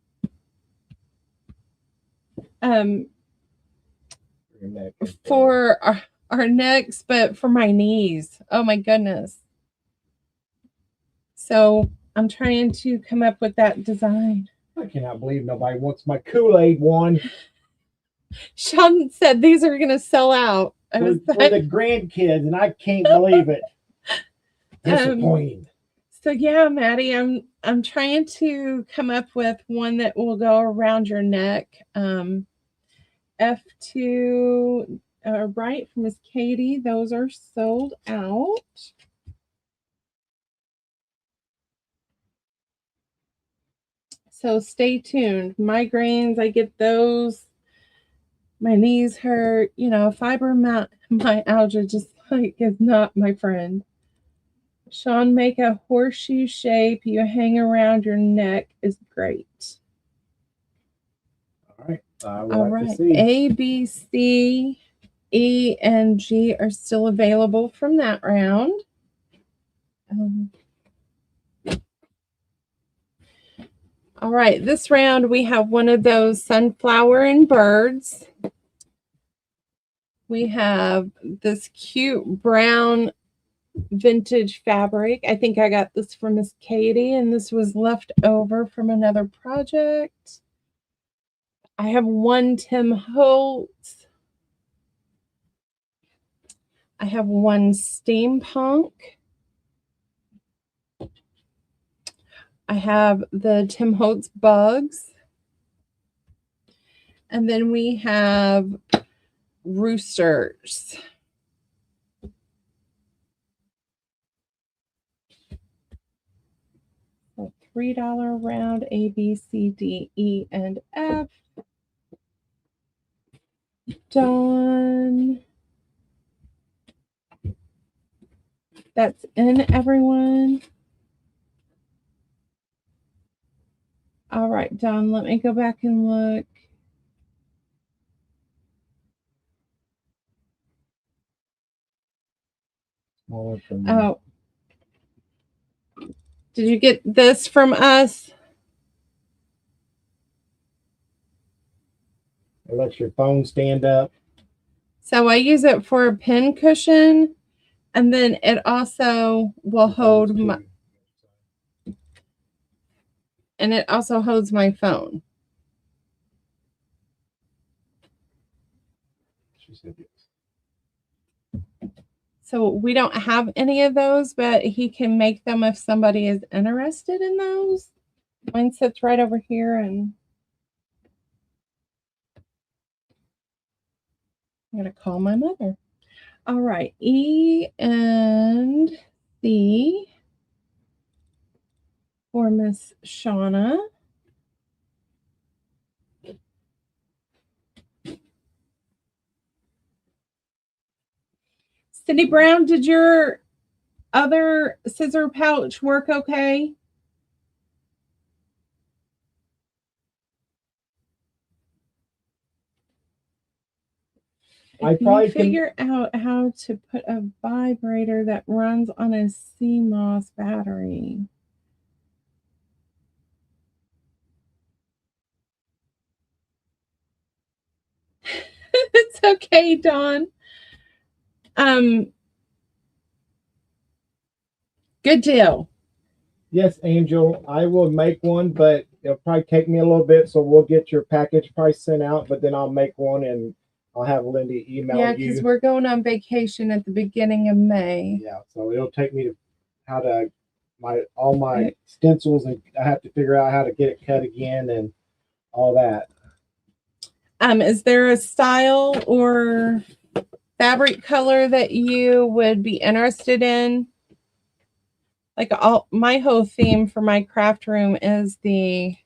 Speaker 1: For our necks, but for my knees. Oh my goodness. So I'm trying to come up with that design.
Speaker 2: I cannot believe nobody wants my Kool-Aid one.
Speaker 1: Shaun said these are going to sell out.
Speaker 2: For the grandkids, and I can't believe it. Disappointing.
Speaker 1: So yeah, Maddie, I'm trying to come up with one that will go around your neck. F2 right from Miss Katie. Those are sold out. So stay tuned. Migraines, I get those. My knees hurt. You know, fibromyalgia just like is not my friend. Shaun, make a horseshoe shape you hang around your neck is great.
Speaker 2: All right. I would
Speaker 1: All
Speaker 2: like to
Speaker 1: right.
Speaker 2: see.
Speaker 1: A, B, C, E, and G are still available from that round. All right. This round, we have one of those sunflower and birds. We have this cute brown vintage fabric. I think I got this from Miss Katie, and this was left over from another project. I have one Tim Holtz. I have one steampunk. I have the Tim Holtz bugs. And then we have roosters. So $3 round, A, B, C, D, E, and F. Done. That's in, everyone. All right, Dawn, let me go back and look. Oh. Did you get this from us?
Speaker 2: It lets your phone stand up.
Speaker 1: So I use it for a pin cushion, and then it also will hold my, and it also holds my phone.
Speaker 2: She said yes.
Speaker 1: So we don't have any of those, but he can make them if somebody is interested in those. Mine sits right over here, and I'm going to call my mother. All right, E and C for Miss Shauna. Cindy Brown, did your other scissor pouch work okay?
Speaker 2: I probably can
Speaker 1: figure out how to put a vibrator that runs on a CMOS battery. It's okay, Dawn. Good deal.
Speaker 2: Yes, Angel, I will make one, but it'll probably take me a little bit, so we'll get your package price sent out, but then I'll make one and I'll have Lindy email you.
Speaker 1: Yeah, because we're going on vacation at the beginning of May.
Speaker 2: Yeah, so it'll take me to how to all my stencils, and I have to figure out how to get it cut again and all that.
Speaker 1: Is there a style or fabric color that you would be interested in? Like my whole theme for my craft room is the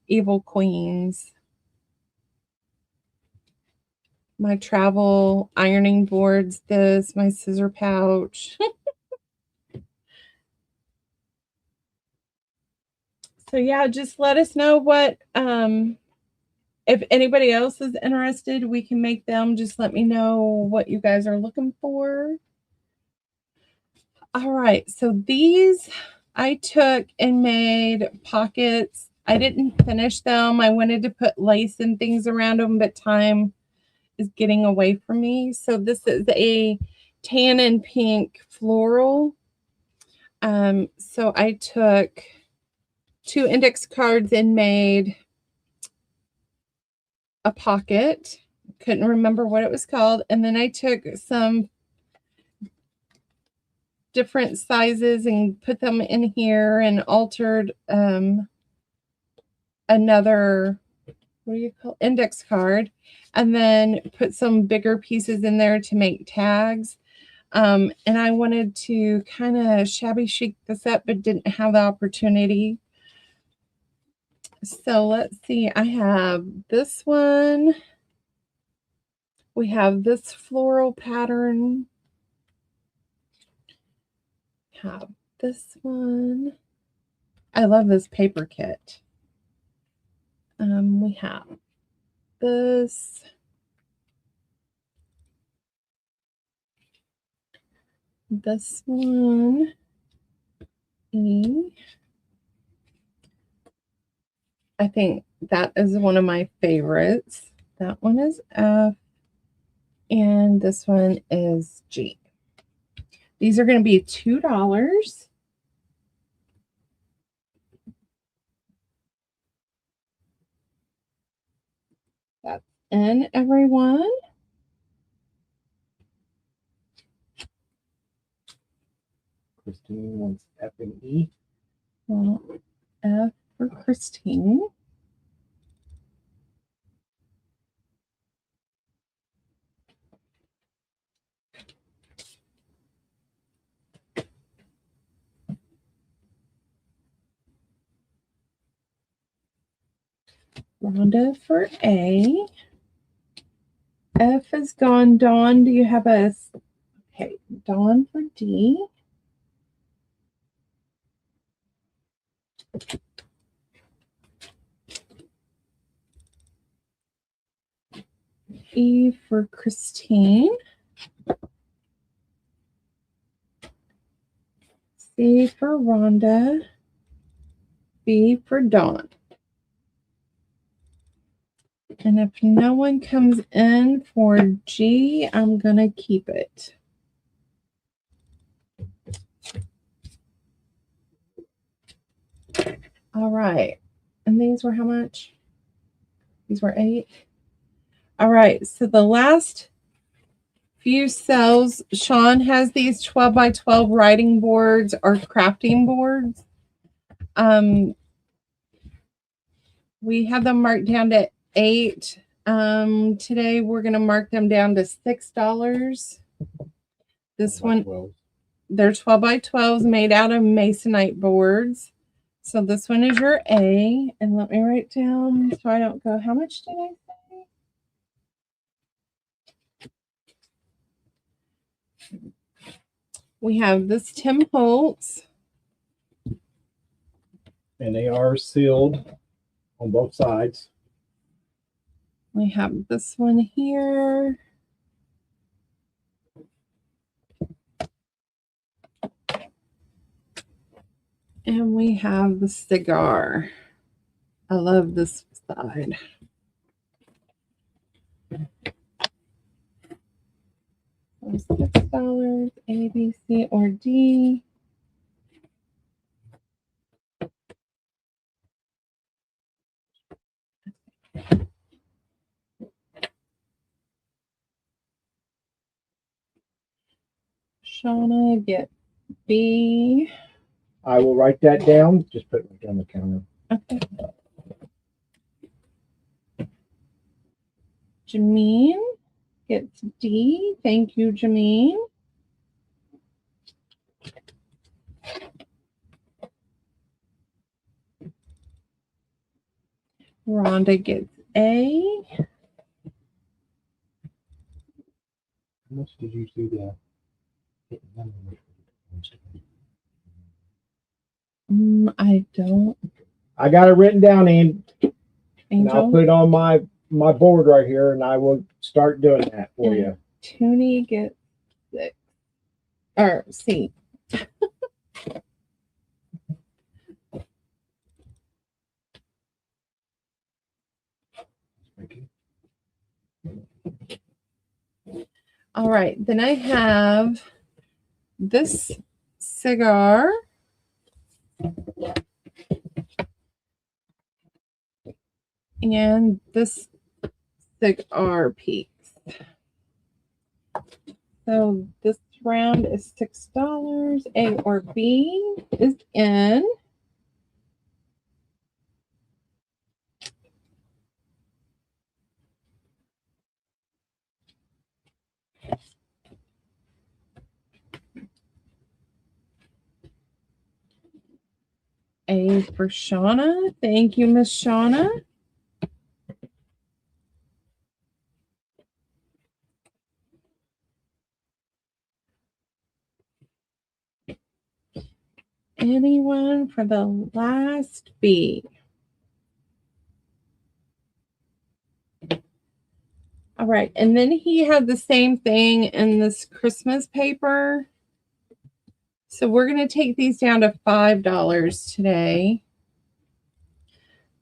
Speaker 1: evil queens. My travel ironing boards, this, my scissor pouch. So yeah, just let us know what if anybody else is interested, we can make them. Just let me know what you guys are looking for. All right, so these I took and made pockets. I didn't finish them. I wanted to put lace and things around them, but time is getting away from me. So this is a tan and pink floral. So I took 2 index cards and made a pocket. Couldn't remember what it was called. And then I took some different sizes and put them in here and altered another, what do you call, index card, and then put some bigger pieces in there to make tags. And I wanted to kind of shabby chic this up, but didn't have the opportunity. So let's see. I have this one. We have this floral pattern. Have this one. I love this paper kit. We have this. This one. E. I think that is one of my favorites. That one is F. And this one is G. These are going to be $2. That's N, everyone.
Speaker 2: Christine wants F and E.
Speaker 1: Well, F for Christine. Rhonda for A. F is gone. Dawn, do you have a... Okay, Dawn for D. E for Christine. C for Rhonda. B for Dawn. And if no one comes in for G, I'm going to keep it. All right. And these were how much? These were 8. All right. So the last few cells, Shaun has these 12 by 12 writing boards or crafting boards. We have them marked down to 8. Today we're going to mark them down to $6. This one, they're 12 by 12s made out of masonite boards. So this one is your A. And let me write down so I don't go, how much did I say? We have this Tim Holtz.
Speaker 2: And they are sealed on both sides.
Speaker 1: We have this one here. And we have the cigar. I love this side. $6, A, B, C, or D. Shauna get B.
Speaker 2: I will write that down. Just put it right on the counter.
Speaker 1: Okay. Jameen gets D. Thank you, Jameen. Rhonda gets A.
Speaker 4: How much did you do that?
Speaker 1: I don't.
Speaker 2: I got it written down, and I'll
Speaker 1: Angel.
Speaker 2: put it on my board right here, and I will start doing that for you.
Speaker 1: Toonie gets 6. Or C. All right. Then I have this cigar. And this cigar piece. So this round is $6. A or B is in. A two for Shauna. Thank you, Miss Shauna. Anyone for the last B? All right, and then he had the same thing in this Christmas paper. So we're going to take these down to $5 today.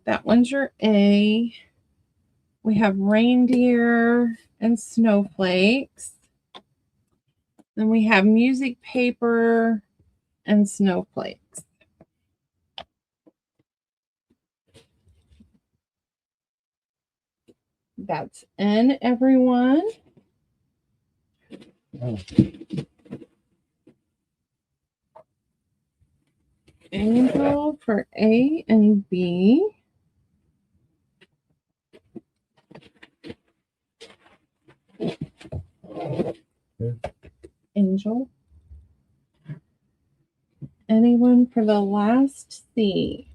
Speaker 1: That one's your A. We have reindeer and snowflakes. Then we have music paper and snowflakes. That's N, everyone.
Speaker 4: Oh.
Speaker 1: Angel for A and B. Angel. Anyone for the last C?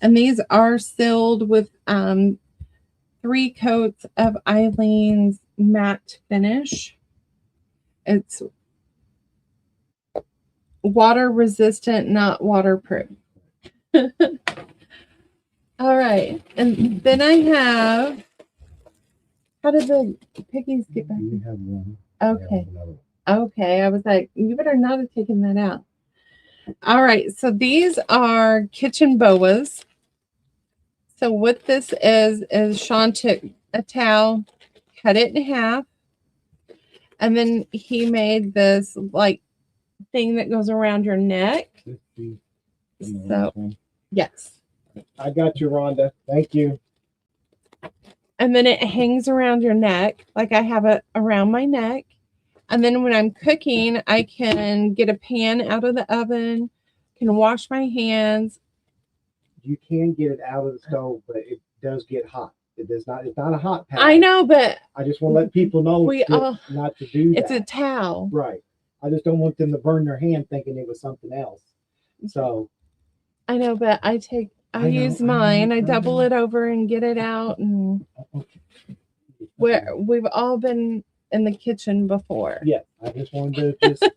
Speaker 1: And these are sealed with 3 coats of Eileen's matte finish. It's water resistant, not waterproof. All right. And then I have, how did the piggies get back?
Speaker 4: You have one.
Speaker 1: Okay.
Speaker 4: I have another one.
Speaker 1: Okay. I was like, you better not have taken that out. All right. So these are kitchen boas. So what this is Shaun took a towel, cut it in half, and then he made this like thing that goes around your neck. So yes.
Speaker 2: I got you, Rhonda. Thank you.
Speaker 1: And then it hangs around your neck, like I have it around my neck. And then when I'm cooking, I can get a pan out of the oven, can wash my hands.
Speaker 2: You can get it out of the stove, but it does get hot. It does not. It's not a hot pad.
Speaker 1: I know, but
Speaker 2: I just want to let people know not to do that.
Speaker 1: It's a towel.
Speaker 2: Right. I just don't want them to burn their hand thinking it was something else. So
Speaker 1: I know, but I use mine. I double it over and get it out, and we've all been in the kitchen before.
Speaker 2: Yeah, I just wanted to just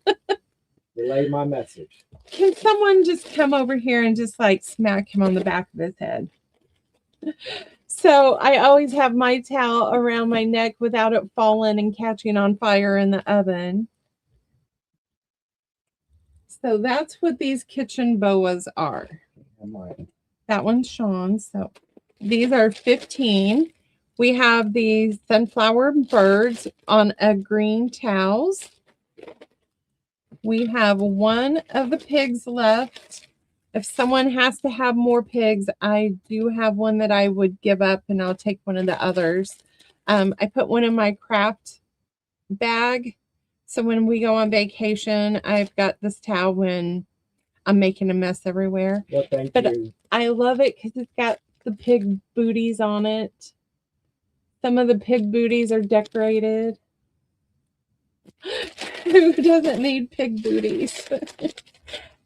Speaker 2: relay my message.
Speaker 1: Can someone just come over here and just like smack him on the back of his head? So I always have my towel around my neck without it falling and catching on fire in the oven. So that's what these kitchen boas are. That one's Shaun. So these are 15. We have these sunflower birds on a green towels. We have one of the pigs left. If someone has to have more pigs, I do have one that I would give up, and I'll take one of the others. I put one in my craft bag. So when we go on vacation, I've got this towel when I'm making a mess everywhere.
Speaker 2: Well, thank you.
Speaker 1: I love it because it's got the pig booties on it. Some of the pig booties are decorated. Who doesn't need pig booties?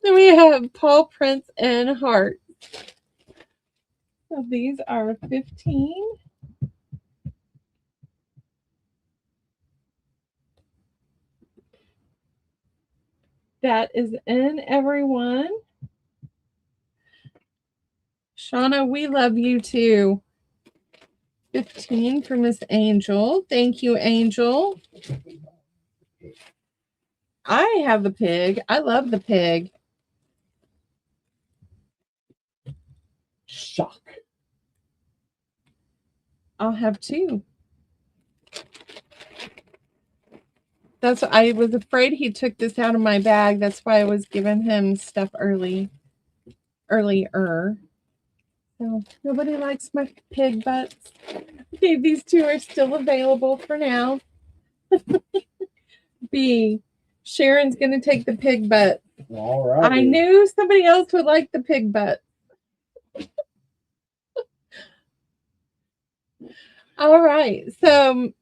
Speaker 1: Then we have paw prints and hearts. So these are 15. That is in, everyone. Shauna, we love you too. 15 for Miss Angel. Thank you, Angel. I have the pig. I love the pig.
Speaker 2: Shock.
Speaker 1: I'll have 2. That's what I was afraid he took this out of my bag. That's why I was giving him stuff earlier. So nobody likes my pig butts. Okay, these 2 are still available for now. B. Sharon's gonna take the pig butt.
Speaker 2: All right.
Speaker 1: I knew somebody else would like the pig butt. All right, so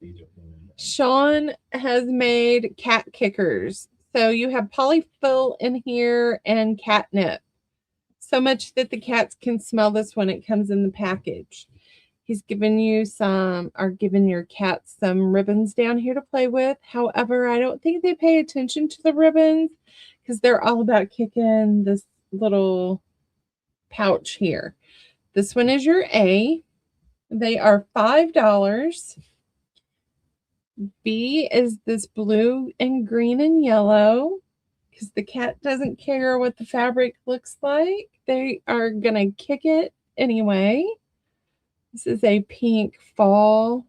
Speaker 1: Shaun has made cat kickers. So you have polyfill in here and catnip. So much that the cats can smell this when it comes in the package. He's given you some, or given your cats some ribbons down here to play with. However, I don't think they pay attention to the ribbons because they're all about kicking this little pouch here. This one is your A. They are $5. B is this blue and green and yellow because the cat doesn't care what the fabric looks like. They are going to kick it anyway. This is a pink fall.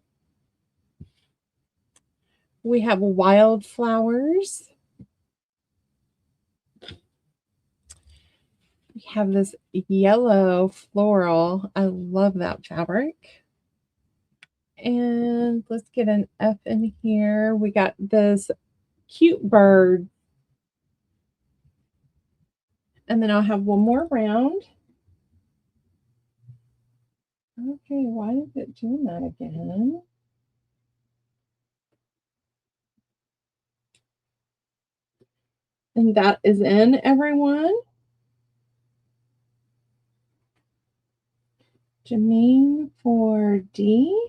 Speaker 1: We have wildflowers. We have this yellow floral. I love that fabric. And let's get an F in here. We got this cute bird. And then I'll have one more round. Okay, why is it doing that again? And that is in, everyone. Jameen for D.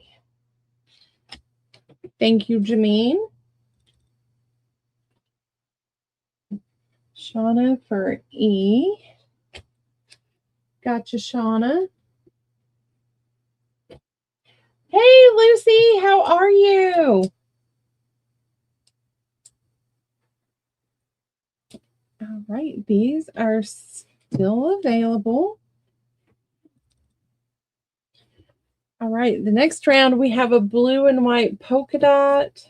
Speaker 1: Thank you, Jameen. Shauna for E. Gotcha, Shauna. Hey, Lucy, how are you? All right, these are still available. All right, the next round we have a blue and white polka dot.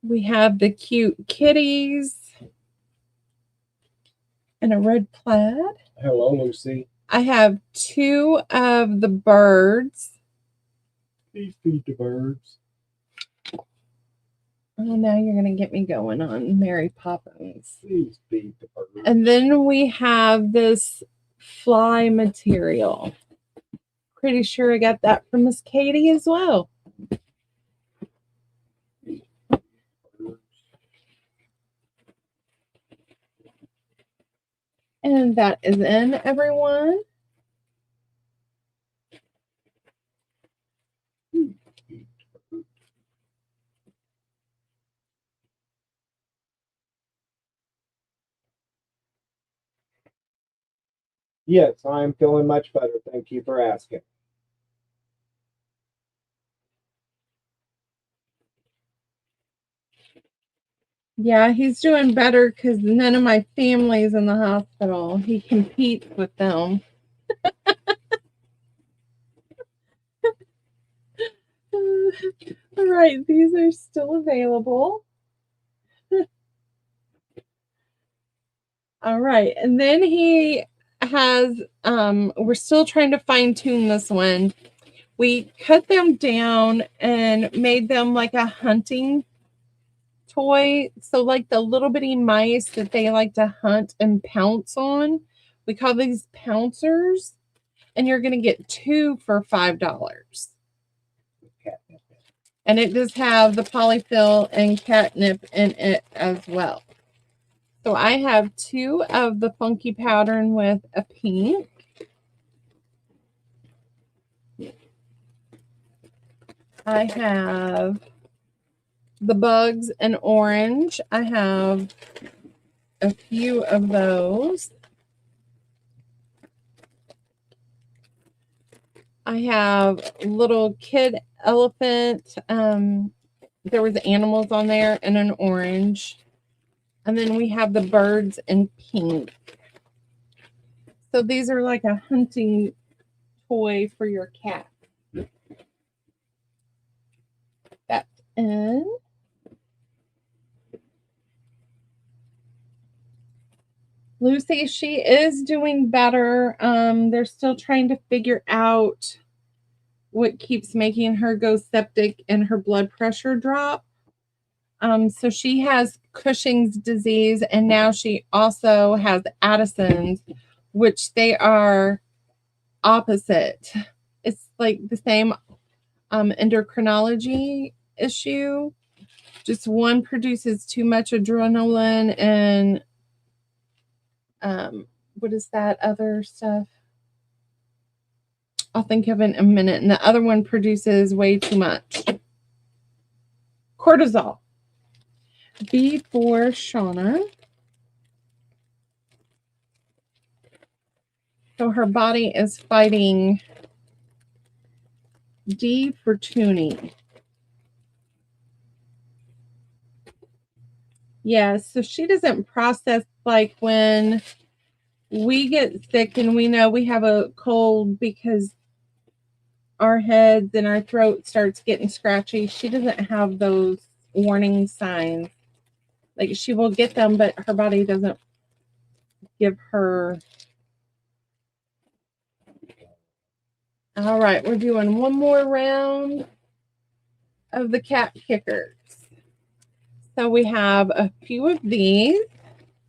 Speaker 1: We have the cute kitties and a red plaid.
Speaker 2: Hello, Lucy.
Speaker 1: I have 2 of the birds.
Speaker 2: Please feed the birds.
Speaker 1: Oh, now you're going to get me going on Mary Poppins.
Speaker 2: Please feed the birds.
Speaker 1: And then we have this fly material. Pretty sure I got that from Miss Katie as well. And that is in, everyone.
Speaker 2: Yes, I'm feeling much better. Thank you for asking.
Speaker 1: Yeah, he's doing better because none of my family's in the hospital. He competes with them. All right, these are still available. All right, and then he has, we're still trying to fine tune this one. We cut them down and made them like a hunting toy. So like the little bitty mice that they like to hunt and pounce on. We call these pouncers. And you're going to get 2 for $5. And it does have the polyfill and catnip in it as well. So I have 2 of the funky pattern with a pink. I have the bugs and orange. I have a few of those. I have little kid elephant. There was animals on there and an orange. And then we have the birds in pink. So these are like a hunting toy for your cat. That's in. Lucy, she is doing better. They're still trying to figure out what keeps making her go septic and her blood pressure drop. So she has Cushing's disease, and now she also has Addison's, which they are opposite. It's like the same endocrinology issue. Just one produces too much adrenaline and what is that other stuff? I'll think of it in a minute. And the other one produces way too much. Cortisol. B for Shauna. So her body is fighting. D for tuning. Yeah, so she doesn't process like when we get sick and we know we have a cold because our heads and our throat starts getting scratchy. She doesn't have those warning signs. Like she will get them, but her body doesn't give her. All right, we're doing one more round of the cat kickers. So we have a few of these,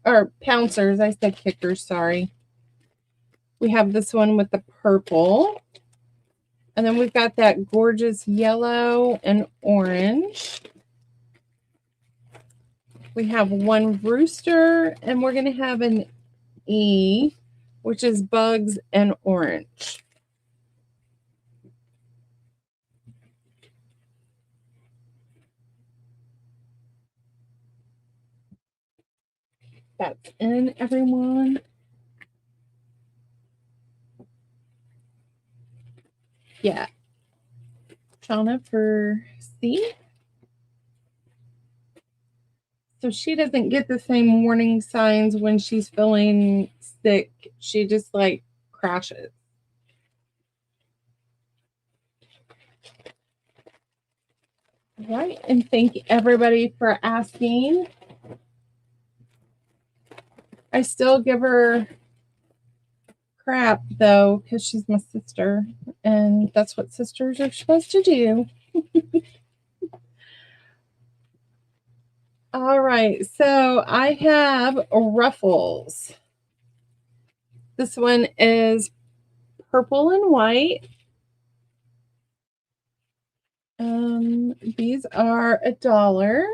Speaker 1: or pouncers. I said kickers, sorry. We have this one with the purple. And then we've got that gorgeous yellow and orange. We have one rooster, and we're going to have an E, which is bugs and orange. That's in, everyone. Yeah. Shauna for C. So she doesn't get the same warning signs when she's feeling sick. She just like crashes. All right. And thank everybody for asking. I still give her crap though, because she's my sister. And that's what sisters are supposed to do. All right, so I have ruffles. This one is purple and white. These are $1.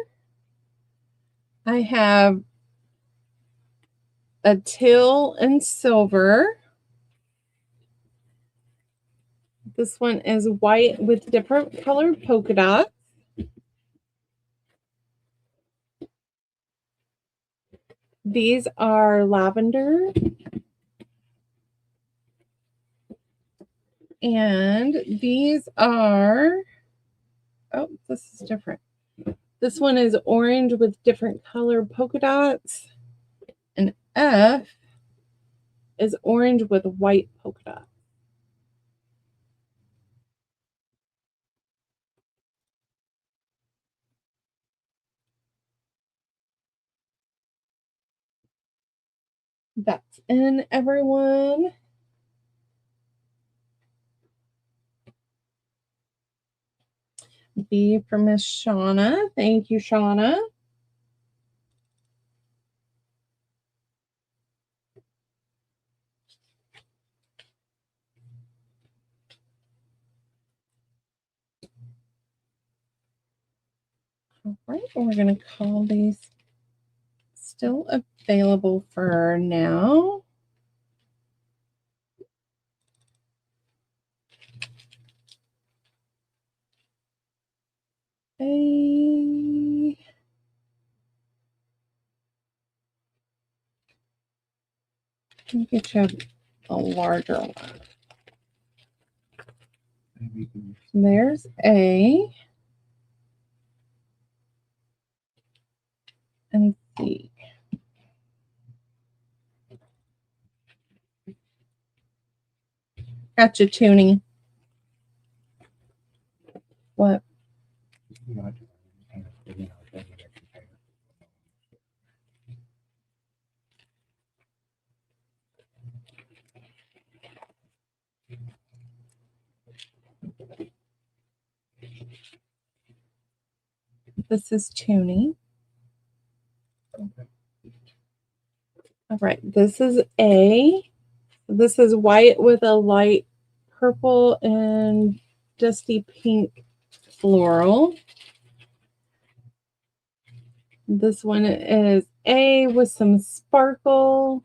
Speaker 1: I have a teal and silver. This one is white with different colored polka dots. These are lavender. And these are, oh, this is different. This one is orange with different colored polka dots. And F is orange with white polka dots. That's in, everyone. B for Miss Shauna. Thank you, Shauna. All right, we're going to call these still available for now. A. Let me get you a larger one. There's A. And C. Gotcha, tuning. What? This is tuning. All right, this is A. This is white with a light purple and dusty pink floral. This one is A with some sparkle,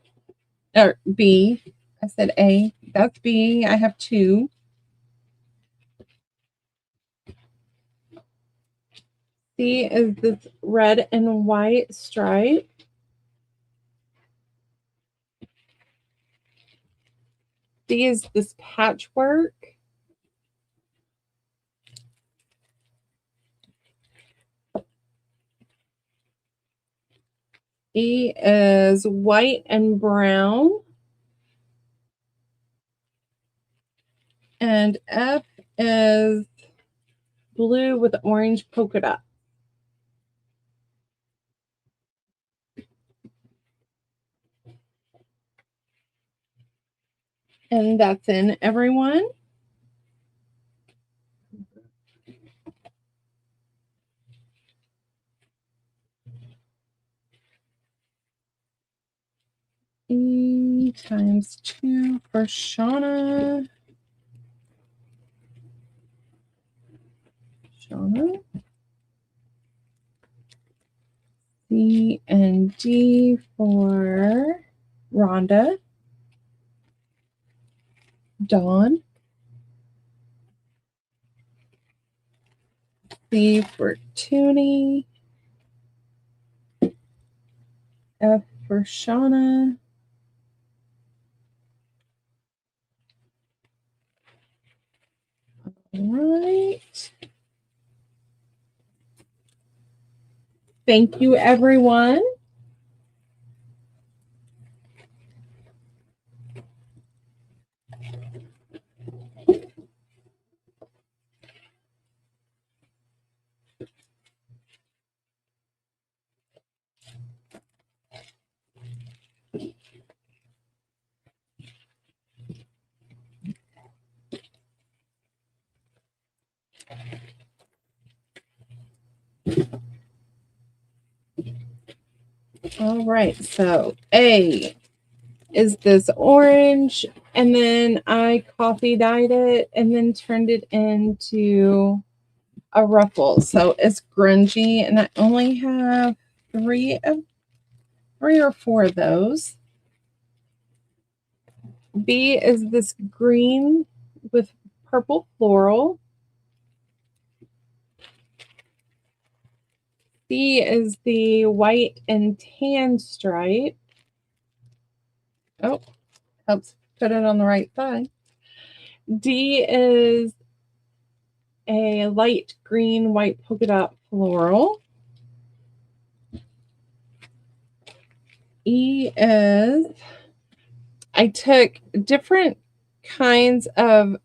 Speaker 1: or B. I said A. That's B. I have 2. C is this red and white stripe. D is this patchwork. E is white and brown. And F is blue with orange polka dot. And that's in, everyone. E times 2 for Shauna. C and D for Rhonda. Dawn. C for Toonie. F for Shauna. All right. Thank you, everyone. All right, so A is this orange, and then I coffee dyed it and then turned it into a ruffle. So it's grungy, and I only have 3 or 4 of those. B is this green with purple floral. C is the white and tan stripe. Oh, helps put it on the right side. D is a light green, white polka dot floral. E is, I took different kinds of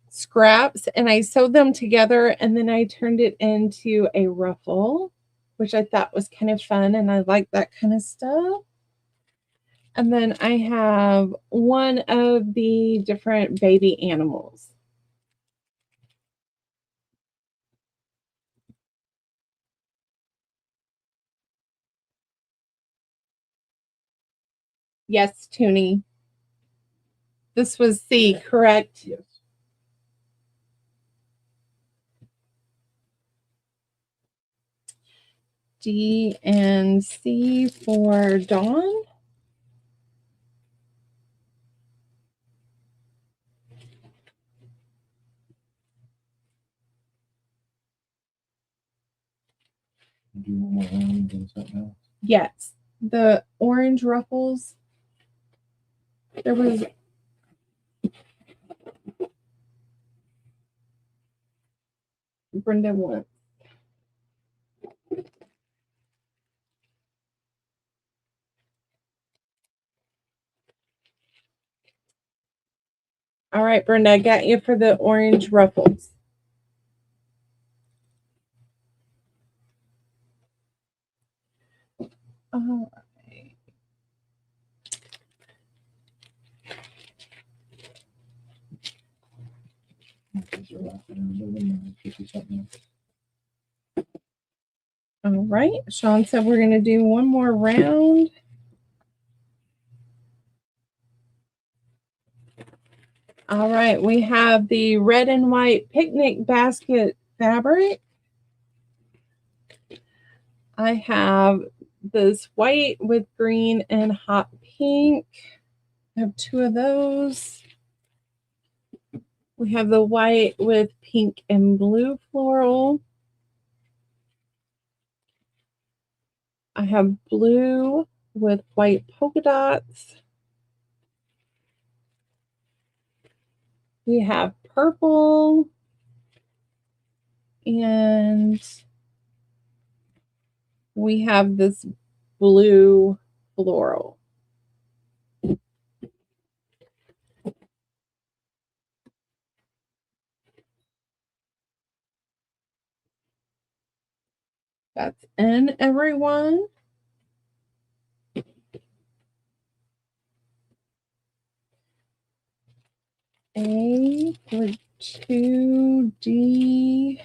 Speaker 1: scraps and I sewed them together, and then I turned it into a ruffle, which I thought was kind of fun, and I like that kind of stuff. And then I have one of the different baby animals. Yes, Toonie. This was C, correct?
Speaker 2: Yes.
Speaker 1: D and C for Dawn.
Speaker 4: Do you want more round than something else?
Speaker 1: Yes, the orange ruffles. There was Brenda wants. All right, Brenda, I got you for the orange ruffles. All right. All right. Shaun said we're going to do one more round. All right. We have the red and white picnic basket fabric. I have this white with green and hot pink. I have 2 of those. We have the white with pink and blue floral. I have blue with white polka dots. We have purple and we have this blue floral. That's in, everyone. A for 2D.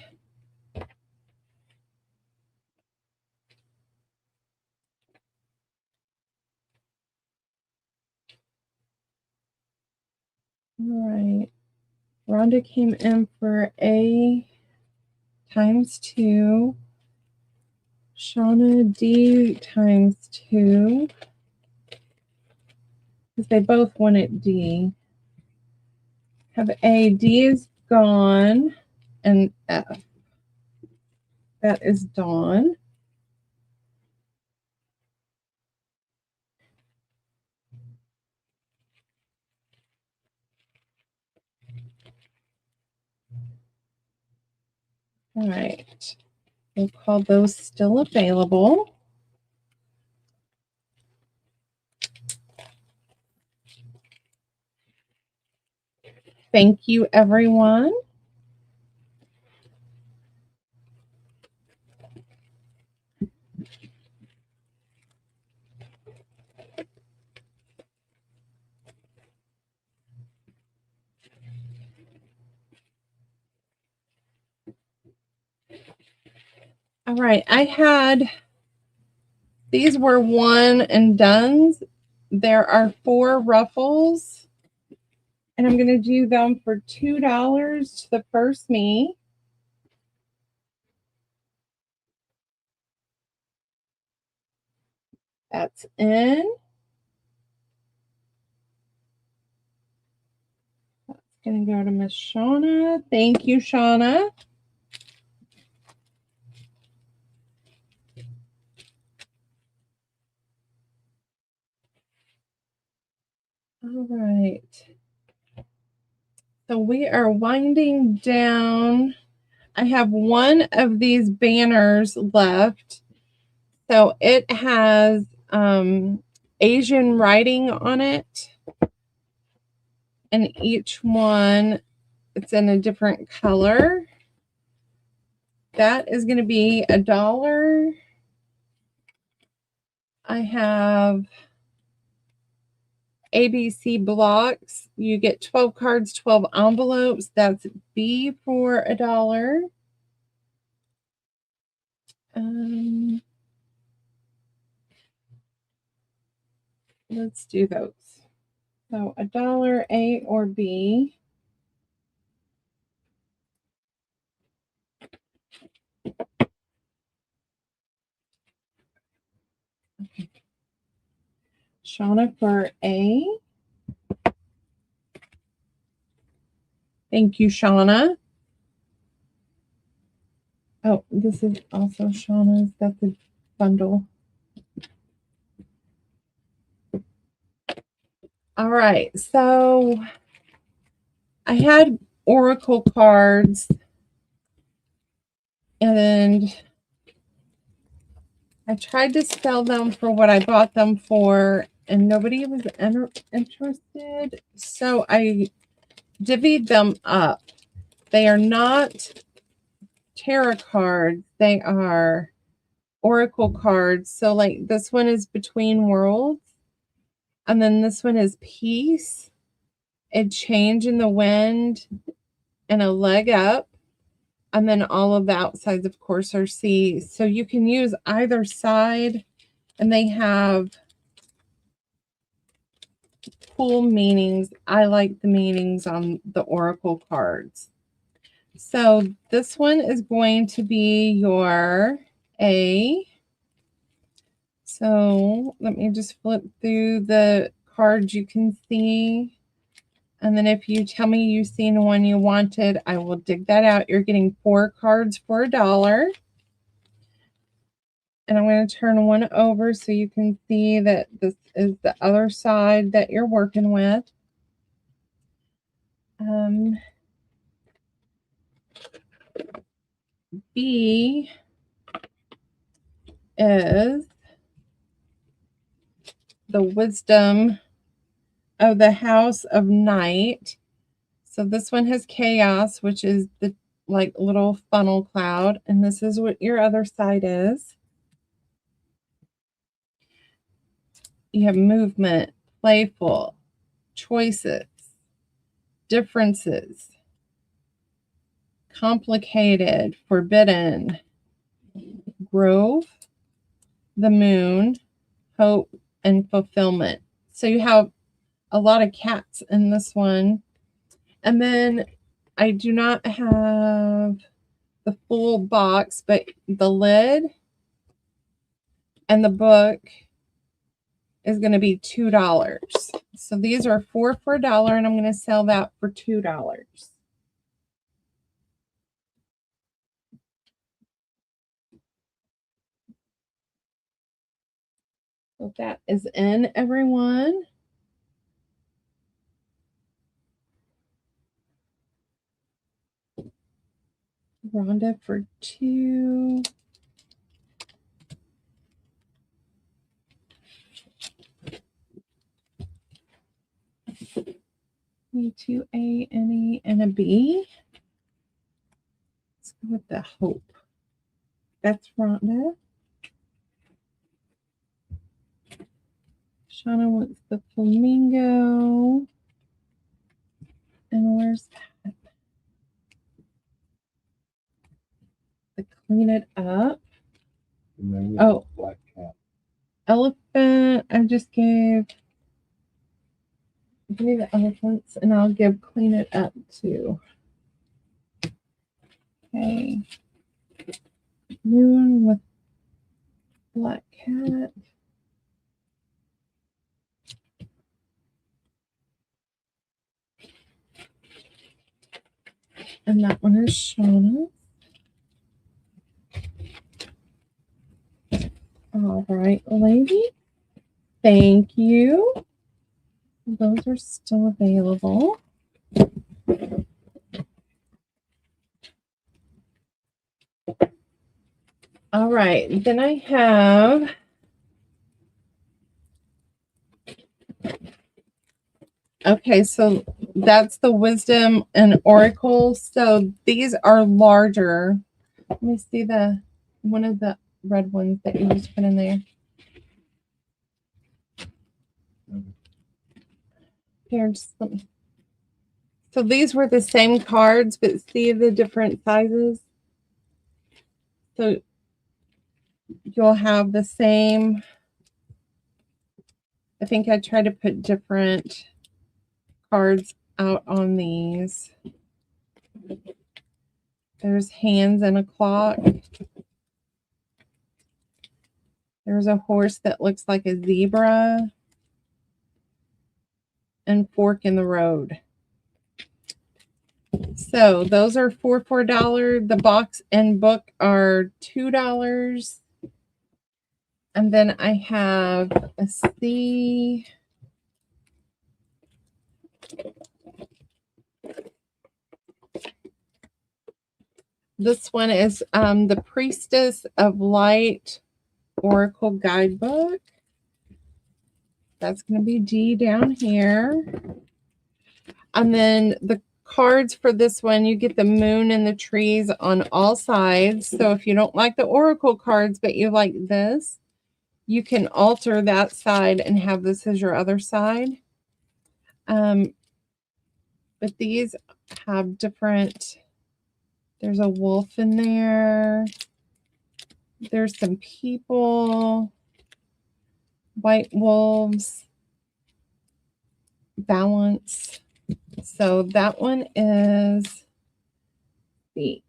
Speaker 1: All right. Rhonda came in for A times 2. Shauna D times 2. Because they both wanted D. Have A. D is gone. And F. That is Dawn. All right. We'll call those still available. Thank you, everyone. All right. These were one and dones. There are 4 ruffles. And I'm going to do them for $2 to the first me. That's in. That's going to go to Miss Shauna. Thank you, Shauna. All right. So we are winding down. I have one of these banners left. So it has Asian writing on it. And each one, it's in a different color. That is going to be $1. I have ABC blocks. You get 12 cards, 12 envelopes. That's B for $1. Let's do those. So $1, A or B. Okay. Shauna for A. Thank you, Shauna. Oh, this is also Shauna's. That's a bundle. All right. So I had Oracle cards and I tried to sell them for what I bought them for and nobody was interested. So I divvied them up. They are not tarot cards. They are Oracle cards. So like this one is Between Worlds. And then this one is Peace, a change in the wind, and a leg up. And then all of the outsides, of course, are sea. So you can use either side. And they have cool meanings. I like the meanings on the Oracle cards. So this one is going to be your A. So let me just flip through the cards you can see. And then if you tell me you've seen one you wanted, I will dig that out. You're getting 4 cards for $1. And I'm going to turn one over so you can see that this is the other side that you're working with. B is the wisdom of the house of night. So this one has chaos, which is the like little funnel cloud. And this is what your other side is. You have movement, playful, choices, differences, complicated, forbidden, grove, the moon, hope, and fulfillment. So you have a lot of cats in this one. And then I do not have the full box, but the lid and the book is going to be $2. So these are 4 for $1, and I'm going to sell that for $2. So that is in, everyone. Rhonda for 2. Me 2 A, N E, and a B. Let's go with the hope. That's Rhonda. Shauna wants the flamingo. And where's that? The clean it up. Oh,
Speaker 4: black cat.
Speaker 1: Elephant. I just gave me the elephants, and I'll give clean it up too. Okay. Moon with black cat. And that one is Shauna. All right, lady. Thank you. Those are still available. All right, then I have okay, so that's the wisdom and oracle. So these are larger. Let me see the one of the red ones that you just put in there. Here, just let me. So these were the same cards, but see the different sizes. So you'll have the same. I think I tried to put different cards out on these. There's hands and a clock. There's a horse that looks like a zebra. And fork in the road. So those are 4 for $1. The box and book are $2. And then I have a C. This one is the Priestess of Light Oracle Guidebook. That's going to be D down here. And then the cards for this one, you get the moon and the trees on all sides. So if you don't like the oracle cards, but you like this, you can alter that side and have this as your other side. But these have different, there's a wolf in there. There's some people, white wolves, balance. So that one is C.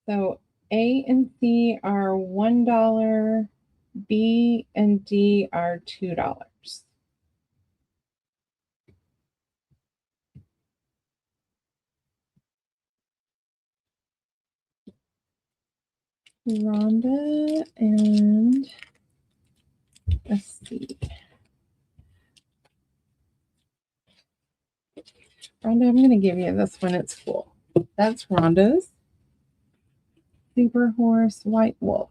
Speaker 1: So A and C are $1 B and D are $2. Rhonda and let's see. Rhonda, I'm going to give you this one. It's cool. That's Rhonda's. Zebra horse, white wolf.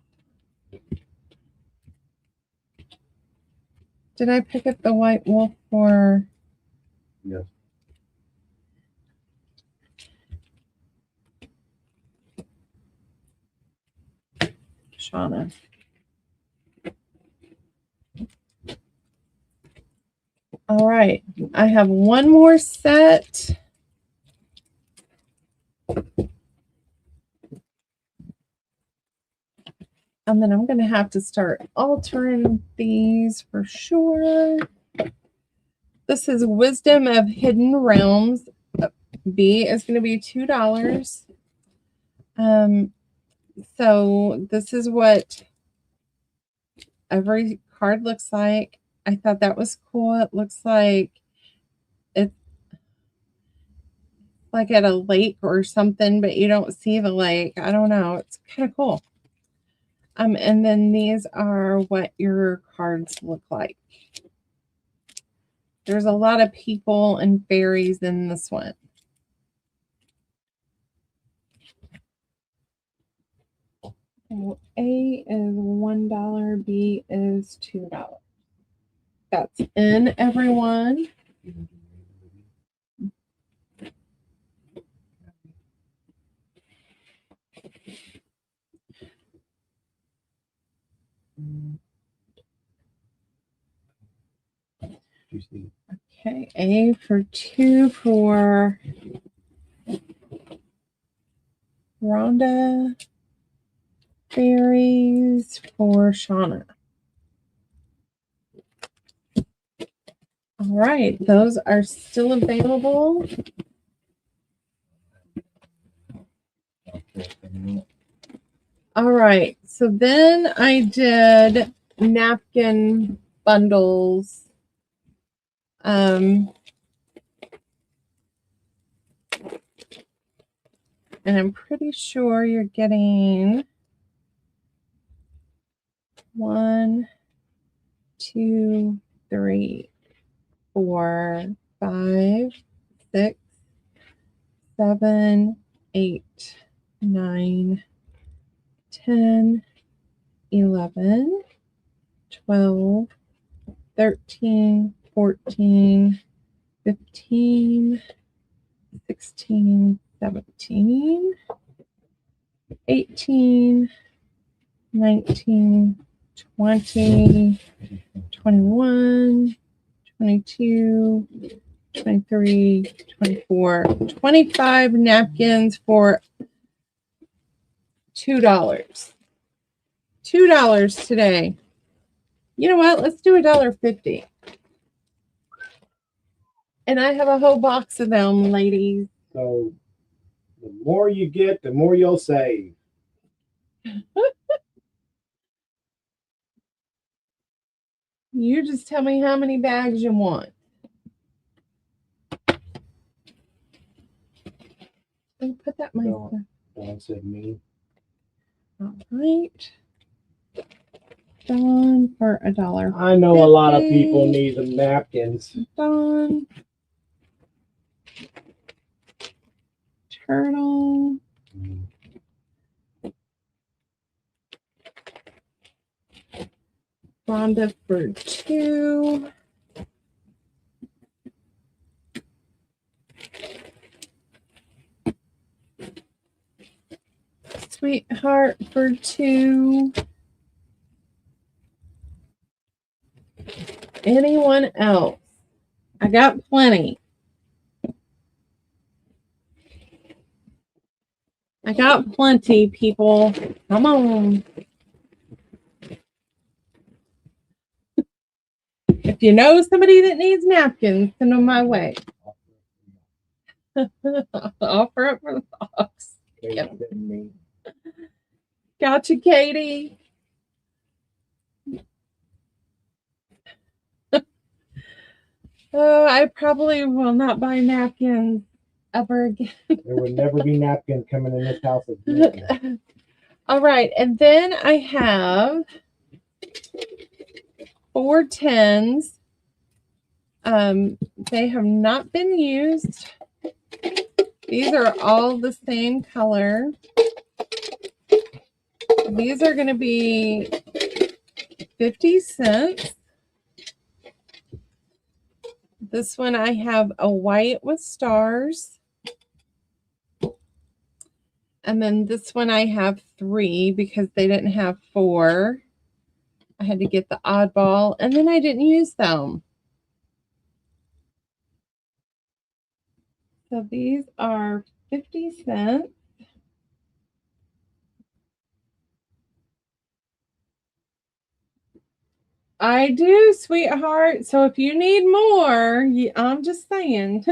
Speaker 1: Did I pick up the white wolf for?
Speaker 4: Yes.
Speaker 1: Shauna. All right. I have one more set. And then I'm going to have to start altering these for sure. This is Wisdom of Hidden Realms. B is going to be $2. So this is what every card looks like. I thought that was cool. It looks like it's like at a lake or something, but you don't see the lake. I don't know. It's kind of cool. And then these are what your cards look like. There's a lot of people and fairies in this one. So A is $1, B is $2. That's in, everyone. Okay, A for 2 for Rhonda. Fairies for Shauna. All right, those are still available. All right, so then I did napkin bundles. And I'm pretty sure you're getting 1, 2, 3, 4, 5, 6, 7, 8, 9, 10, 11, 12, 13, 14, 15, 16, 17, 18, 19, 20, 21, 22, 23, 24, 25 napkins for $2. $2 today. You know what? Let's do $1.50. And I have a whole box of them, ladies.
Speaker 2: So the more you get, the more you'll save.
Speaker 1: You just tell me how many bags you want. I'll put that myself.
Speaker 2: Dawn said me.
Speaker 1: All right. Dawn for $1.
Speaker 2: I know a lot of people need them napkins.
Speaker 1: Dawn. Turtle. Rhonda for $2. Sweetheart for $2. Anyone else? I got plenty. I got plenty, people. Come on. If you know somebody that needs napkins, send them my way. Offer up for the box. Yep. Gotcha, Katie. Oh, I probably will not buy napkins ever again.
Speaker 2: There would never be napkin coming in this house again.
Speaker 1: All right, and then I have 4 tins. They have not been used. These are all the same color. These are going to be 50 cents. This one I have a white with stars. And then this one I have 3 because they didn't have 4. I had to get the oddball, and then I didn't use them. So these are 50 cents. I do, sweetheart. So if you need more, I'm just saying.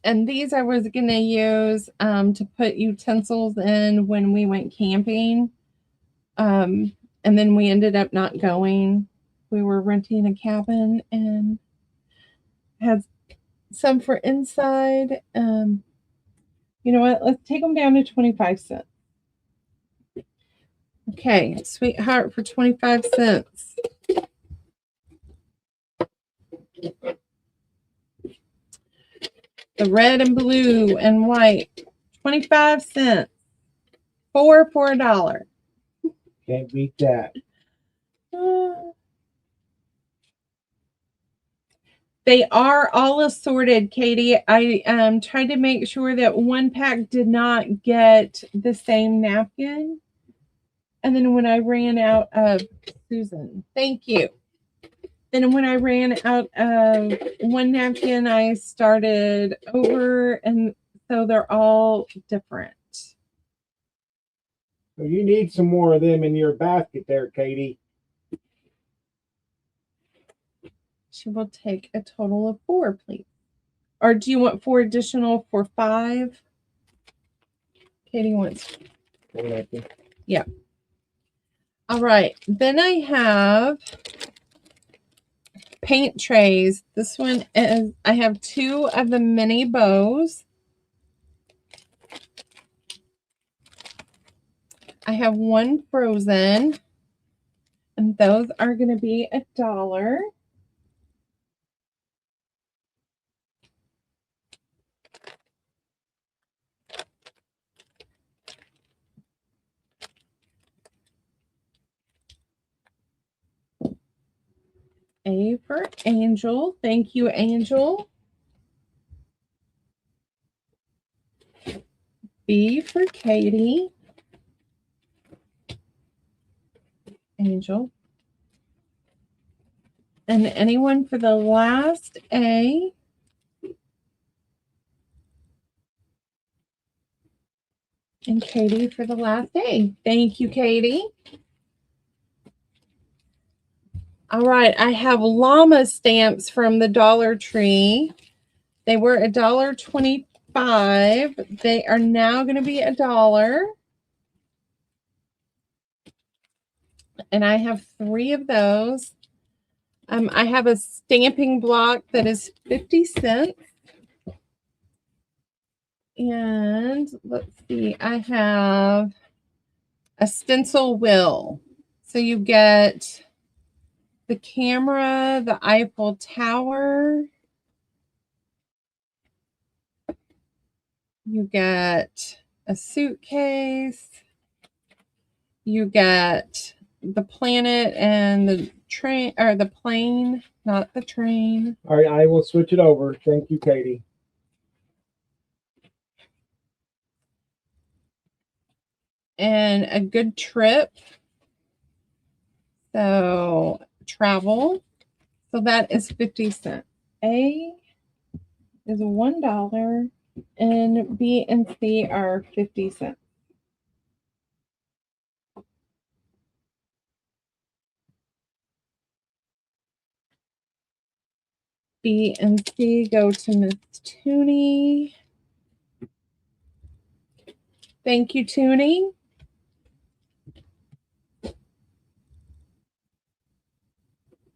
Speaker 1: And these I was going to use to put utensils in when we went camping. And then we ended up not going. We were renting a cabin and had some for inside. You know what? Let's take them down to 25 cents. Okay, sweetheart, for 25 cents. The red and blue and white, 25 cents. 4 for $1.
Speaker 2: Can't beat that.
Speaker 1: They are all assorted, Katie. I tried to make sure that one pack did not get the same napkin. And then when I ran out of Susan, thank you. Then when I ran out of one napkin, I started over, and so they're all different.
Speaker 2: So you need some more of them in your basket there, Katie.
Speaker 1: She will take a total of 4, please. Or do you want 4 additional for 5? Katie wants. Yeah. All right. Then I have paint trays. This one is, I have 2 of the mini bows. I have 1 frozen, and those are going to be $1. A for Angel. Thank you, Angel. B for Katie. Angel. And anyone for the last A? And Katie for the last A. Thank you, Katie. All right, I have llama stamps from the Dollar Tree. They were $1.25. They are now going to be $1. And I have 3 of those. I have a stamping block that is 50 cents. And let's see, I have a stencil wheel. So you get the camera, the Eiffel Tower. You get a suitcase. You get the planet and the train, or the plane, not the train.
Speaker 2: All right, I will switch it over. Thank you, Katie.
Speaker 1: And a good trip. So travel. So that is 50 cents. A is $1 and B and C are 50 cents. B and C go to Miss Tooney. Thank you, Tooney.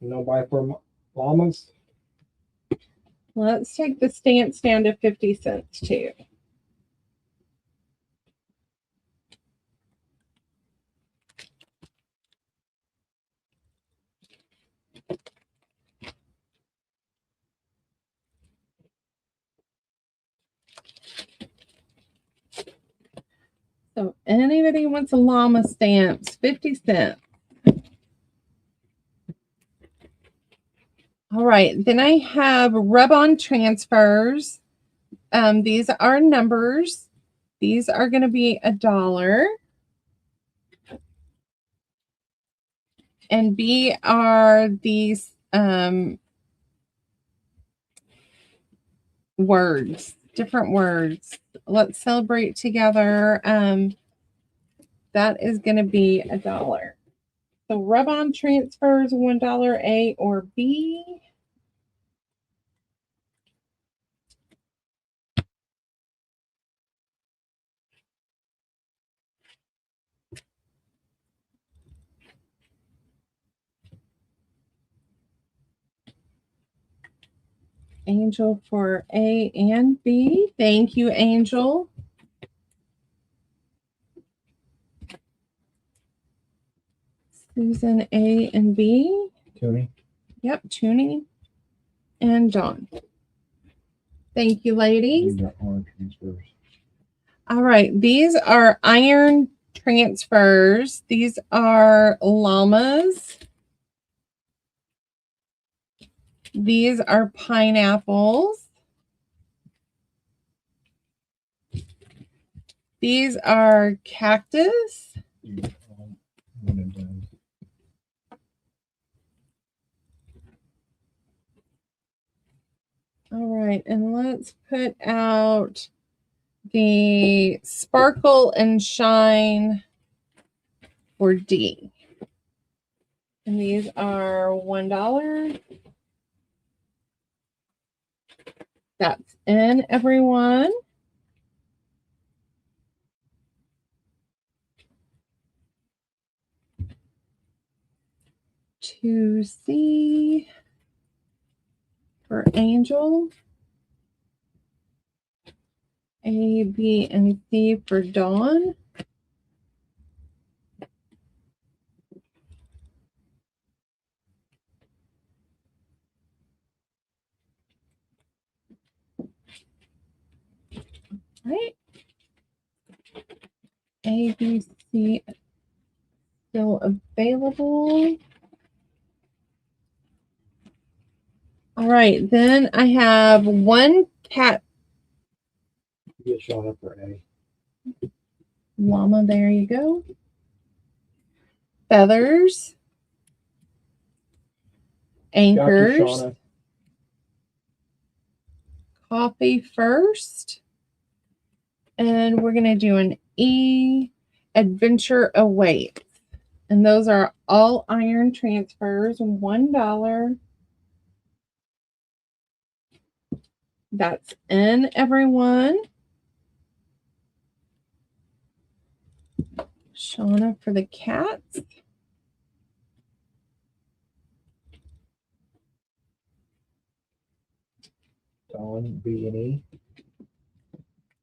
Speaker 2: Nobody for llamas?
Speaker 1: Let's take the stamps down to 50 cents too. So anybody wants a llama stamps, 50 cents. All right, then I have rub-on transfers. These are numbers. These are going to be $1. And B are these words, different words. Let's celebrate together. That is going to be $1. So rub-on transfers, $1, A or B. Angel for A and B. Thank you, Angel. Susan, A and B.
Speaker 4: Tony?
Speaker 1: Yep, Toonie and John. Thank you, ladies.
Speaker 4: These are R transfers.
Speaker 1: All right, these are iron transfers. These are llamas. These are pineapples. These are cactus.
Speaker 4: One and done.
Speaker 1: All right, and let's put out the sparkle and shine for D. And these are $1. That's in, everyone. To C for Angel. A, B, and C for Dawn. Right. A, B, C still available. All right, then I have one cat
Speaker 4: Get Shaun up for A.
Speaker 1: llama. There you go. Feathers.
Speaker 4: Got you,
Speaker 1: Anchors.
Speaker 4: Shauna.
Speaker 1: Coffee first. And we're going to do an E. Adventure awaits. And those are all iron transfers. $1. That's in, everyone. Shauna for the cats.
Speaker 4: Dawn, B and E.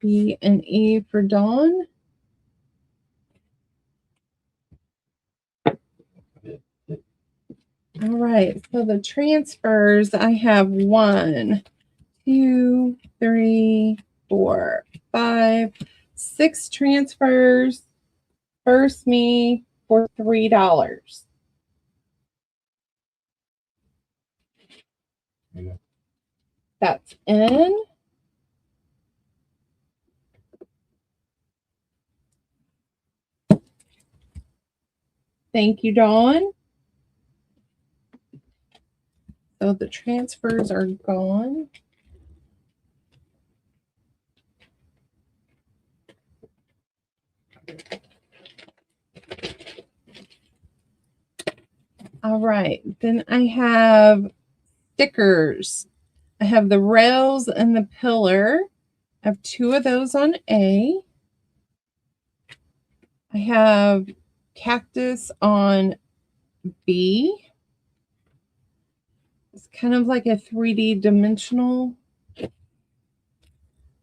Speaker 1: B and E for Dawn. All right, so the transfers, I have 1, 2, 3, 4, 5, 6 transfers. First me for $3.
Speaker 4: Yeah.
Speaker 1: That's in. Thank you, Dawn. So the transfers are gone. All right, then I have stickers. I have the rails and the pillar. I have 2 of those on A. I have cactus on B. It's kind of like a 3D dimensional.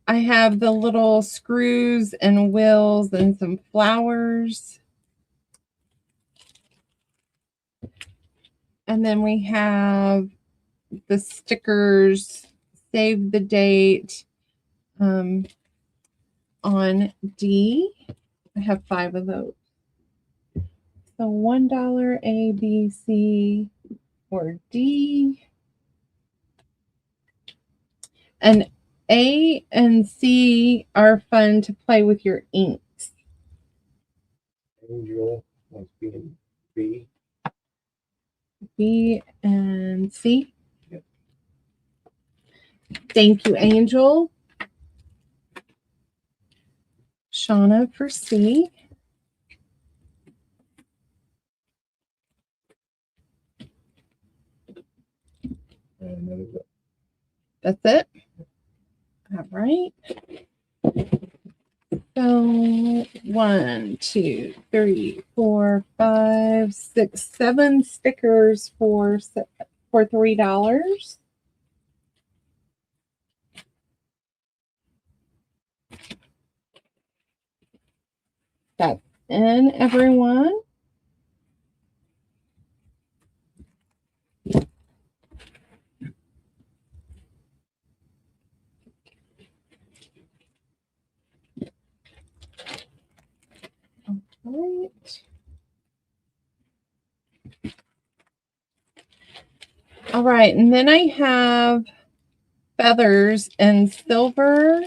Speaker 1: I have the little screws and wheels and some flowers. And then we have the stickers, save the date on D. I have 5 of those. So $1 A, B, C, or D. And A and C are fun to play with your inks.
Speaker 2: Angel wants B and B.
Speaker 1: B and C.
Speaker 2: Yep.
Speaker 1: Thank you, Angel. Shauna for C.
Speaker 2: And that is it.
Speaker 1: That's it. All right. So 1, 2, 3, 4, 5, 6, 7 stickers for $3. That's in, everyone. All right. All right, and then I have feathers and silver.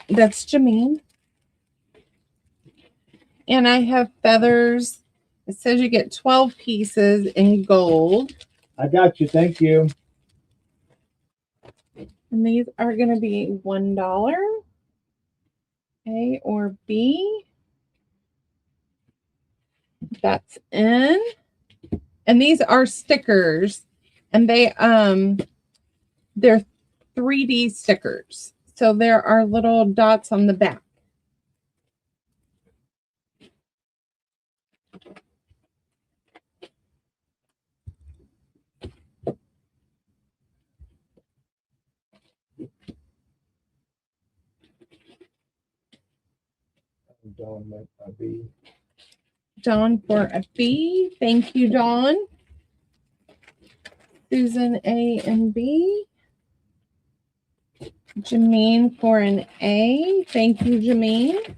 Speaker 1: That's Jameen. And I have feathers. It says you get 12 pieces in gold.
Speaker 2: I got you. Thank you.
Speaker 1: And these are going to be $1. A or B. That's in. And these are stickers. And they're 3D stickers. So there are little dots on the back.
Speaker 2: Dawn meant a B.
Speaker 1: Dawn for a B. Thank you, Dawn. Susan, A and B. Jameen for an A. Thank you, Jameen.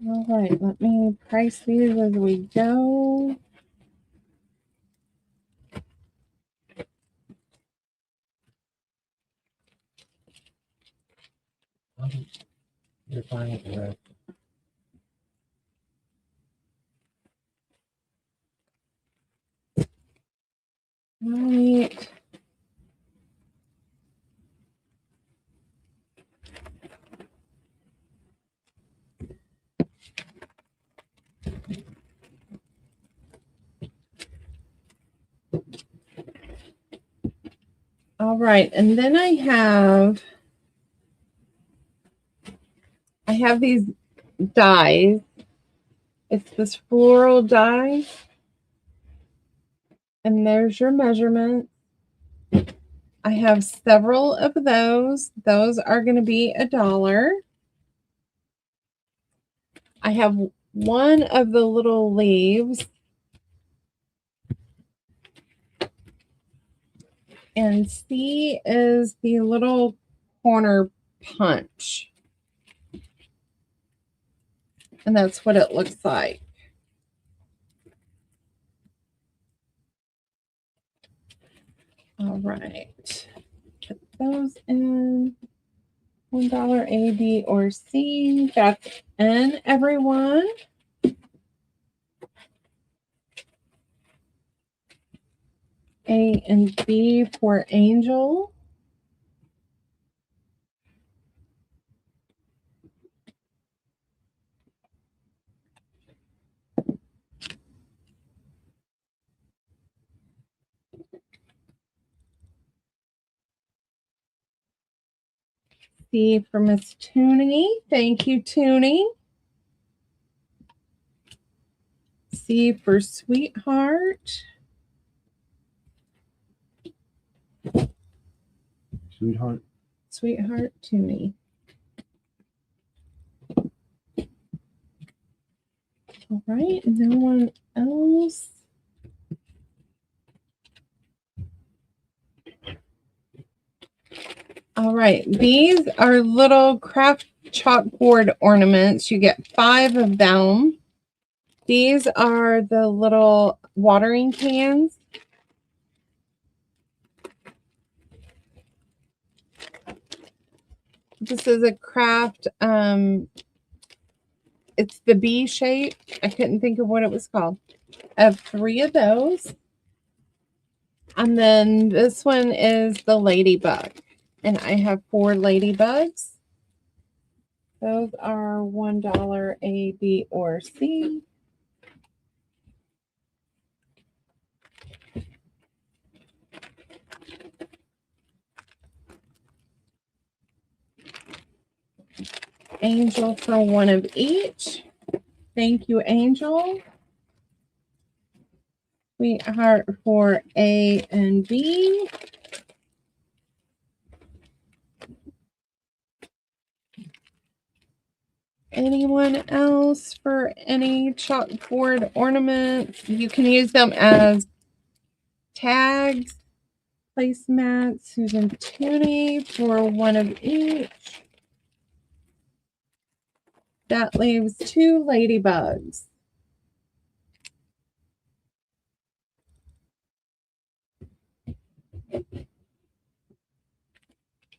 Speaker 1: All right, let me price these as we go.
Speaker 2: You're fine with the rest.
Speaker 1: All right. All right, and then I have these dies. It's this floral die. And there's your measurement. I have several of those. Those are going to be $1. I have one of the little leaves. And C is the little corner punch. And that's what it looks like. All right. Put those in. $1 A, B, or C. That's in, everyone. A and B for Angel. C for Miss Tooney. Thank you, Tooney. C for Sweetheart.
Speaker 4: Sweetheart.
Speaker 1: Sweetheart Tooney. All right, no one else. All right, these are little craft chalkboard ornaments. You get 5 of them. These are the little watering cans. This is a craft, it's the B shape. I couldn't think of what it was called. I have 3 of those. And then this one is the ladybug. And I have 4 ladybugs. Those are $1 A, B, or C. Angel for 1 of each. Thank you, Angel. Sweetheart for A and B. Anyone else for any chalkboard ornaments? You can use them as tags, placemats. Susan Tooney for 1 of each. That leaves 2 ladybugs.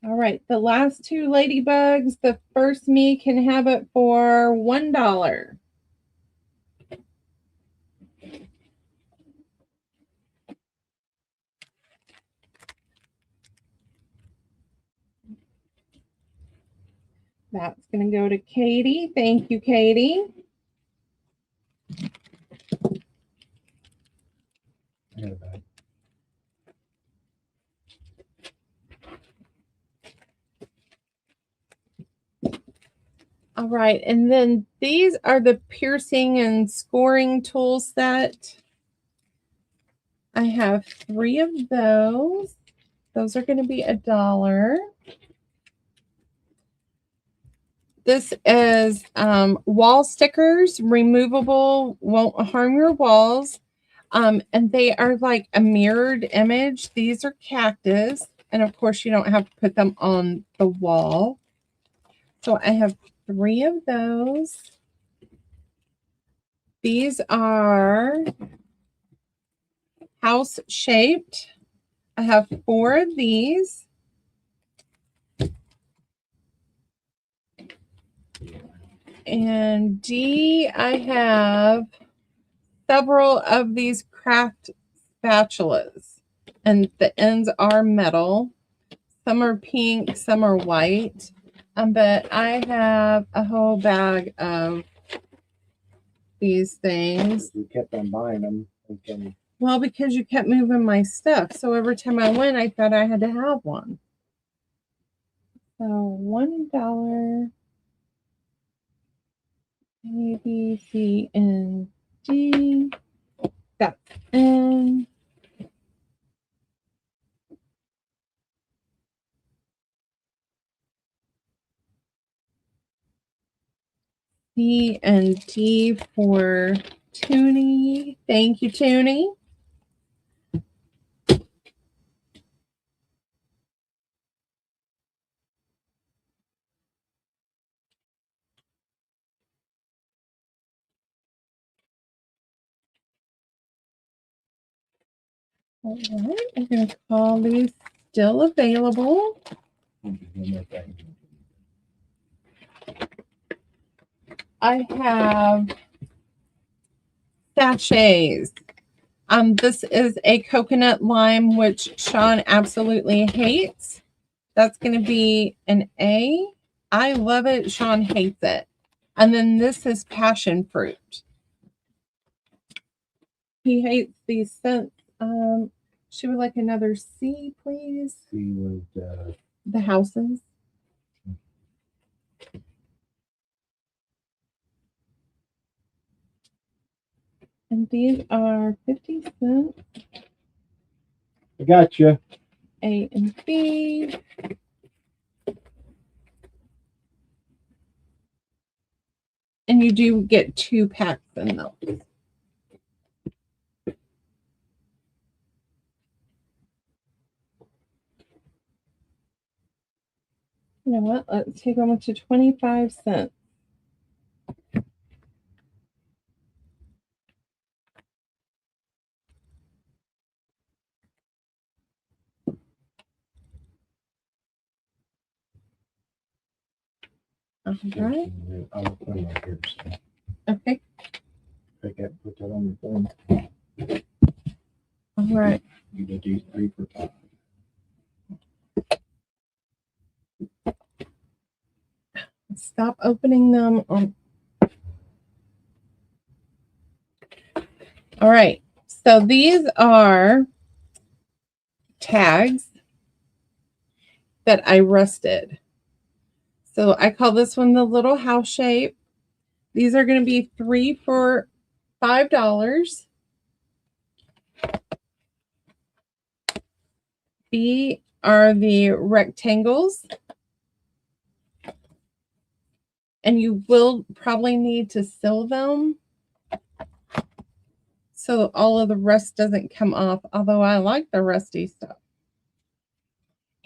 Speaker 1: All right, the last 2 ladybugs, the first me can have it for $1. That's going to go to Katie. Thank you, Katie.
Speaker 4: I got a bag.
Speaker 1: All right, and then these are the piercing and scoring tool set. I have 3 of those. Those are going to be $1. This is wall stickers, removable, won't harm your walls. And they are like a mirrored image. These are cactus. And of course, you don't have to put them on the wall. So I have 3 of those. These are house shaped. I have 4 of these. And D, I have several of these craft spatulas. And the ends are metal. Some are pink, some are white. But I have a whole bag of these things.
Speaker 2: You kept on buying them. Thinking,
Speaker 1: Well, because you kept moving my stuff. So every time I went, I thought I had to have one. So $1. A, B, C, and D. That's N. C and D for Tooney. Thank you, Tooney. All right, I'm going to call these still available. I have sachets. This is a coconut lime, which Shaun absolutely hates. That's going to be an A. I love it. Shaun hates it. And then this is passion fruit. He hates these scents. She would like another C, please.
Speaker 4: C was
Speaker 1: The houses. And these are 50 cents.
Speaker 2: I got you.
Speaker 1: A and B. And you do get 2 packs in those. You know what? Let's take them to 25 cents. All right.
Speaker 4: I'll put them right here. So
Speaker 1: Okay.
Speaker 4: take that, put that on your phone.
Speaker 1: All right.
Speaker 4: You did these 3 for 5.
Speaker 1: Stop opening them on. All right. So these are tags that I rusted. So I call this one the little house shape. These are going to be 3 for $5. B are the rectangles. And you will probably need to seal them so all of the rust doesn't come off, although I like the rusty stuff.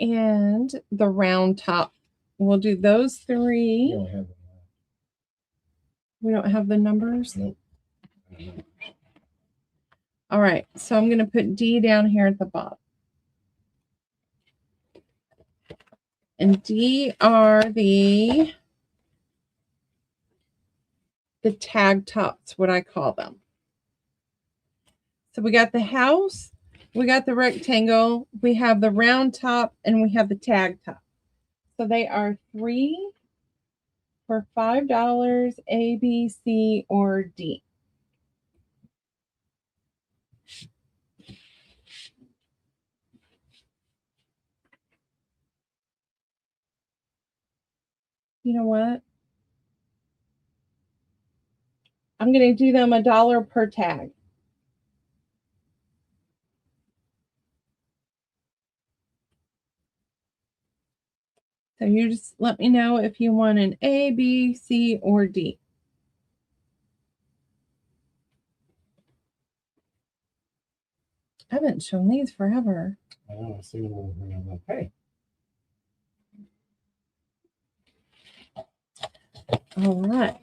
Speaker 1: And the round top. We'll do those 3.
Speaker 4: You don't have
Speaker 1: We don't have the numbers?
Speaker 4: Nope.
Speaker 1: All right, so I'm going to put D down here at the bottom. And D are the tag tops, what I call them. So we got the house, we got the rectangle, we have the round top, and we have the tag top. So they are 3 for $5, A, B, C, or D. You know what? I'm going to do them $1 per tag. So you just let me know if you want an A, B, C, or D. I haven't shown these forever.
Speaker 4: I know, I see them over here. I'm like, hey.
Speaker 1: All right.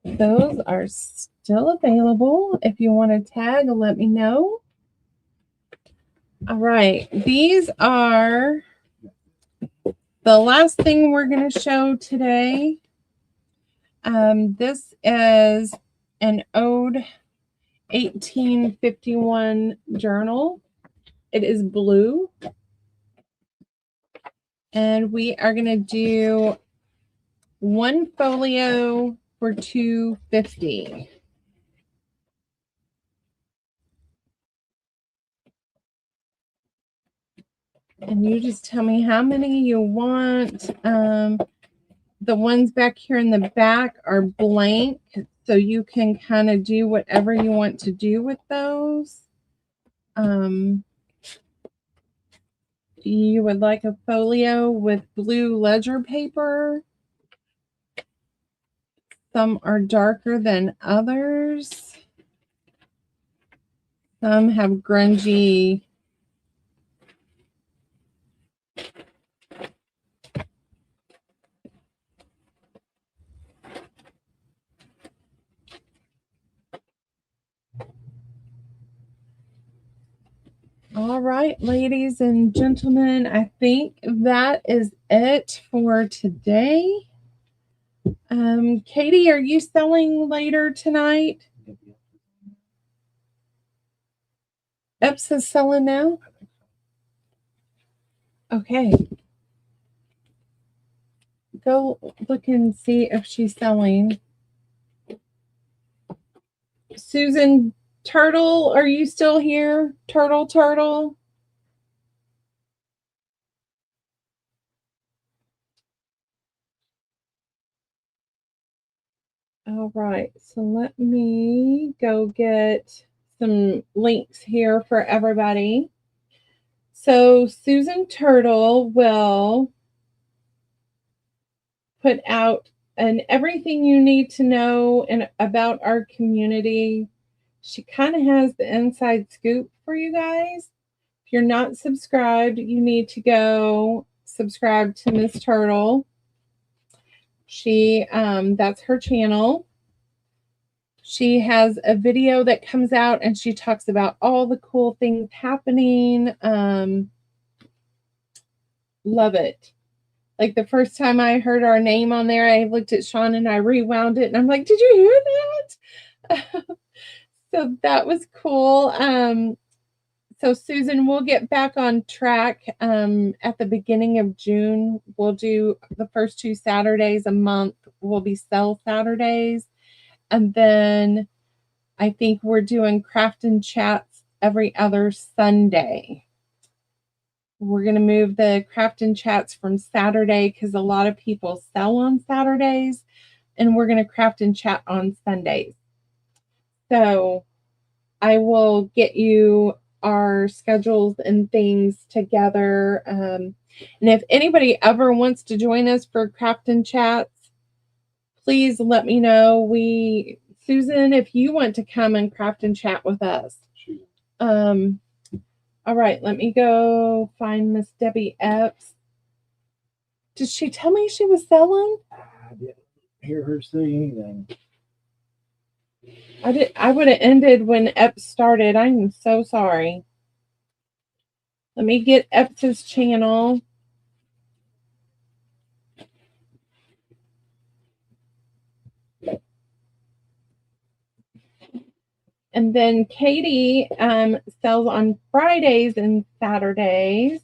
Speaker 1: Those are still available. If you want to tag, let me know. All right. These are the last thing we're going to show today. This is an Ode 1851 journal. It is blue. And we are going to do 1 folio for $2.50. And you just tell me how many you want. The ones back here in the back are blank, so you can kind of do whatever you want to do with those. You would like a folio with blue ledger paper. Some are darker than others. Some have grungy. All right, ladies and gentlemen, I think that is it for today. Katie, are you selling later tonight? Epps is selling now? Okay. Go look and see if she's selling. Susan Turtle, are you still here? Turtle. All right, so let me go get some links here for everybody. So Susan Turtle will put out everything you need to know about our community. She kind of has the inside scoop for you guys. If you're not subscribed, you need to go subscribe to Miss Turtle. She that's her channel. She has a video that comes out and she talks about all the cool things happening. Love it. Like the first time I heard our name on there, I looked at Shaun and I rewound it and I'm like, did you hear that? So that was cool. So Susan, we'll get back on track at the beginning of June. We'll do the first 2 Saturdays a month will be sell Saturdays. And then I think we're doing craft and chats every other Sunday. We're going to move the craft and chats from Saturday because a lot of people sell on Saturdays, and we're going to craft and chat on Sundays. So I will get you our schedules and things together. And if anybody ever wants to join us for craft and chats, please let me know. Susan, if you want to come and craft and chat with us. All right, let me go find Miss Debbie Epps. Did she tell me she was selling?
Speaker 4: I didn't hear her say anything.
Speaker 1: I would have ended when Epps started. I'm so sorry. Let me get Epps's channel. And then Katie sells on Fridays and Saturdays.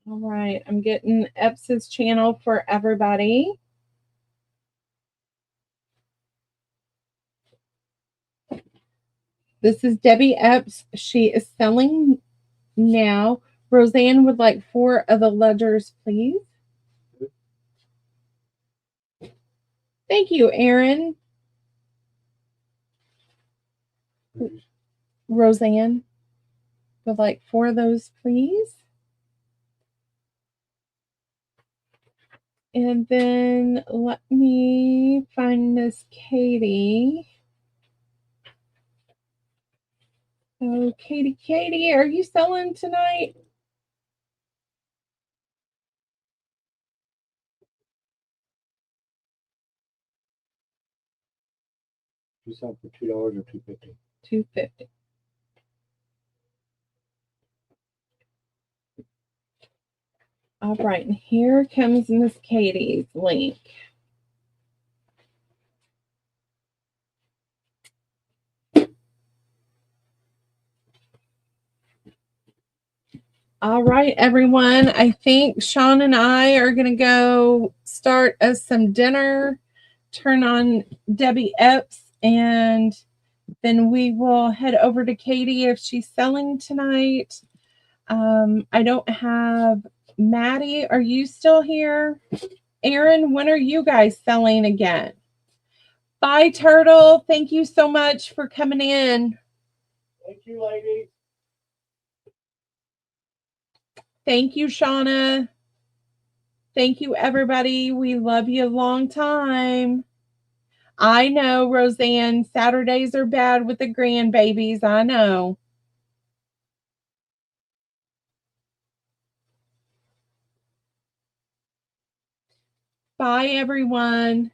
Speaker 1: All right, I'm getting Epps's channel for everybody. This is Debbie Epps. She is selling now. Roseanne would like 4 of the ledgers, please. Thank you, Aaron. Roseanne would like 4 of those, please. And then let me find Miss Katie. Oh, Katie, are you selling tonight?
Speaker 4: You sell for $2 or $2.50?
Speaker 1: $2.50. All right, and here comes Miss Katie's link. All right, everyone. I think Shaun and I are going to go start us some dinner, turn on Debbie Epps, and then we will head over to Katie if she's selling tonight. I don't have Maddie. Are you still here? Aaron, when are you guys selling again? Bye, Turtle. Thank you so much for coming in.
Speaker 2: Thank you, ladies.
Speaker 1: Thank you, Shauna. Thank you, everybody. We love you a long time. I know, Roseanne, Saturdays are bad with the grandbabies. I know. Bye, everyone.